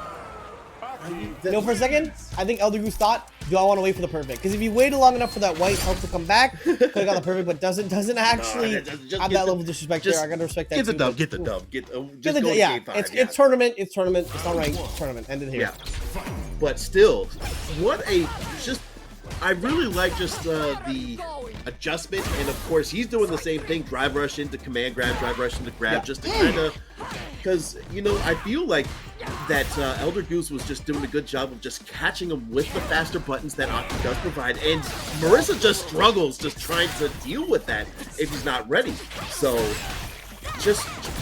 You know, for a second, I think ElderGoose thought, do I want to wait for the perfect? Because if you waited long enough for that white health to come back, could have got the perfect, but doesn't actually have that level of disrespect there. I gotta respect that. Get the dub. Get the dub. Just go to game 5. It's tournament. It's tournament. It's not right. It's tournament. Ended here. Yeah. But still, I really like just the adjustment, and of course he's doing the same thing. Drive rush into command grab, drive rush into grab, just to kind of, because you know I feel like that ElderGoose was just doing a good job of just catching him with the faster buttons that Aki does provide, and Marisa just struggles just trying to deal with that if he's not ready. So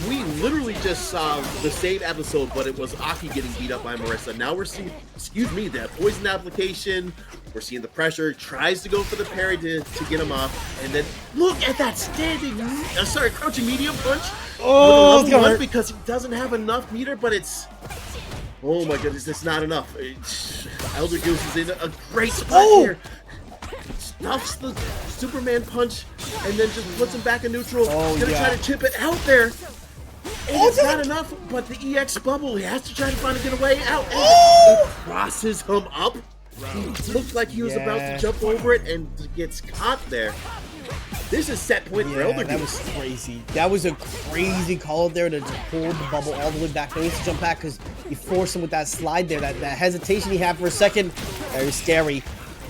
we literally just saw the same episode, but it was Aki getting beat up by Marisa. Now we're seeing, excuse me, that poison application. We're seeing the pressure, tries to go for the parry to get him off, and then look at that crouching medium punch. Oh, with a level 1 because he doesn't have enough meter, but it's, oh my goodness, it's not enough. ElderGoose is in a great spot here. Stuffs the Superman punch and then just puts him back in neutral. He's gonna try to chip it out there. And it's not enough, but the EX bubble, he has to try to find a getaway out. And it crosses him up. He looked like he was about to jump over it and gets caught there. This is set point for ElderGoose. That was crazy. That was a crazy call out there to hold the bubble all the way back. He needs to jump back because you forced him with that slide there. That hesitation he had for a second, very scary.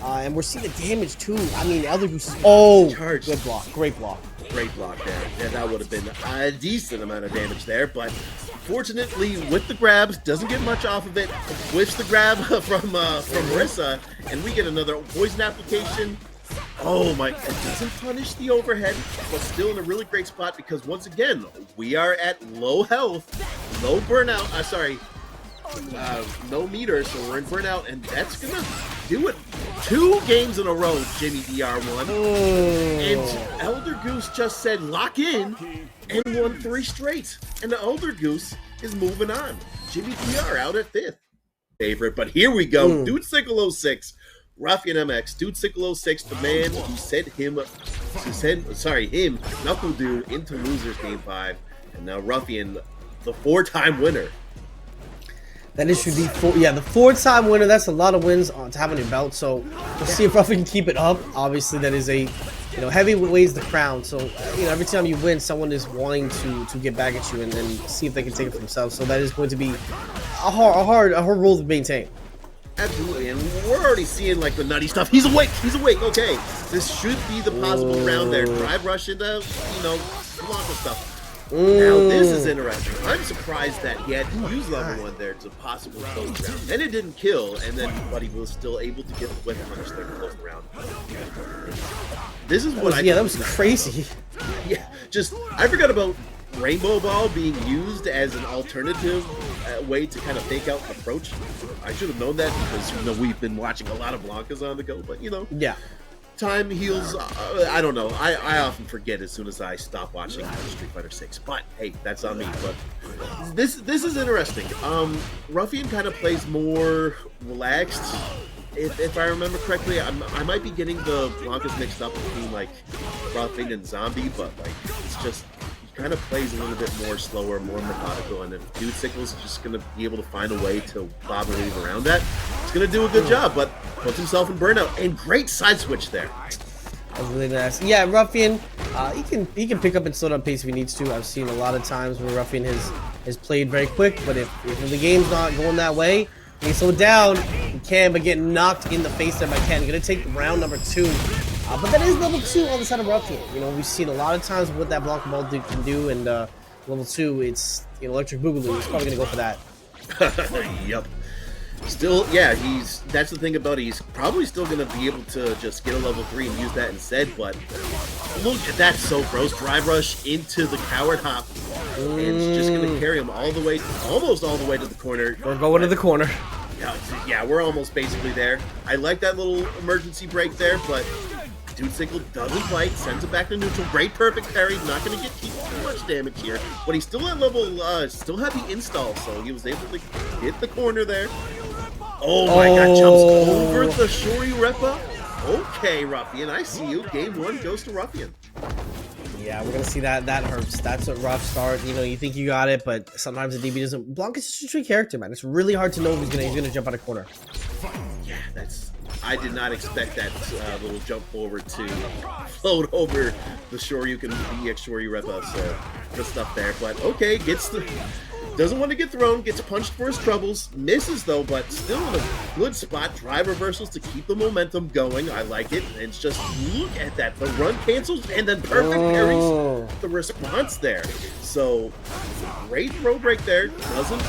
And we're seeing the damage too. I mean, ElderGoose is charged. Good block, great block. Great block there. Yeah, that would have been a decent amount of damage there, but fortunately with the grabs, doesn't get much off of it. Whiffs the grab from Marisa, and we get another poison application. Oh my, it doesn't punish the overhead, but still in a really great spot because once again, we are at low health, low burnout, no meter, so we're in burnout, and that's gonna do it. 2 games in a row, Jimmy DR1. And ElderGoose just said lock in and won 3 straight. And the ElderGoose is moving on. Jimmy DR out at 5th. Favorite, but here we go. Dude Sickle 06. rufianMX, Dude Sickle 06, the man who sent him, NuckleDu into losers game 5. And now Rufian, the 4-time winner. That is the 4-time winner. That's a lot of wins to have on your belt. So we'll see if Rufian can keep it up. Obviously, that is a heavy weighs the crown. So every time you win, someone is wanting to get back at you and then see if they can take it for themselves. So that is going to be a hard role to maintain. Absolutely, and we're already seeing like the nutty stuff. He's awake. Okay, this should be the possible round there. Drive rush into Blanka stuff. Now this is interesting. I'm surprised that he had to use level 1 there to possibly close the round. And it didn't kill, but he was still able to get the whip punish there to close the round. This is what that was crazy. Yeah, I forgot about Rainbow Ball being used as an alternative way to kind of fake out an approach. I should have known that because we've been watching a lot of Blankas on the go, but yeah. Time heals. I don't know. I often forget as soon as I stop watching Street Fighter 6. But hey, that's on me. But this is interesting. Rufian kind of plays more relaxed. If I remember correctly, I might be getting the Blankas mixed up between like Rufian and Zombie, but like it's just he kind of plays a little bit more slower, more methodical, and if Dude Sickles is just gonna be able to find a way to bob and weave around that, it's gonna do a good job. But puts himself in burnout and great side switch there. That was really nice. Yeah, Rufian, he can pick up and slow down pace if he needs to. I've seen a lot of times where Rufian has played very quick, but if the game's not going that way, he can slow it down. He can, but get knocked in the face there by Ken. Gonna take round number 2. But that is level 2 on the side of Rufian. We've seen a lot of times what that Blanka ball can do, and level 2, it's electric boogaloo. He's probably gonna go for that. Yep. Still, yeah, that's the thing about it. He's probably still going to be able to just get a level 3 and use that instead, but look at that, so gross. Drive rush into the coward hop, and it's just going to carry him almost all the way to the corner. We're going to the corner. Yeah, we're almost basically there. I like that little emergency break there, but Dude Sickle doesn't fight, sends it back to neutral. Great perfect parry, not going to get too much damage here, but he's still at level, still had the install, so he was able to hit the corner there. Oh my god, jumps over the Shuri Repa. Okay, Rufian, I see you. Game 1 goes to Rufian. Yeah, we're gonna see that hurts. That's a rough start. You think you got it, but sometimes the DB doesn't. Blanka's just a tricky character, man. It's really hard to know if he's gonna jump out of corner. Yeah, I did not expect that little jump forward to float over the Shoryuken EX Shuri Repa, so good stuff there. But okay, doesn't want to get thrown, gets punched for his troubles, misses though, but still in a good spot. Drive reversals to keep the momentum going. I like it. And it's just, look at that. The run cancels and then perfect parries the response there. So great throw break there. Doesn't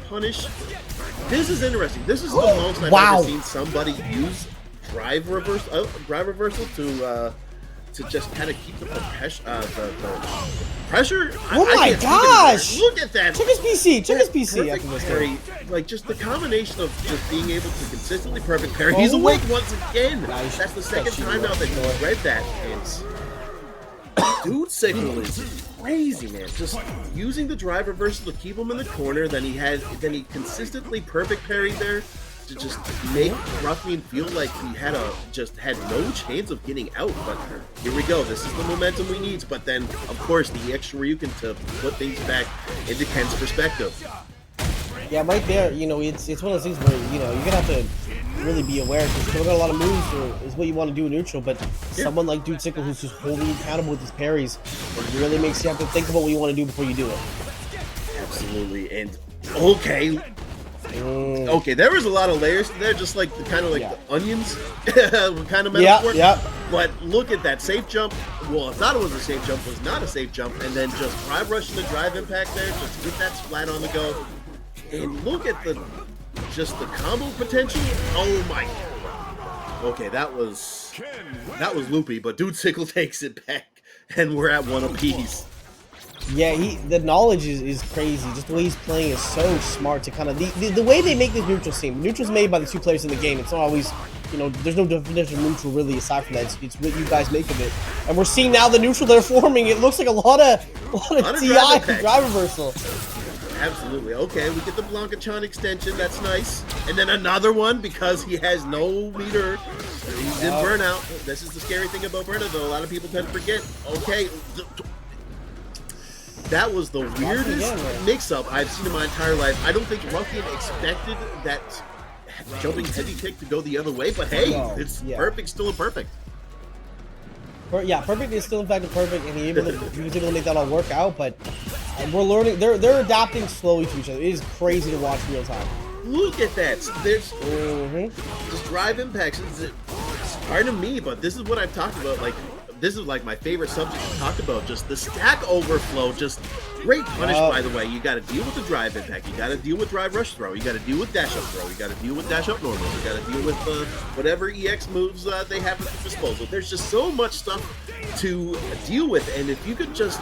punish. This is interesting. This is the most I've ever seen somebody use drive reversal to just kind of keep the pressure. Oh my gosh! Look at that. Check his PC. Check his PC. Perfect After this parry. Like just the combination of just being able to consistently perfect parry. He's awake once again. Nice. That's the second time now that he's read that. Dude, Sickle is crazy, man. Just using the drive reversal to keep him in the corner. Then he consistently perfect parried there to just make Ruffian feel like he had no chance of getting out. But here we go. This is the momentum we need. But then, of course, the extra Ryuken to put things back into Ken's perspective. Yeah, right there. You know, it's one of those things where you're gonna have to really be aware because still got a lot of moves is what you want to do in neutral. But someone like Dude Sickle who's just holding you accountable with his parries, it really makes you have to think about what you want to do before you do it. Absolutely. And okay. Okay, there was a lot of layers to there, just like the onions kind of metaphor. Yeah. But look at that safe jump. Well, I thought it was a safe jump, was not a safe jump, and then just drive rush and the drive impact there, just get that splat on the go. And look at the combo potential. Oh my. Okay, that was loopy, but Dude Sickle takes it back, and we're at one apiece. Yeah, the knowledge is crazy. Just the way he's playing is so smart to kind of the way they make this neutral scene. Neutral's made by the two players in the game. It's not always, there's no definition of neutral really aside from that. It's what you guys make of it. And we're seeing now the neutral they're forming. It looks like a lot of TI drive reversal. Absolutely. Okay, we get the Blanka Chan extension. That's nice. And then another one because he has no meter. He's in burnout. This is the scary thing about burnout, though. A lot of people tend to forget. Okay. That was the weirdest mix-up I've seen in my entire life. I don't think Ruffian expected that jumping heavy kick to go the other way, but hey, it's perfect, still a perfect. Yeah, perfect is still in fact a perfect, and he was able to make that all work out, but we're learning, they're adapting slowly to each other. It is crazy to watch real time. Look at that. There's just drive impacts. Pardon me, but this is what I've talked about, this is like my favorite subject to talk about. Just the stack overflow, just great punish, by the way. You got to deal with the drive impact. You got to deal with drive rush throw. You got to deal with dash up throw. You got to deal with dash up normal. You got to deal with whatever EX moves they have at their disposal. There's just so much stuff to deal with, and if you could just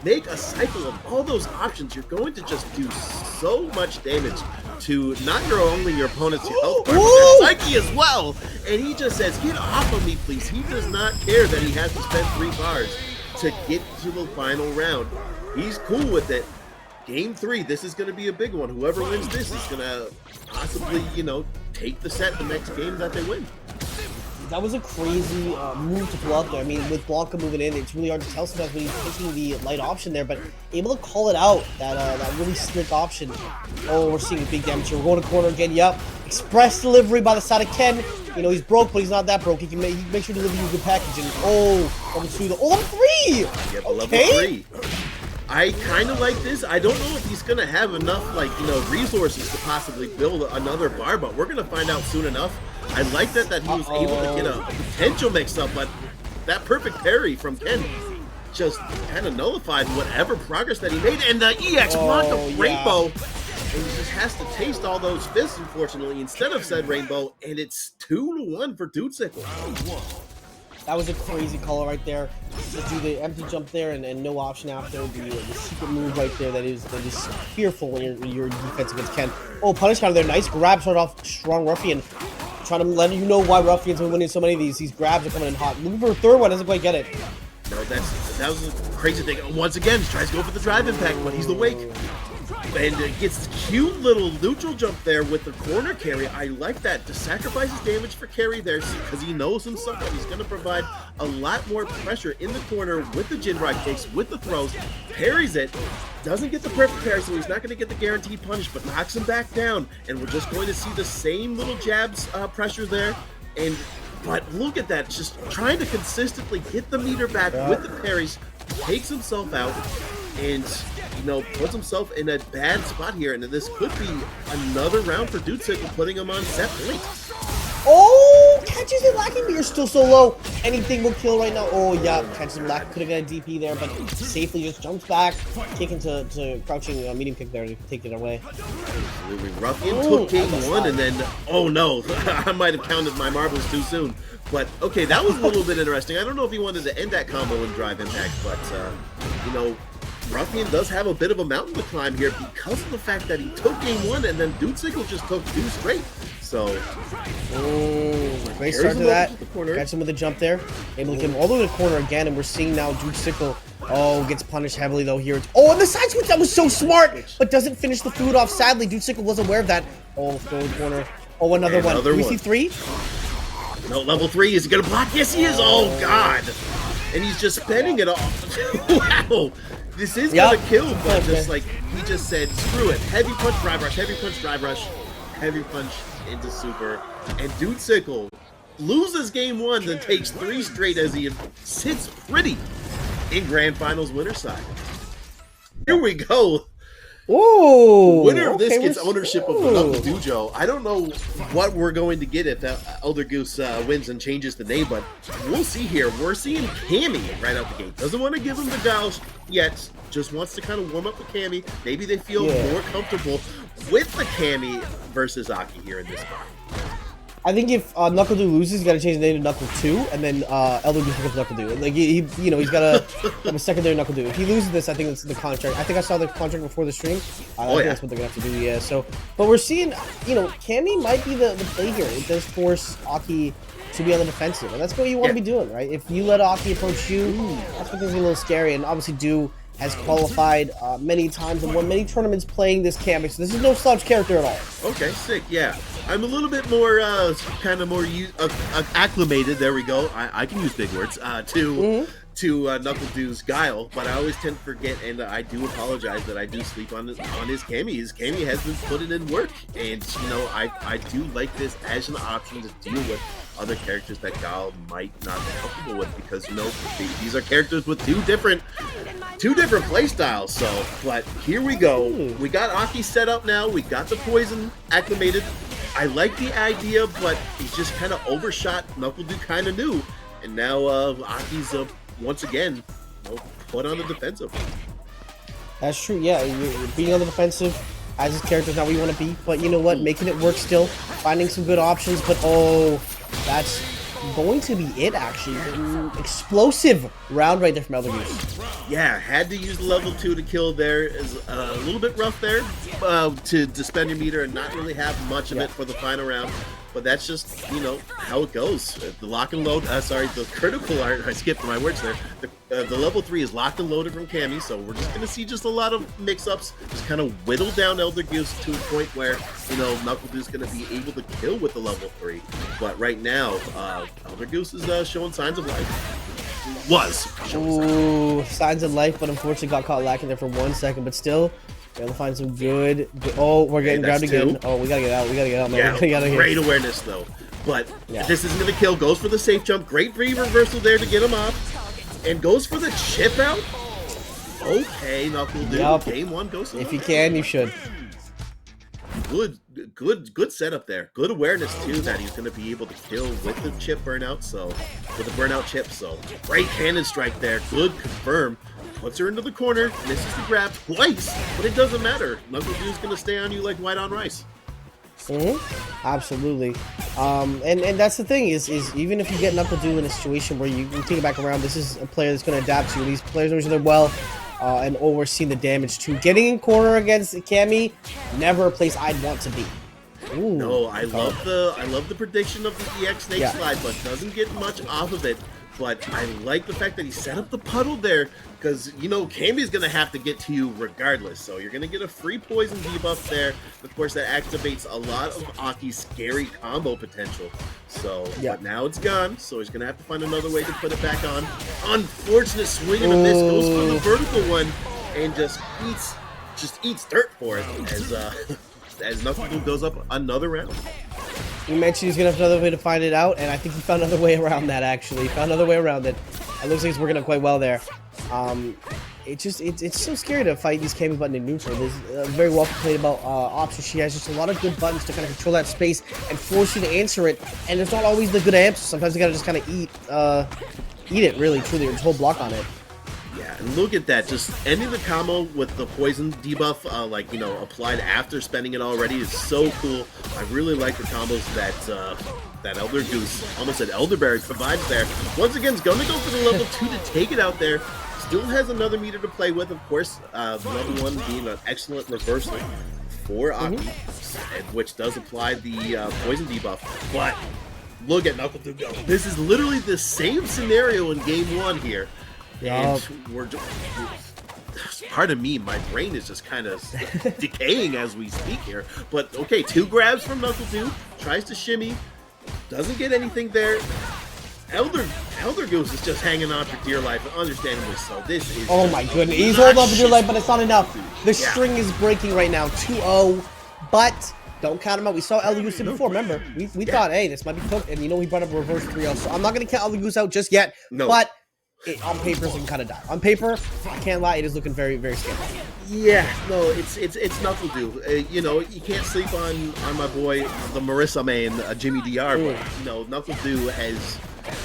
make a cycle of all those options, you're going to just do so much damage to not only your opponent's health, but their psyche as well. And he just says, get off of me, please. He does not care that he has to spend 3 bars to get to the final round. He's cool with it. Game 3, this is going to be a big one. Whoever wins this is going to possibly, take the set the next game that they win. That was a crazy move to pull out there. I mean, with Blanka moving in, it's really hard to tell sometimes when he's taking the light option there, but able to call it out, that really slick option. Oh, we're seeing a big damage here. We're going to corner again. Yep. Express delivery by the side of Ken. He's broke, but he's not that broke. He can make sure to deliver you a good package. And level 2. Level 3! Yeah, level 3. I kind of like this. I don't know if he's going to have enough, resources to possibly build another bar, but we're going to find out soon enough. I like that he was able to get a potential mix-up, but that perfect parry from Ken just kind of nullified whatever progress that he made. And the EX Blanka Rainbow, and he just has to taste all those fists, unfortunately, instead of said Rainbow, and it's 2-1 for Dude Sickle. That was a crazy call right there. Just do the empty jump there and no option after the secret move right there that is fearful when you're defense against Ken. Oh, punish counter there. Nice grab, start off strong Ruffian. Trying to let you know why Ruffian's been winning so many of these. These grabs are coming in hot. Looking for a third one, doesn't quite get it. No, that was a crazy thing. Once again, he tries to go for the drive impact, but he's awake. And gets cute little neutral jump there with the corner carry. I like that. To sacrifice his damage for carry there because he knows himself that he's going to provide a lot more pressure in the corner with the Jinrai kicks, with the throws. Parries it. Doesn't get the perfect parry, so he's not going to get the guaranteed punish, but knocks him back down. And we're just going to see the same little jabs pressure there. But look at that. Just trying to consistently get the meter back with the parries. Takes himself out. And puts himself in a bad spot here, and this could be another round for Dude Sickle, putting him on set point. catches it lacking, but you're still so low. Anything will kill right now. Oh, yeah, catches him lacking. Could have got a DP there, but safely just jumps back, kick into crouching medium kick there to take it away. Absolutely. Ruffian took game 1, and then, oh no, I might have counted my marbles too soon. But, okay, that was a little bit interesting. I don't know if he wanted to end that combo and drive impact, but, you know, Ruffian does have a bit of a mountain to climb here because of the fact that he took game 1 and then Dude just took 2 straight. So, great start to that. Catch him with a jump there. Able to get him all the way to the corner again, and we're seeing now Dude gets punished heavily though here. Oh, and the side switch, that was so smart, but doesn't finish the food off. Sadly, Dude was aware of that. Oh, third corner. Oh, another one. Do we see 3? No, level 3. Is he going to block? Yes, he is. Oh, God. And he's just spending it all. Wow. This is going to kill, but just like he just said, screw it. Heavy punch, drive rush, heavy punch, drive rush, heavy punch into super. And Dude loses game 1, then takes 3 straight as he sits pretty in Grand Finals winner side. Here we go. Ooh, Winner of this gets ownership of the NuckleDu. I don't know what we're going to get if ElderGoose wins and changes the name, but we'll see here. We're seeing Cammy right out the gate. Doesn't want to give him the Guile yet. Just wants to kind of warm up with Cammy. Maybe they feel more comfortable with the Cammy versus Aki here in this spot. I think if NuckleDu loses, he's got to change the name to NuckleDu, and then ElderGoose becomes NuckleDu. Like he's got to have a secondary NuckleDu. If he loses this, I think it's the contract. I think I saw the contract before the stream. I think that's what they're gonna have to do. Yeah. So, but we're seeing, Cammy might be the play here. It does force Aki to be on the defensive, and that's what you want to be doing, right? If you let Aki approach you, that's what gets a little scary. And obviously, Du has qualified many times and won many tournaments playing this Cammy, so this is no slouch character at all. Okay, sick, yeah. I'm a little bit more, kind of more acclimated, there we go, I can use big words, to NuckleDu's Guile, but I always tend to forget, and I do apologize that I do sleep on his Cammy. His Cammy has been putting in work, and, I do like this as an option to deal with other characters that Guile might not be comfortable with, because these are characters with two different play styles. So, but here we go. We got Aki set up now. We got the poison acclimated. I like the idea, but he's just kind of overshot. NuckleDu kind of knew, and now Aki's once again put on the defensive. That's true. Yeah, you're being on the defensive as his character's not where you want to be, but you know what? Making it work still, finding some good options, but that's going to be it, actually. Explosive round right there from ElderGoose. Yeah, had to use level 2 to kill there. Is a little bit rough there to spend your meter and not really have much of it for the final round. But that's just, how it goes. The lock and load, the critical art, I skipped my words there. The level 3 is locked and loaded from Cammy, so we're just going to see just a lot of mix-ups, just kind of whittle down ElderGoose to a point where, NuckleDu's going to be able to kill with the level 3. But right now, ElderGoose is showing signs of life. Ooh, signs of life, but unfortunately got caught lacking there for 1 second, but still, able to find some good. Oh, we're getting grabbed again. Oh, we gotta get out. We gotta get out, man. Yeah, great awareness though. But this isn't gonna kill. Goes for the safe jump. Great free reversal there to get him off, and goes for the chip out. Okay, NuckleDu. Game 1 goes. If you can, you should. Good setup there. Good awareness too that he's gonna be able to kill with the chip burnout. So with the burnout chip. So great cannon strike there. Good confirm. Puts her into the corner, misses the grab twice, but it doesn't matter. NuckleDu's gonna stay on you like white on rice. Absolutely. And that's the thing is even if you get NuckleDu in a situation where you can take it back around, this is a player that's gonna adapt to you. These players know each other well, and overseeing the damage too. Getting in corner against Cammy, never a place I'd want to be. Ooh, no, I love the prediction of the EX snake slide, but doesn't get much off of it. But I like the fact that he set up the puddle there, because, Cammy's going to have to get to you regardless. So you're going to get a free poison debuff there. Of course, that activates a lot of Aki's scary combo potential. So, but now it's gone, so he's going to have to find another way to put it back on. Unfortunate swing and a miss, goes for the vertical one, and just eats dirt for it as NuckleDu goes up another round. You mentioned he's going to have another way to find it out, and I think he found another way around that, actually. He found another way around it. It looks like he's working out quite well there. it's so scary to fight these Cammy button in neutral. There's very well played about options. She has just a lot of good buttons to kind of control that space and force you to answer it. And it's not always the good answer. Sometimes you gotta just kind of eat it really, truly, or just whole block on it. Yeah, and look at that. Just ending the combo with the poison debuff, like, you know, applied after spending it already is so cool. I really like the combos that ElderGoose, almost an Elderberry, provides there. Once again, it's going to go for the level 2 to take it out there. Still has another meter to play with, of course. Level 1 being an excellent reversal for Aki, and which does apply the poison debuff. But look at NuckleDu go. This is literally the same scenario in game 1 here. And we're just, pardon me, my brain is just kind of decaying as we speak here. But okay, 2 grabs from NuckleDu, tries to shimmy, doesn't get anything there. ElderGoose is just hanging on for dear life, understandably so. This is oh my goodness, he's holding on for dear life, but it's not enough. The string is breaking right now, 2-0, but don't count him out. We saw ElderGoose before, remember? We thought, hey, this might be cooked, and you know he brought up a reverse 3-0, so I'm not going to count ElderGoose out just yet, but on paper, it's looking kind of dire. On paper, I can't lie, it is looking very, very scary. Yeah, no, it's NuckleDu. You know, you can't sleep on my boy, the Marisa main, Jimmy DR, but no, NuckleDu has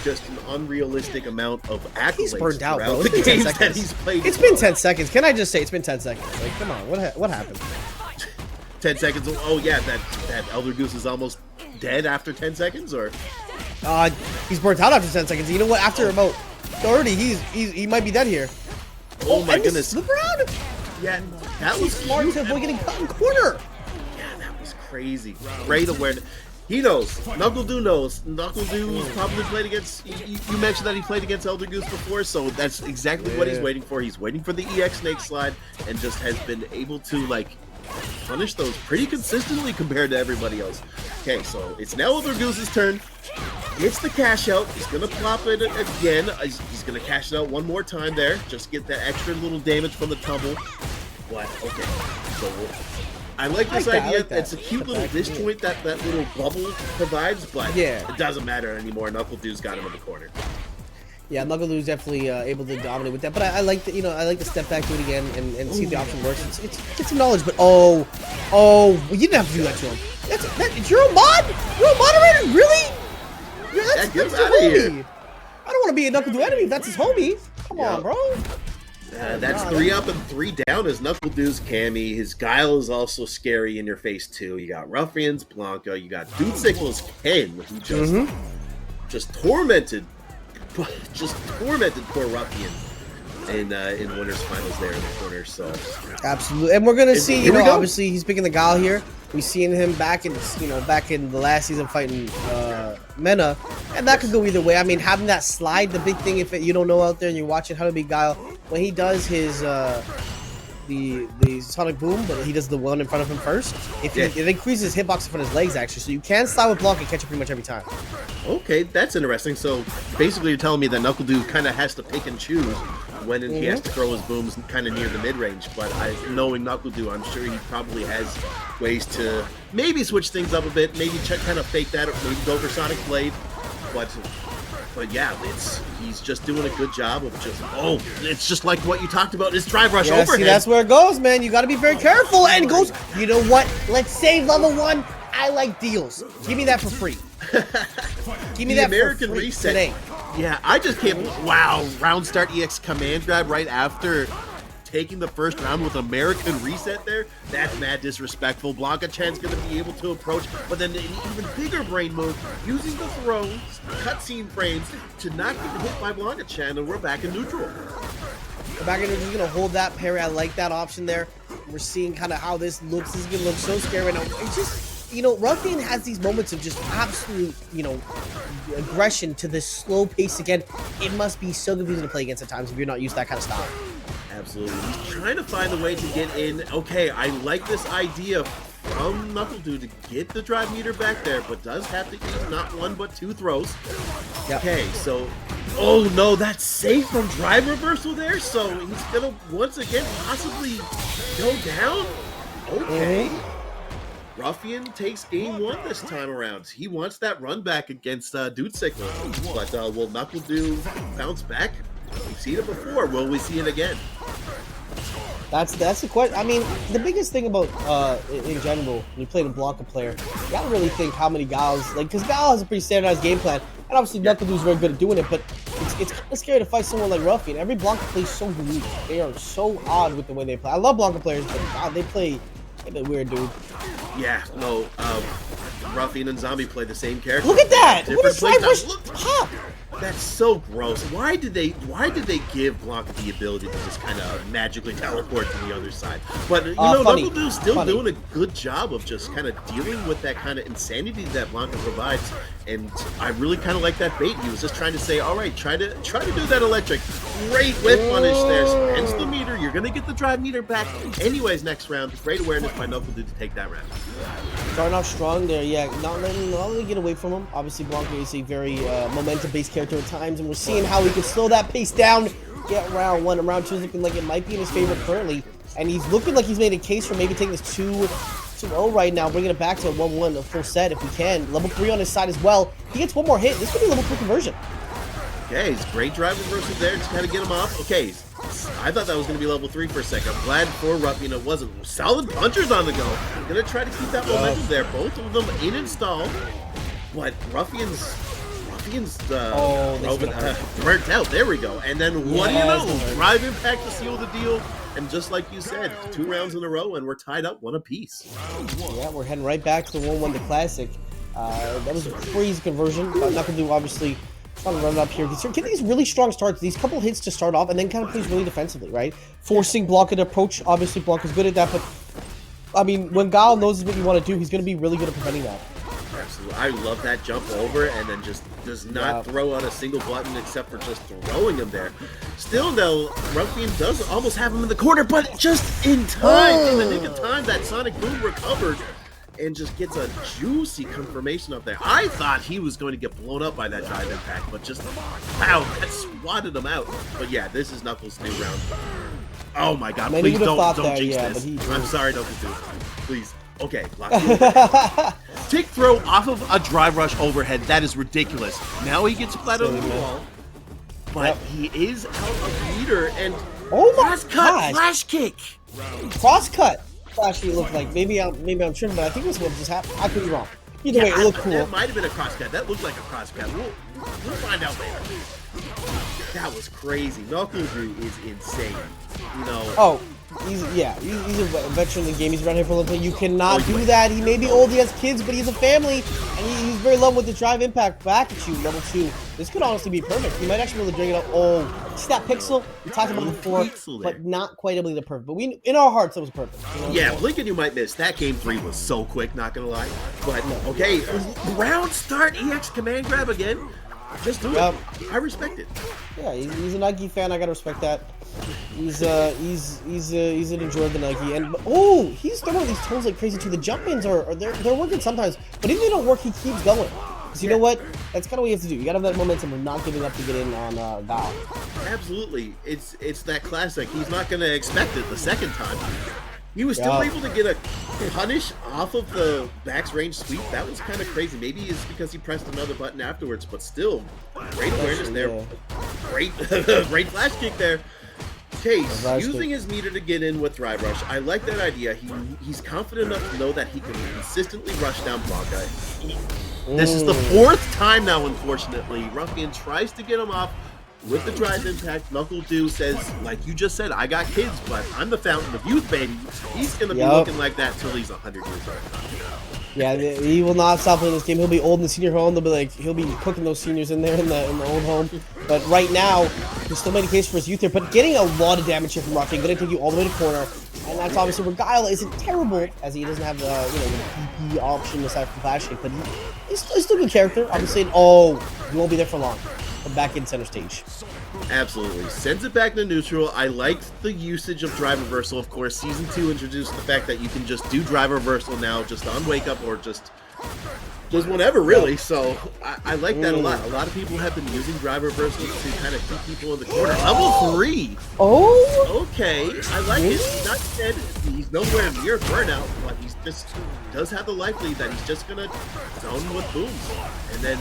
just an unrealistic amount of accolades. He's burned out, bro. The games that he's played. It's been 10 seconds. Can I just say it's been 10 seconds? Like, come on, what happened? 10 seconds. Oh yeah, that ElderGoose is almost dead after 10 seconds, or he's burnt out after 10 seconds. You know what? After about 30, he might be dead here. Oh my goodness! Slip around. Yeah, that was smart to avoid getting cut in corner. Yeah, that was crazy. Great awareness. He knows. NuckleDu knows. NuckleDu's probably played against. You mentioned that he played against ElderGoose before, so that's exactly what he's waiting for. He's waiting for the EX snake slide, and just has been able to like punish those pretty consistently compared to everybody else. Okay, so it's now ElderGoose's turn. Gets the cash out. He's gonna plop it again. He's gonna cash it out one more time there. Just get that extra little damage from the tumble. But okay, so I like this idea. It's a cute little disjoint that little bubble provides, but it doesn't matter anymore. NuckleDu's got him in the corner. Yeah, NuckleDu's definitely able to dominate with that. But I like to, I like to step back, do it again, and see if the option works. It's get some knowledge. But you didn't have to do that to him. It's your own mod. You're a moderator, really? Yeah, that's your homie. I don't want to be a NuckleDu enemy if that's his homie. Come on, bro. That's 3 up and 3 down as NuckleDu's Cammy. His Guile is also scary in your face too. You got Rufian's Blanka. You got Dudesickle's Ken, who just tormented poor Ruffian in winners finals there in the corner. So absolutely, and we're gonna see. Obviously he's picking the Guile here. We've seen him back in the last season fighting Mena, and that could go either way. I mean, having that slide, the big thing, if you don't know out there and you're watching how to be Guile, when he does his the sonic boom, but he does the one in front of him first. It increases his hitbox in front of his legs actually, so you can slide with block and catch it pretty much every time. Okay, that's interesting. So basically, you're telling me that NuckleDu kind of has to pick and choose when he has to throw his booms kind of near the mid-range, but knowing NuckleDu, I'm sure he probably has ways to maybe switch things up a bit, maybe kind of fake that, or maybe go for Sonic Blade, but yeah, he's just doing a good job of it's just like what you talked about, his drive rush overhead. See, that's where it goes, man. You got to be very careful, and it goes, you know what? Let's save level 1. I like deals. Give me that for free. Give me that American for free reset today. Yeah, I just can't. Wow, round start EX command grab right after taking the first round with American reset there. That's mad disrespectful. Blanka Chan's going to be able to approach, but then an even bigger brain move, using the throws, cutscene frames to not get hit by Blanka Chan, and we're back in neutral. We're back in neutral. He's going to hold that parry. I like that option there. We're seeing kind of how this looks. This is going to look so scary right now. It's just, Ruffian has these moments of just absolute, aggression to this slow pace again. It must be so confusing to play against at times if you're not used to that kind of style. Absolutely. He's trying to find a way to get in. Okay, I like this idea from NuckleDu to get the drive meter back there, but does have to eat not 1 but 2 throws. Yep. Okay, so oh no, that's safe from drive reversal there, so he's gonna once again possibly go down. Okay. Ruffian takes game 1 this time around. He wants that run back against Dudesickle, but will NuckleDu bounce back? We've seen it before. Will we see it again? That's the question. I mean, the biggest thing about in general, when you play the Blanka player, you gotta really think how many Guiles, like, because Guile has a pretty standardized game plan, and obviously NuckleDu is very good at doing it, but it's kind of scary to fight someone like Ruffian. Every Blanka plays so unique. They are so odd with the way they play. I love Blanka players, but God, they play a bit weird, dude. Yeah, no, Ruffian and Zombie play the same character. Look at that! Look at Different his playstyles. pop! That's so gross. Why did they give Blanka the ability to just kind of magically teleport to the other side? But you know, funny. NuckleDu's still Funny. doing a good job of just kind of dealing with that kind of insanity that Blanka provides. And I really kind of like that bait. He was just trying to say, all right, try to do that electric. Great whip punish there. Spends the meter. You're gonna get the drive meter back. Anyways, next round, great awareness by NuckleDu to take that round. Starting off strong there, yeah. Not letting get away from him. Obviously, Blanka is a very momentum-based character at times, and we're seeing how he can slow that pace down. Get round 1 and round 2 is looking like it might be in his favor currently, and he's looking like he's made a case for maybe taking this 2-0 right now, bringing it back to a 1-1, a full set if we can. Level 3 on his side as well. He gets one more hit. This could be a level 3 conversion. Okay, it's great drive reversal there to kind of get him off. Okay, I thought that was going to be level 3 for a second. I'm glad for Ruffian it wasn't. Solid punchers on the go. Going to try to keep that momentum there. Both of them in install. But Ruffian's burnt out. There we go. And then what do you know? Drive impact to seal the deal. And just like you said, 2 rounds in a row, and we're tied up 1 apiece. Yeah, we're heading right back to the 1-1, the classic. That was a crazy conversion. NuckleDu obviously trying to run it up here. Get these really strong starts, these couple hits to start off, and then kind of plays really defensively, right? Forcing Blanka to approach. Obviously, Blanka's good at that, but I mean, when Guile knows what you want to do, he's going to be really good at preventing that. Absolutely. I love that jump over and then just does not throw out a single button except for just throwing him there. Still, though, Ruffian does almost have him in the corner, but just in time, in the nick of time, that Sonic Boom recovered and just gets a juicy confirmation up there. I thought he was going to get blown up by that drive impact, but just, wow, that swatted him out. But yeah, this is Knuckles' new round. Oh my god, please don't jinx this. I'm sorry, NuckleDu. Please. Okay, tick throw off of a drive rush overhead. That is ridiculous. Now he gets flat on the wall, but he is out of meter and cross cut flash kick. Cross cut flash kick looked like maybe I'm tripping, but I think this one just happened. I could be wrong. Either way, it looked cool. That might have been a cross cut. That looked like a cross cut. We'll find out later. That was crazy. NuckleDu is insane. You know. Oh. He's a veteran in the game. He's around here for a little bit. You cannot do that. He may be old, he has kids, but he has a family, and he's very low with the drive impact back at you, level 2. This could honestly be perfect. He might actually be able to drag it up. Oh, see that pixel? We talked about it before, but not quite able to perfect. But in our hearts, that was perfect. You know? Yeah, Blinken you might miss. That game 3 was so quick, not gonna lie. But okay, round start EX command grab again. Just do it. I respect it. Yeah, he's a Nike fan. I gotta respect that. He's an enjoyer of the Nike, and he's throwing these turns like crazy too. The jump ins they're working sometimes, but if they don't work, he keeps going. Because you know what? That's kind of what you have to do. You gotta have that momentum of not giving up to get in on Guile. Absolutely, it's that classic. He's not gonna expect it the second time. He was still able to get a punish off of the max range sweep. That was kind of crazy. Maybe it's because he pressed another button afterwards, but still, great awareness there. Great, great flash kick there. Chase using his meter to get in with Drive Rush. I like that idea. He's confident enough to know that he can consistently rush down Blanka. This is the 4th time now, unfortunately. Ruffian tries to get him off with the drive impact. NuckleDu says, like you just said, I got kids, but I'm the fountain of youth, baby. He's going to be looking like that till he's 100 years old. Yeah, he will not stop playing this game. He'll be old in the senior home. He'll be cooking those seniors in there in the old home. But right now, he's still making a case for his youth here. But getting a lot of damage here from Ruffian, going to take you all the way to corner. And that's obviously where Guile isn't terrible, as he doesn't have the the PP option aside from flash kick. But he's still a good character. Obviously, he won't be there for long. But back in center stage. Absolutely. Sends it back to neutral. I liked the usage of drive reversal. Of course, Season 2 introduced the fact that you can just do drive reversal now just on wake up or just whenever, really. So I like that a lot. A lot of people have been using drive reversals to kind of keep people in the corner. Level 3. Oh. Okay. I like it. He's not dead. He's nowhere near burnout, but he's just does have the life lead that he's just going to zone with booms. And then,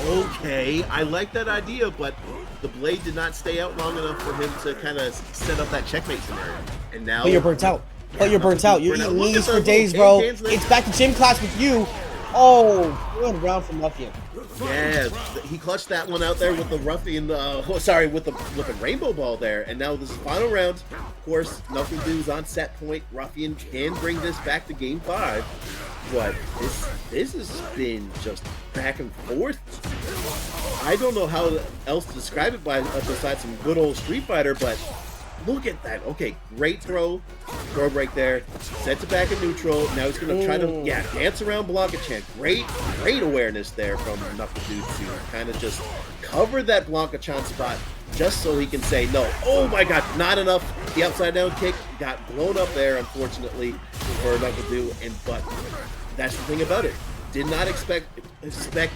okay. I like that idea, but the blade did not stay out long enough for him to kind of set up that checkmate scenario. And now But you're burnt out. But you're burnt out. You're eating knees for days, bro. It's back to gym class with you. Oh, good round from Ruffian. Yeah, he clutched that one out there with the Ruffian, with the rainbow ball there. And now this is final round. Of course, NuckleDu's on set point. Ruffian can bring this back to game 5. But this has been just back and forth. I don't know how else to describe it besides some good old Street Fighter, but look at that. Okay, great throw break there. Sets it back in neutral. Now he's going to try to, dance around Blanka. Great awareness there from NuckleDu to kind of just cover that Blanka spot just so he can say, no, oh my god, not enough. The upside down kick got blown up there, unfortunately, for NuckleDu. But that's the thing about it. Did not expect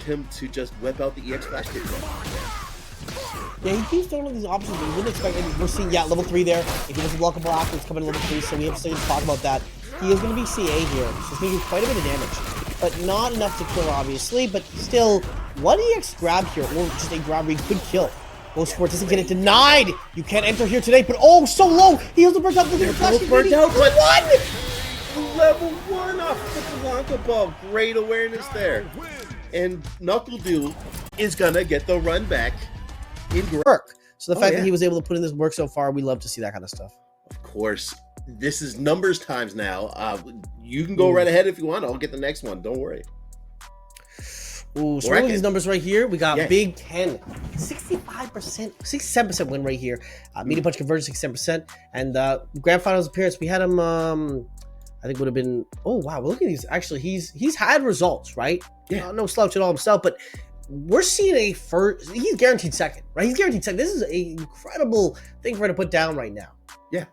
him to just whip out the EX flash kick. Yeah, he keeps throwing all these options, but you wouldn't expect it. We're seeing, levels 3 there. If he doesn't block a block, it's coming to level 3, so we have to talk about that. He is going to be CA here, so he's going to do quite a bit of damage. But not enough to kill, obviously, but still, one EX grab here, or just a grab read could kill. Most Sport doesn't get it denied! You can't enter here today, but oh, so low! He has the burnt out, burnt out, but level 1 off the Blanka ball. Great awareness there. And NuckleDu is going to get the run back. Work. So the fact that he was able to put in this work so far, we love to see that kind of stuff. Of course, this is numbers times now. You can go right ahead if you want. I'll get the next one. Don't worry. Ooh, so these numbers right here, we got Big Ken, 65%, 67% win rate here. Media punch conversion, 67%, and grand finals appearance, we had him. I think would have been. Oh wow, look at these. Actually, he's had results, right? Yeah, no slouch at all himself, but. We're seeing a first. He's guaranteed second, right? He's guaranteed second. This is an incredible thing for him to put down right now. Yeah.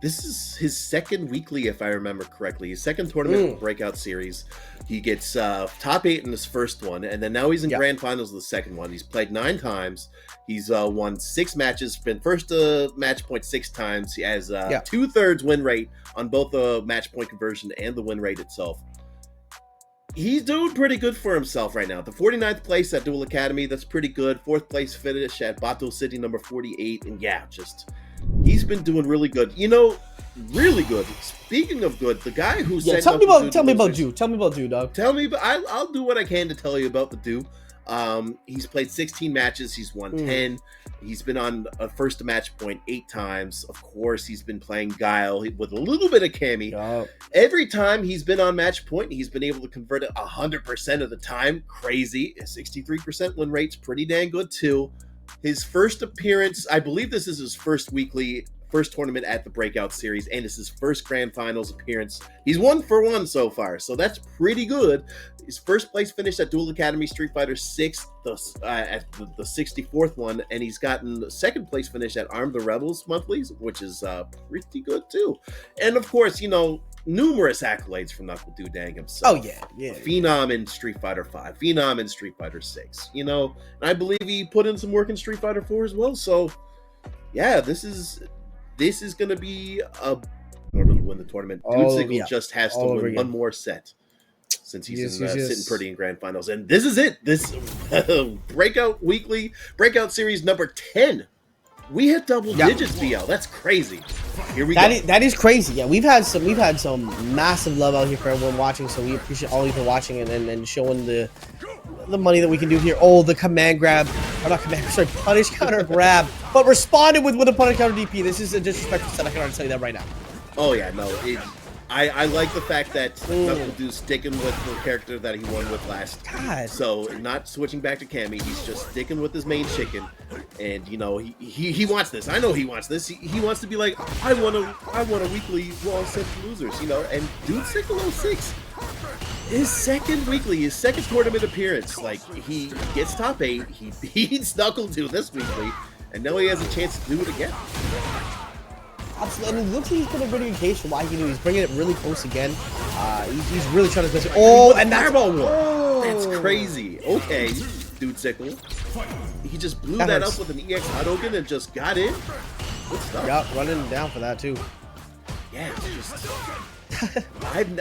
This is his second weekly, if I remember correctly. His second tournament in the Breakout series. He gets top 8 in his first one, and then now he's in grand finals of the second one. He's played 9 times. He's won 6 matches, been first to match point 6 times. He has 2/3 win rate on both the match point conversion and the win rate itself. He's doing pretty good for himself right now. The 49th place at Duel Academy, that's pretty good. 4th place finish at Bato City, number 48. And he's been doing really good. You know, really good. Speaking of good, the guy who said... Tell me about Du. Tell me about Du, dog. I'll do what I can to tell you about the Du. He's played 16 matches. He's won 10. He's been on a first to match point 8 times. Of course, he's been playing Guile with a little bit of Cammy. Every time he's been on match point, he's been able to convert it 100% of the time. Crazy. 63% win rate's pretty dang good too. His first appearance, I believe this is his first tournament at the Breakout series, and it's his first grand finals appearance. He's 1 for 1 so far, so that's pretty good. His first place finish at Duel Academy Street Fighter 6, at the 64th one, and he's gotten the second place finish at Arm the Rebels monthlies, which is pretty good too. And of course, you know, numerous accolades from NuckleDu dang himself. Oh yeah. Phenom in Street Fighter 5, Phenom in Street Fighter 6. You know, and I believe he put in some work in Street Fighter 4 as well. So yeah, this is going to be in order to win the tournament. Dude just has to win one more set since he's sitting pretty in grand finals. And this is it. This Breakout series number 10. We hit double digits, BL. That's crazy. Here we go. That is crazy. Yeah, we've had some massive love out here for everyone watching. So we appreciate all of you for watching and showing the money that we can do here. Oh, the command grab. Or not command, sorry, punish counter grab. But responded with a punish counter DP. This is a disrespectful set. I can already tell you that right now. Oh yeah, no. I like the fact that NuckleDu's sticking with the character that he won with last. God. So not switching back to Cammy. He's just sticking with his main chicken. And you know, he wants this. I know he wants this. He wants to be like, I want a weekly wall set for losers, you know, and Dude 606. His second tournament appearance. Like, he gets top 8, he beats NuckleDu this weekly, and now he has a chance to do it again. Absolutely, and it looks like he's putting a pretty good case for why he can do. He's bringing it really close again. He's really trying to push it. Oh, and that's That's crazy. Okay, Dude Sickle. He just blew that up with an EX Hadouken and just got in. Good stuff. Yep, running down for that too. Yeah, just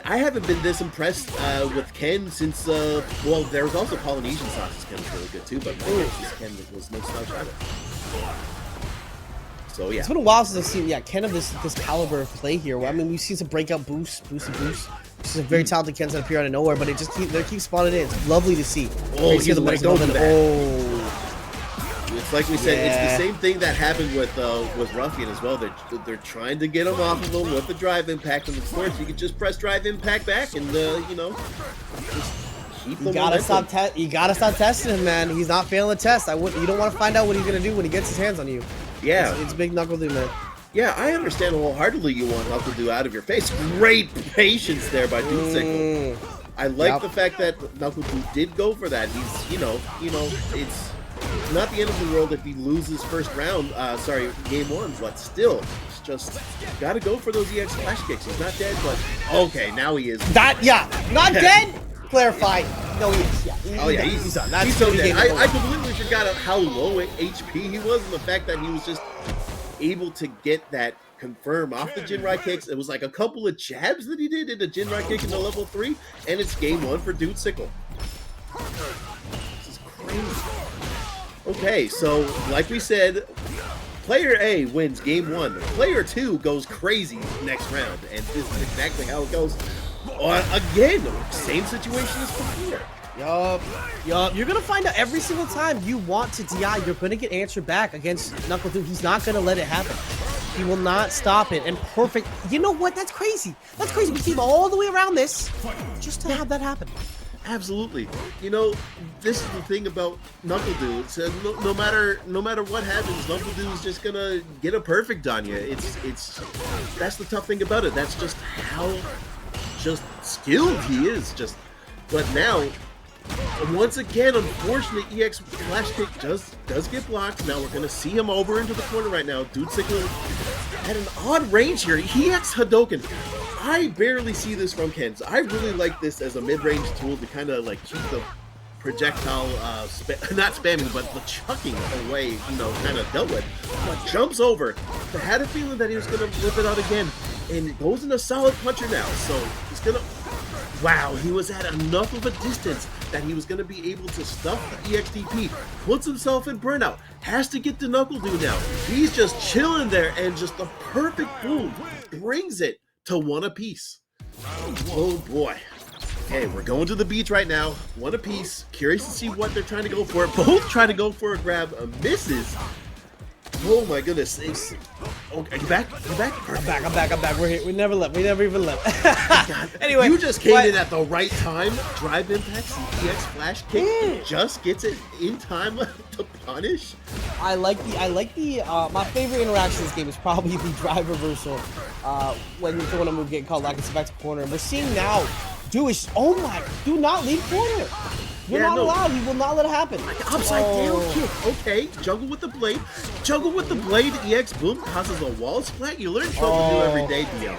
I haven't been this impressed with Ken since well, there was also Polynesian Sauce's Ken was really good too, but MikeX's Ken was no slouch either. So yeah, It's been a while since I've seen Ken of this caliber of play here. I mean, we've seen some breakout boost. This is a very talented Ken that appear out of nowhere, but it just keeps spawning in. It's lovely to see. Oh, he's like, don't do that. Oh. It's like we said, it's the same thing that happened with Ruffian as well. They're trying to get him off of him with the drive impact, and of course you can just press drive impact back, and you know, just keep the momentum. You gotta stop testing him, man. He's not failing the test. You don't want to find out what he's gonna do when he gets his hands on you. Yeah, it's big NuckleDu, man. Yeah, I understand wholeheartedly you want NuckleDu out of your face. Great patience there by Dude. I like the fact that NuckleDu did go for that. He's, you know, it's not the end of the world if he loses first round, game 1, but still, it's just gotta go for those EX flash kicks. He's not dead, but okay, now he is. Not dead? Clarify. No, he is. Yeah. He's done. He's so dead. I completely forgot how low HP he was, and the fact that he was just able to get that confirm off the Jinrai kicks. It was like a couple of jabs that he did in a Jinrai kick into level 3, and it's game 1 for Dude Sickle. This is crazy. Okay, so like we said, player A wins game 1. Player 2 goes crazy next round, and this is exactly how it goes. Again, same situation as before. Yup. You're gonna find out every single time you want to DI, you're gonna get answered back against NuckleDu. He's not gonna let it happen. He will not stop it. And perfect. You know what? That's crazy. That's crazy. We came all the way around this just to have that happen. Absolutely. You know, this is the thing about NuckleDu. So no matter what happens, NuckleDu is just gonna get a perfect on you. It's that's the tough thing about it. That's just how skilled he is. But now, once again, unfortunate EX flash kick does get blocked. Now we're gonna see him over into the corner right now. Dude Sickle at an odd range here. EX Hadoken. I barely see this from Ken's. I really like this as a mid-range tool to kind of like keep the projectile, not spamming, but the chucking away, you know, kind of dealt with. But jumps over. I had a feeling that he was gonna whip it out again, and goes in a solid puncher now. So he's gonna. Wow, he was at enough of a distance that he was going to be able to stuff the EXTP, puts himself in burnout, has to get to NuckleDu now. He's just chilling there, and just the perfect boom brings it to 1 apiece. Oh boy. Okay, we're going to the beach right now, 1 apiece. Curious to see what they're trying to go for. Both try to go for a grab, misses. Oh my goodness. Okay, you back? You back? I'm back. We're here. We never even left. Anyway. You just came in at the right time. Drive impacts, EX flash kick, just gets it in time to punish. I like the my favorite interaction in this game is probably the drive reversal when you're throwing a move getting called like it's back to corner. And we're seeing now, do not leave corner. You're not allowed. He will not let it happen. Like upside down kick. Okay, juggle with the blade. EX boom causes a wall splat. You learn NuckleDu every day, DL.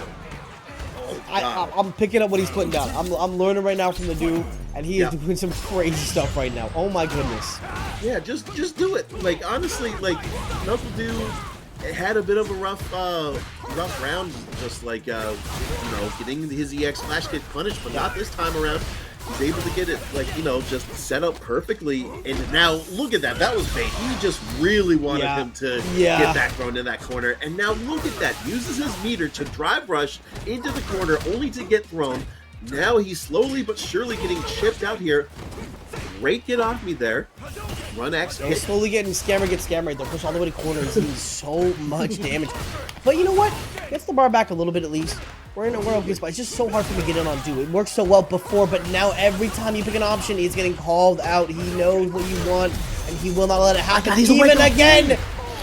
I'm picking up what he's putting down. I'm learning right now from the dude, and he is doing some crazy stuff right now. Oh my goodness. Yeah, just do it. Like honestly, like NuckleDu had a bit of a rough round, just like you know, getting his EX flash kick punished, but not this time around. He's able to get it, like, you know, just set up perfectly. And now, look at that. That was bait. He just really wanted him to get back thrown in that corner. And now, look at that. Uses his meter to drive rush into the corner, only to get thrown. Now, he's slowly but surely getting chipped out here. Great get off me there. Run X. He's slowly getting scammer right there. Push all the way to corner. He's doing so much damage. But you know what? Gets the bar back a little bit at least. We're in a world good spot. It's just so hard for him to get in on Do. It worked so well before, but now every time you pick an option, he's getting called out. He knows what you want, and he will not let it happen. Even again!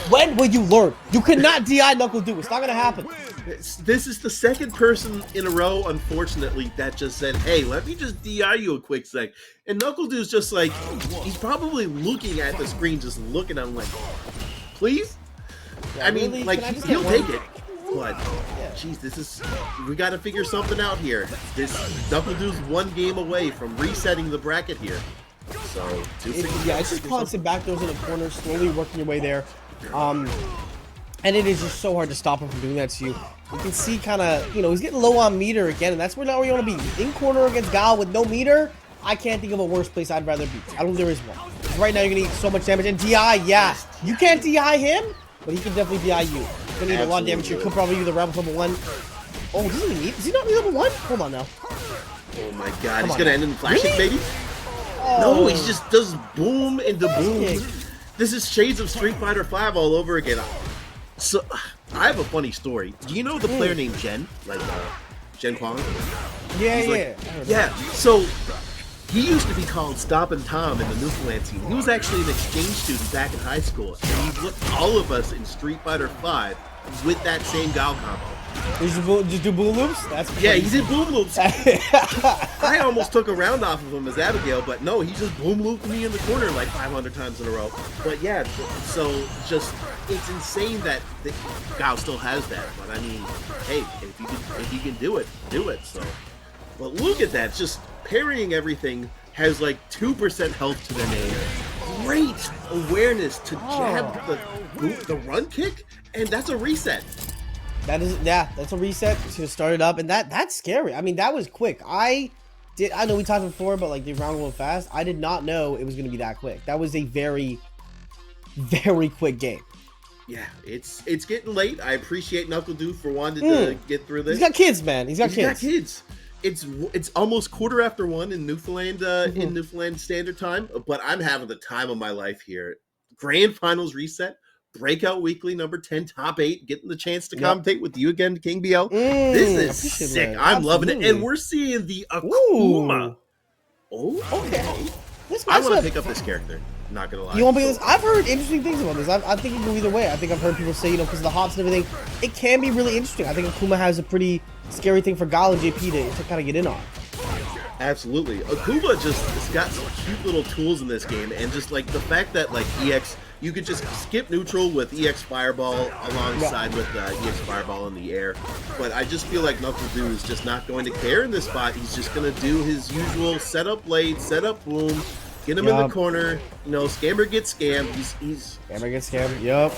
When will you learn? You cannot DI NuckleDu. It's not going to happen. This is the second person in a row, unfortunately, that just said, hey, let me just DI you a quick sec. And NuckleDu's just like, he's probably looking at the screen, just looking at him like, please? Yeah, I mean, really? like, he'll take it. But, geez, we got to figure something out here. NuckleDu's 1 game away from resetting the bracket here. So, it's just constant backdoors in the corner, slowly working your way there. And it is just so hard to stop him from doing that to you. You can see kind of, you know, he's getting low on meter again, and that's not where you want to be. In corner against Guile with no meter, I can't think of a worse place I'd rather be. I don't think there is one. Right now, you're going to eat so much damage. And DI, you can't DI him? but he can definitely be IU. Gonna need a lot of damage here. Could probably do the round level 1. Oh, does he need? Is he not level 1? Hold on now. Oh my god, he's gonna end in flash kick, Really? baby? Oh. No, he just does boom into boom. Kick. This is shades of Street Fighter 5 all over again. So, I have a funny story. Do you know the player named Jen? Like, Jen Kwong? Yeah, He's yeah. like, yeah, so he used to be called Stompin' Tom in the Newfoundland team. He was actually an exchange student back in high school, and he put all of us in Street Fighter 5 with that same Guile combo. Just do boom loops? That's Yeah, crazy. he did boom loops. I almost took a round off of him as Abigail, but no, he just boom looped me in the corner like 500 times in a row. But yeah, so just it's insane that Guile still has that. But I mean, hey, if he can do it, do it. So, but look at that, just parrying everything. Has like 2% health to their name. Great awareness to jab the run kick, and that's a reset. That is, yeah, that's a reset to start it up, and that's scary. I mean, that was quick. I know we talked before, but like the round went fast. I did not know it was going to be that quick. That was a very, very quick game. Yeah, it's getting late. I appreciate NuckleDu for wanting to get through this. He's got kids, man. He's got Got kids. It's almost 1:15 in Newfoundland in Newfoundland Standard Time, but I'm having the time of my life here. Grand Finals reset. Breakout Weekly number 10, top 8, getting the chance to commentate with you again, King BL. This is sick. That. I'm loving it. Absolutely. And we're seeing the Akuma. Oh, Okay. I want to pick up this character. Not going to lie. You want to pick this? I've heard interesting things about this. I think it can go either way. I think I've heard people say, because of the hops and everything, it can be really interesting. I think Akuma has a pretty scary thing for Guile and JP to kind of get in on. Absolutely. Akuma just has got some cute little tools in this game, and just like the fact that like EX, you could just skip neutral with EX Fireball alongside with EX Fireball in the air. But I just feel like NuckleDu is just not going to care in this spot. He's just going to do his usual setup blade, setup boom, get him in the corner. Scammer gets scammed. He's Scammer gets scammed. Yup.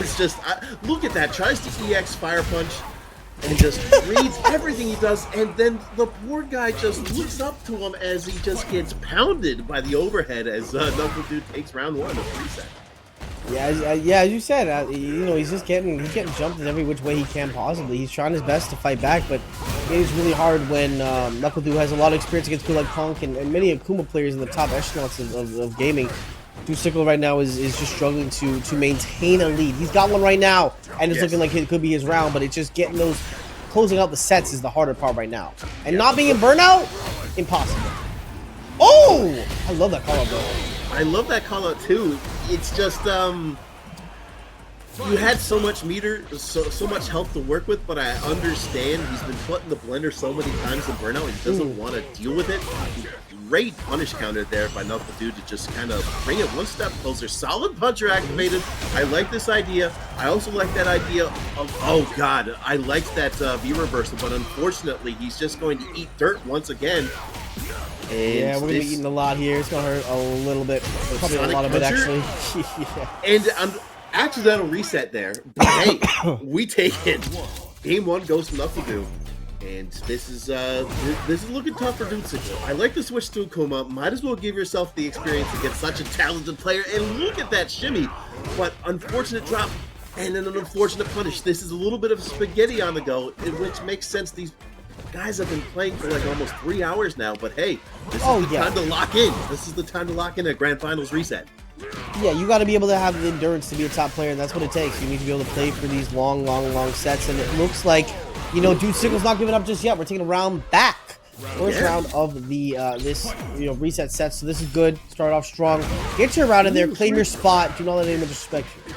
it's just look at that. Tries to EX Fire Punch. And just reads everything he does, and then the poor guy just looks up to him as he just gets pounded by the overhead as NuckleDu takes round 1 of reset. Yeah, as you said, he's just getting jumped in every which way he can possibly. He's trying his best to fight back, but it is really hard when NuckleDu has a lot of experience against people like Punk and many Akuma players in the top echelons of gaming. Sickle right now is just struggling to maintain a lead. He's got one right now, and it's looking like it could be his round, but it's just getting those, closing out the sets is the harder part right now. And not being in burnout, impossible. Oh! I love that call-out, bro. I love that call-out, too. It's just, you had so much meter, so much health to work with, but I understand he's been put in the blender so many times in burnout, he doesn't want to deal with it. Great punish counter there by NuckleDu to just kind of bring it one step closer. Solid puncher activated. I like this idea. I also like that idea of, oh god, I like that V reversal, but unfortunately he's just going to eat dirt once again. And yeah, we're going to be eating a lot here. It's going to hurt a little bit. Probably a lot of it, actually. And accidental reset there. But hey, we take it. Game 1 goes to NuckleDu. And this is looking tough for Sickle. I like the switch to Akuma. Might as well give yourself the experience against such a talented player. And look at that shimmy. But unfortunate drop and then an unfortunate punish. This is a little bit of spaghetti on the go, which makes sense. These guys have been playing for like almost 3 hours now. But hey, this is the time to lock in. This is the time to lock in a Grand Finals reset. Yeah, you got to be able to have the endurance to be a top player, and that's what it takes. You need to be able to play for these long sets, and it looks like, Sickle's not giving up just yet. We're taking a round back. First round of the this reset set, so this is good. Start off strong. Get your round in there, claim your spot. Do not let anyone disrespect you.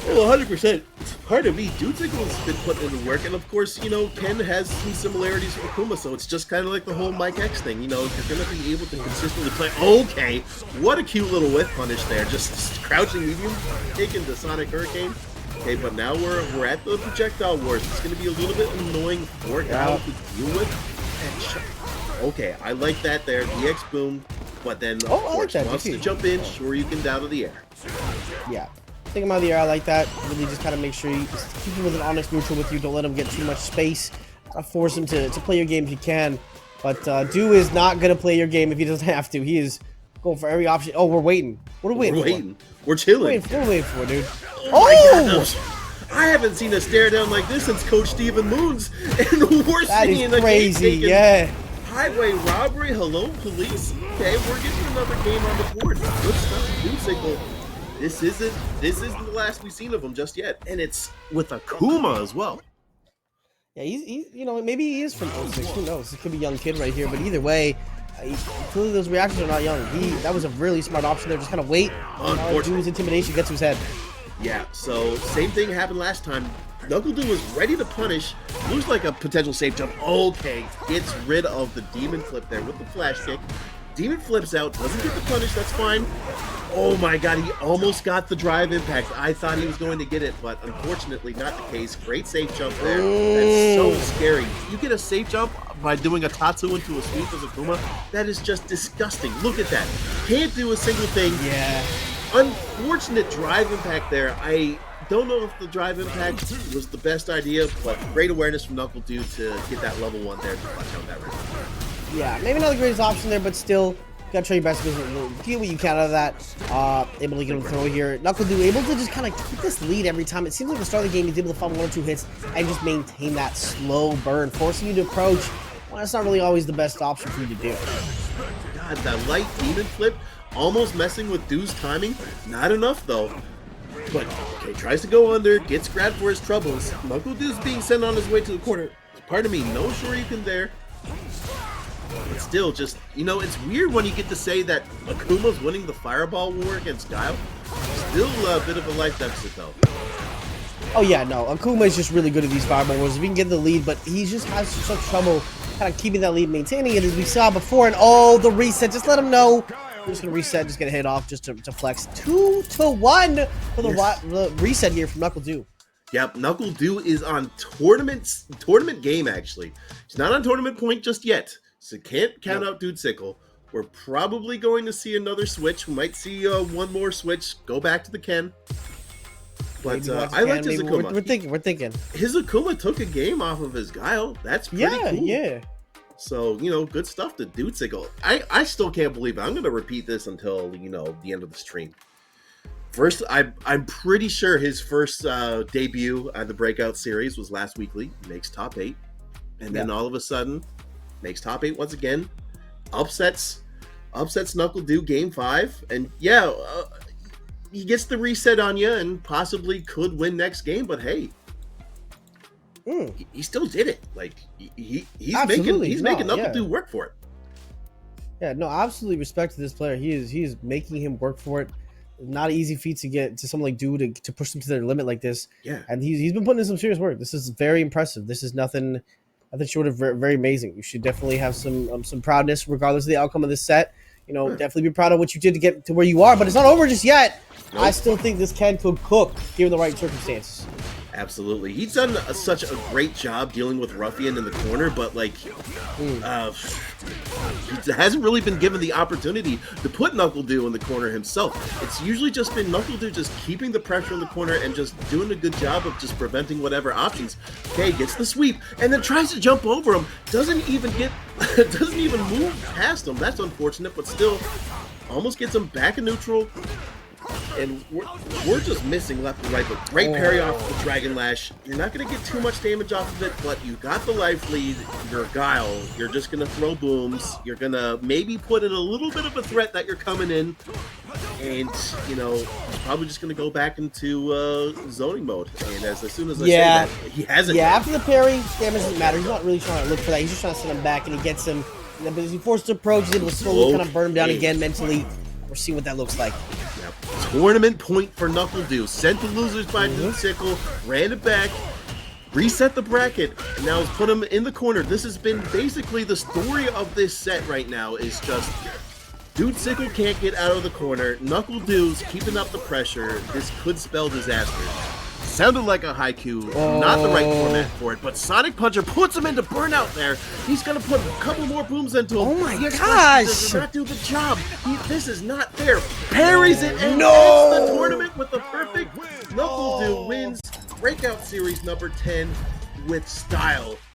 Well, 100%. Part of me, Sickle's been putting in the work, and of course, Ken has some similarities with Akuma, so it's just kind of like the whole MikeX thing. You're going to be able to consistently play. Okay, what a cute little whiff punish there. Just crouching medium, taking the Sonic Hurricane. Okay, but now we're at the projectile wars. It's going to be a little bit annoying for Guile to deal with. Okay, I like that there. The X boom, but then of course wants to jump in. Sure, you can down to the air. Yeah. Take him out of the air. I like that. Really just kind of make sure you just keep him with an honest neutral with you. Don't let him get too much space. Force him to play your game if you can. But Du is not going to play your game if he doesn't have to. He is Going for every option. Oh, we're waiting. What are we We're waiting waiting. We're chilling. for? We're waiting for, dude. Oh! I haven't seen a stare down like this since Coach Stephen Moon's, and we're That seeing is the crazy, game taken. yeah. Highway robbery. Hello, police. Okay, we're getting another game on the board. Good stuff. Dude Sickle. This isn't the last we've seen of him just yet, and it's with Akuma as well. Yeah, he's you know, maybe he is from 06. Who knows? This could be a young kid right here, but either way, clearly those reactions are not young. That was a really smart option there. Just kind of wait. Do his intimidation, get to his head. Yeah, so same thing happened last time. NuckleDu was ready to punish. Looks like a potential safe jump. Okay, gets rid of the demon flip there with the flash kick. Demon flips out, doesn't get the punish, that's fine. Oh my god, he almost got the drive impact. I thought he was going to get it, but unfortunately not the case. Great safe jump there. That's so scary. You get a safe jump by doing a Tatsu into a sweep as Akuma. That is just disgusting. Look at that. Can't do a single thing. Yeah. Unfortunate drive impact there. I don't know if the drive impact was the best idea, but great awareness from NuckleDu to get that level 1 there to clutch out that round. Yeah, maybe not the greatest option there, but still, gotta try your best to get what you can out of that. Able to get him throw here. NuckleDu able to just kind of keep this lead every time. It seems like at the start of the game, he's able to find 1 or 2 hits and just maintain that slow burn, forcing you to approach. Well, that's not really always the best option for you to do. God, that light demon flip, almost messing with Du's timing. Not enough, though. But, okay, tries to go under, gets grabbed for his troubles. NuckleDu's being sent on his way to the corner. Part of me, no Shoryuken there. But still, just, you know, it's weird when you get to say that Akuma's winning the Fireball war against Guile. Still a bit of a life deficit, though. Oh, yeah, no. Akuma is just really good at these Fireball wars. If he can get the lead, but he just has such trouble kind of keeping that lead, maintaining it, as we saw before. And, oh, the reset. Just let him know. We're just going to reset, just get a hit off just to flex. 2-1 for the reset here from NuckleDu. Yep, NuckleDu is on tournament game, actually. He's not on tournament point just yet, so can't count out Dude Sickle. We're probably going to see another switch. We might see one more switch, go back to the Ken. But I liked his Akuma. We're thinking. His Akuma took a game off of his Guile. That's pretty cool. Yeah. So, you know, good stuff to Dude Sickle. I still can't believe it. I'm going to repeat this until, you know, the end of the stream. First, I'm pretty sure his first debut at the Breakout series was last weekly. Makes top 8. And then all of a sudden, makes top 8 once again. Upsets NuckleDu game 5. And yeah, he gets the reset on you and possibly could win next game. But hey, he still did it. Like, he's making NuckleDu work for it. Yeah, no, absolutely respect to this player. He is making him work for it. Not an easy feat to get to someone like Du to push them to their limit like this. Yeah, and he's been putting in some serious work. This is very impressive. This is nothing short of very, very amazing. You should definitely have some proudness, regardless of the outcome of this set. You know, definitely be proud of what you did to get to where you are. But it's not over just yet. Nope. I still think this Ken could cook given the right circumstances. Absolutely. He's done such a great job dealing with Ruffian in the corner, but like, he hasn't really been given the opportunity to put NuckleDu in the corner himself. It's usually just been NuckleDu just keeping the pressure in the corner and just doing a good job of just preventing whatever options. Okay, gets the sweep and then tries to jump over him. Doesn't even move past him. That's unfortunate, but still almost gets him back in neutral. And we're just missing left and right, but great parry off the Dragon Lash. You're not going to get too much damage off of it, but you got the life lead. You're Guile. You're just going to throw booms. You're going to maybe put in a little bit of a threat that you're coming in. And, you know, he's probably just going to go back into zoning mode. And as soon as I say that, he hasn't. Yeah, after the parry, damage doesn't matter. He's not really trying to look for that. He's just trying to send him back, and he gets him. But as he forces to approach, he's able to slowly kind of burn him down again mentally. We'll see what that looks like. Yep. Tournament point for NuckleDu. Sent the losers by Dude Sickle, ran it back, reset the bracket, and now has put him in the corner. This has been basically the story of this set right now, is just Dude Sickle can't get out of the corner. NuckleDu's keeping up the pressure. This could spell disaster. Sounded like a haiku, not the right format for it, but Sonic Puncher puts him into burnout there. He's going to put a couple more booms into him. Oh my gosh! Does not do the job. This is not fair. Parries it and ends the tournament with the perfect. NuckleDu wins Breakout Series number 10 with style.